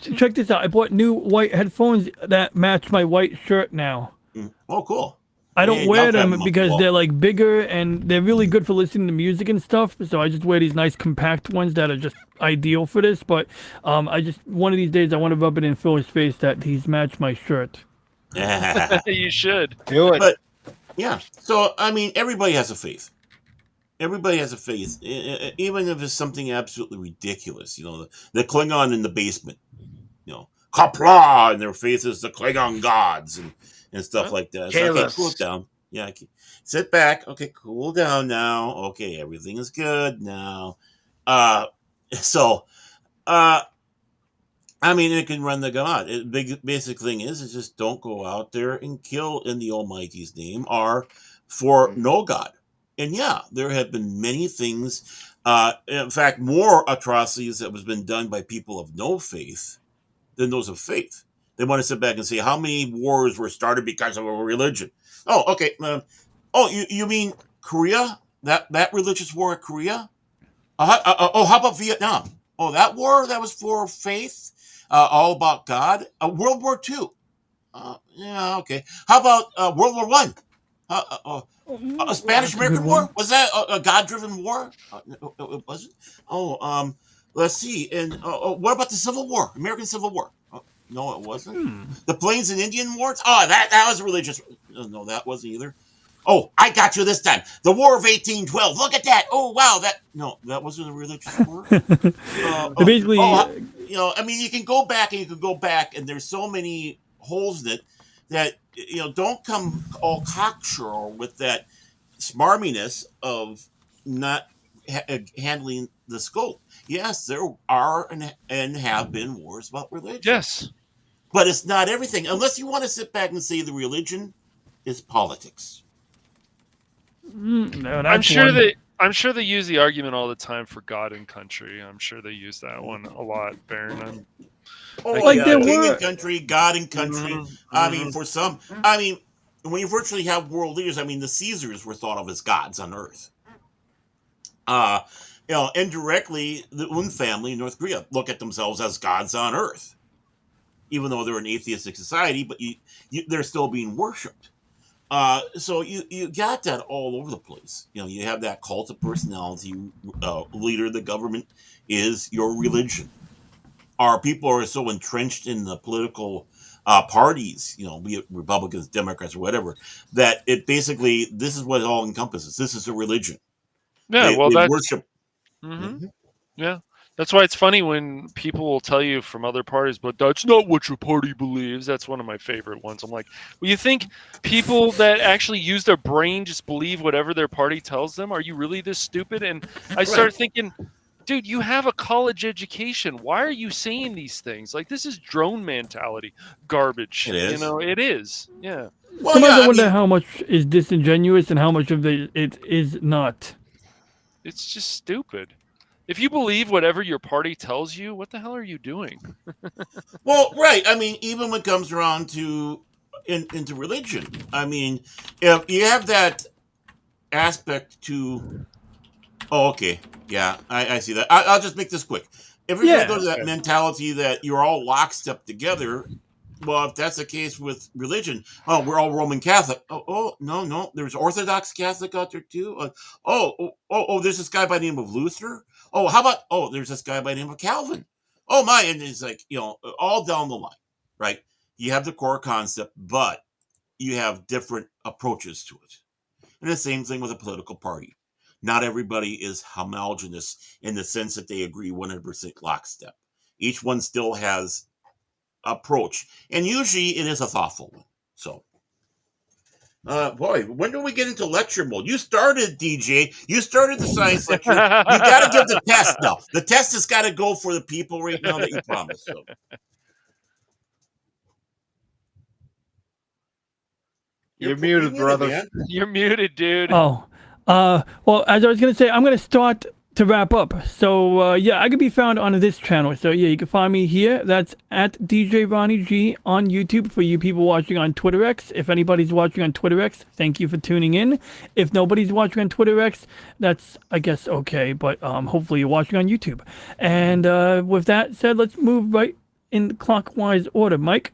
Check this out. I bought new white headphones that match my white shirt now. Oh, cool. I don't wear them because they're like bigger and they're really good for listening to music and stuff. So I just wear these nice compact ones that are just ideal for this. But one of these days I want to rub it in Phil's face that he's matched my shirt. You should do it. But yeah, so I mean, everybody has a faith. Everybody has a faith, even if it's something absolutely ridiculous. The Klingon in the basement, Kapla, and their faith is the Klingon gods and stuff like that. So, okay, cool down. Yeah, sit back. Okay, cool down now. Okay, everything is good now. So, uh, I mean, it can run the gamut. Big basic thing is just don't go out there and kill in the Almighty's name or for no God. And yeah, there have been many things. In fact, more atrocities that has been done by people of no faith than those of faith. They want to sit back and say how many wars were started because of a religion. Oh, okay. Oh, you mean Korea? That religious war at Korea? How about Vietnam? Oh, that war that was for faith, all about God. World War II. Yeah, okay. How about World War One? A Spanish That's a good American one. War? Was that a God-driven war? No, it wasn't. Oh, let's see. And what about the Civil War? American Civil War? No, it wasn't. The Plains and Indian Wars? Oh, that was religious. No, that wasn't either. Oh, I got you this time. The War of 1812. Look at that. Oh, wow. That wasn't a religious war. They basically, I mean, you can go back and you can go back, and there's so many holes in it that don't come all cocksure with that smarminess of not handling the scope. Yes, there are and have been wars about religion. Yes. But it's not everything, unless you want to sit back and say the religion is politics. no, I'm that's sure one. I'm sure they use the argument all the time for God and country. I'm sure they use that one a lot, Baron. Like there king were- and country, God and country. Mhm, I mean, for some, when you virtually have world leaders, I mean, the Caesars were thought of as gods on Earth. Indirectly, the Un family in North Korea look at themselves as gods on Earth, even though they're an atheistic society, but they're still being worshipped. So you got that all over the place. You have that cult of personality leader. The government is your religion. Our people are so entrenched in the political parties, be it Republicans, Democrats, or whatever, that it basically this is what it all encompasses. This is a religion. Yeah, well, They that's worship. yeah. That's why it's funny when people will tell you from other parties, but that's not what your party believes. That's one of my favorite ones. I'm like, well, you think people that actually use their brain just believe whatever their party tells them? Are you really this stupid? And I start thinking, dude, you have a college education. Why are you saying these things? Like, this is drone mentality garbage. It is. It is. Yeah. Well, Sometimes yeah, I wonder mean, how much is disingenuous and how much of it is not. It's just stupid. If you believe whatever your party tells you, what the hell are you doing? well, right. I mean, even when it comes around to into religion, I mean, if you have that aspect to. Oh, okay. Yeah, I see that. I'll just make this quick. If you're going to go to that mentality that you're all lockstep together, well, if that's the case with religion, oh, we're all Roman Catholic. Oh, no, there's Orthodox Catholic out there too. There's this guy by the name of Luther. Oh, how about there's this guy by the name of Calvin. Oh my, and it's like all down the line, right? You have the core concept, but you have different approaches to it, and the same thing with a political party. Not everybody is homogenous in the sense that they agree 100% lockstep. Each one still has approach, and usually it is a thoughtful one. So, boy, when do we get into lecture mode? You started, DJ. You started the science lecture. You got to give the test now. The test has got to go for the people right now that you promised. So. You're muted, brother. Man. You're muted, dude. Oh, well, as I was gonna say, I'm gonna start to wrap up. So yeah, I can be found on this channel. So yeah, you can find me here. That's at DJ Ronnie G on YouTube for you people watching on Twitter X. If anybody's watching on Twitter X, thank you for tuning in. If nobody's watching on Twitter X, that's I guess okay, but hopefully you're watching on YouTube. And with that said, let's move right in clockwise order. Mike,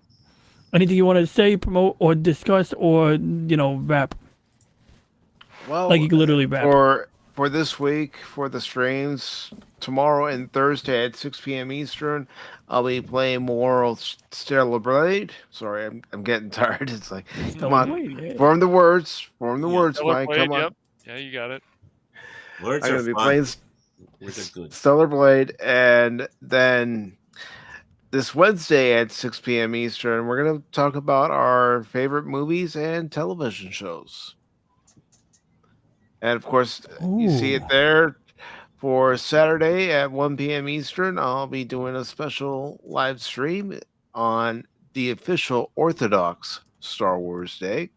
anything you want to say, promote, or discuss, or wrap? Well, Like you can literally wrap. For this week, for the streams, tomorrow and Thursday at 6 p.m. Eastern, I'll be playing more of Stellar Blade. Sorry, I'm getting tired. It's like, come on, Yeah. form the words, Mike. Blade, Come on. yep. Yeah, you got it. Words I'm are gonna be fun. playing Words are good. Stellar Blade, and then this Wednesday at 6 p.m. Eastern, we're gonna talk about our favorite movies and television shows. And of course, you see it there For Saturday at 1 p.m. Eastern, I'll be doing a special live stream on the official Orthodox Star Wars Day,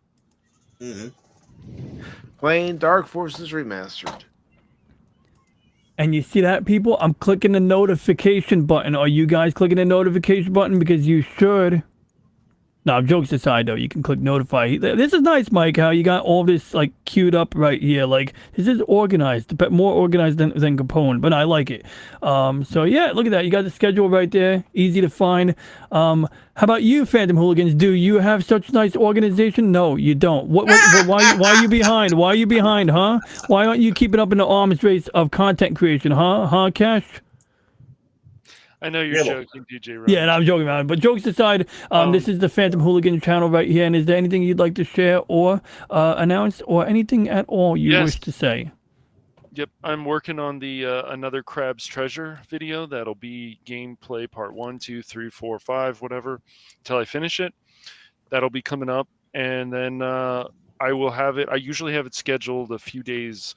playing Dark Forces Remastered. And you see that, people? I'm clicking the notification button. Are you guys clicking the notification button? Because you should. No, jokes aside, though, you can click notify. This is nice, Mike, how you got all this, like, queued up right here. Like, this is organized, but more organized than Capone, but I like it. So, yeah, look at that. You got the schedule right there. Easy to find. How about you, Phantom Hooligans? Do you have such nice organization? No, you don't. Why are you behind? Why are you behind, huh? Why aren't you keeping up in the arms race of content creation, huh? Huh, Cash? I know you're joking, DJ Ron. Yeah, and I'm joking around. But jokes aside, this is the Phantom Hooligan channel right here. And is there anything you'd like to share or announce or anything at all you wish to say? Yep, I'm working on the another Crab's Treasure video. That'll be gameplay part 1, 2, 3, 4, 5, whatever, until I finish it. That'll be coming up. And then I will have it. I usually have it scheduled a few days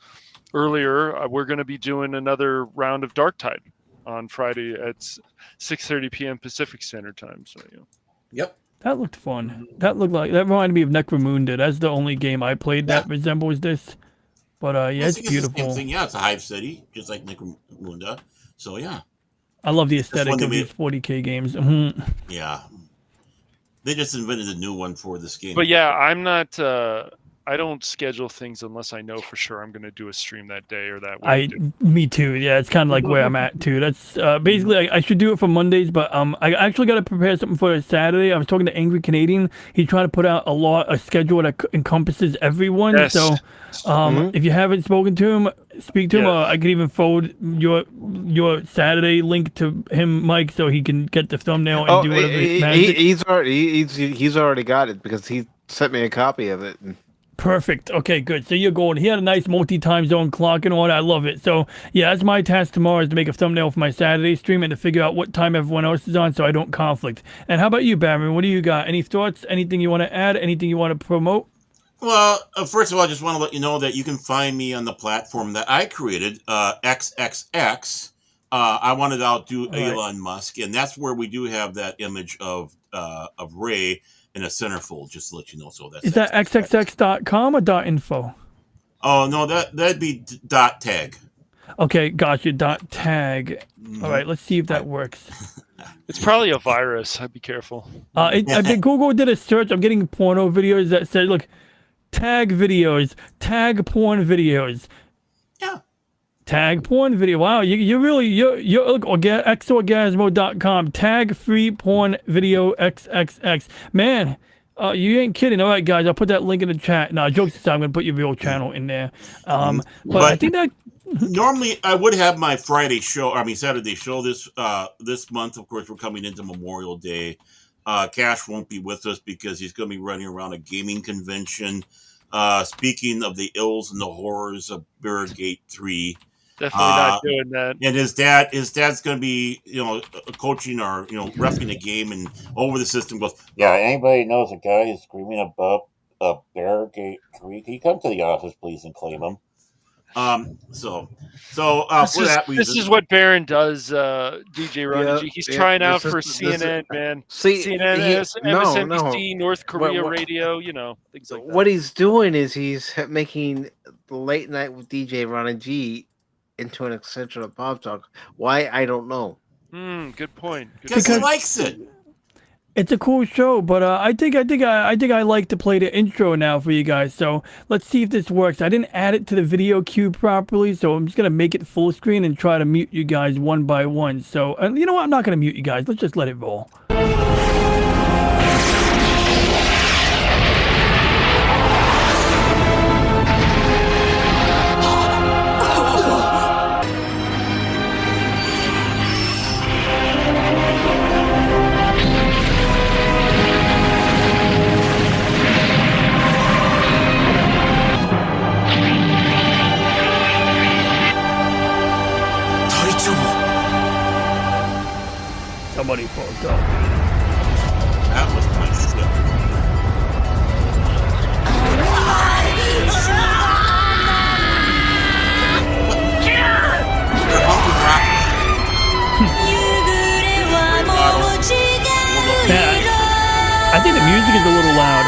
earlier. We're going to be doing another round of Darktide on Friday at 6:30 p.m. Pacific Standard Time. So yeah. Yep. That looked fun. That reminded me of Necromunda. That's the only game I played that resembles this. But yeah, it's beautiful. The same thing. Yeah, it's a hive city, just like Necromunda. So yeah. I love the aesthetic of these 40K games. Mm-hmm. Yeah. They just invented a new one for this game. But yeah, I'm not. I don't schedule things unless I know for sure I'm going to do a stream that day or that week. Me too. Yeah, it's kind of like where I'm at too. That's basically I should do it for Mondays, but I actually got to prepare something for Saturday. I was talking to Angry Canadian. He's trying to put out a schedule that encompasses everyone. Yes. So if you haven't spoken to him, speak to him. I could even forward your Saturday link to him, Mike, so he can get the thumbnail and do whatever. He's already got it because he sent me a copy of it. Perfect. Okay, good. So you're going. He had a nice multi-time zone clock and all that. I love it. So yeah, that's my task tomorrow, is to make a thumbnail for my Saturday stream and to figure out what time everyone else is on so I don't conflict. And how about you, Barron? What do you got? Any thoughts? Anything you want to add? Anything you want to promote? Well, first of all, I just want to let you know that you can find me on the platform that I created, XXX. I wanted to outdo Elon Musk, and that's where we do have that image of Ray in a centerfold, just to let you know. So that's is that xxx.com or .info? Oh no, that'd be .tag. Okay, gotcha. .tag. All right, let's see if that works. It's probably a virus. I'd be careful. I think Google did a search. I'm getting porno videos that said, look, tag videos, tag porn videos. Yeah. Tag porn video. Wow, you're look, xorgasmo.com, tag free porn video XXX. Man, you ain't kidding. All right, guys, I'll put that link in the chat. No, jokes aside, I'm going to put your real channel in there. But I think that... Normally, I would have my Saturday show this month. Of course, we're coming into Memorial Day. Cash won't be with us because he's going to be running around a gaming convention. Speaking of the ills and the horrors of Barrigate 3. Definitely not doing that. And his dad's going to be, coaching or, reffing the game, and over the system goes, yeah, anybody knows a guy who's screaming about a Barrigate 3? Can you come to the office, please, and claim him? This is what Barron does, DJ Ron. He's trying out for CNN, man. CNN, MSNBC, North Korea radio, things like that. What he's doing is he's making Late Night with DJ Ron G into an extension of Pop Talk. Why? I don't know. Good point. Because he likes it. It's a cool show, but I think I like to play the intro now for you guys. So let's see if this works. I didn't add it to the video queue properly, so I'm just gonna make it full screen and try to mute you guys one by one. So you know what? I'm not gonna mute you guys. Let's just let it roll. Somebody fucked up. That was my shit. I think the music is a little loud.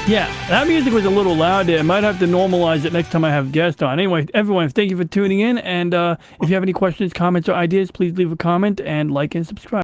Yeah, that music was a little loud there. I might have to normalize it next time I have guests on. Anyway, everyone, thank you for tuning in. And if you have any questions, comments, or ideas, please leave a comment and like and subscribe.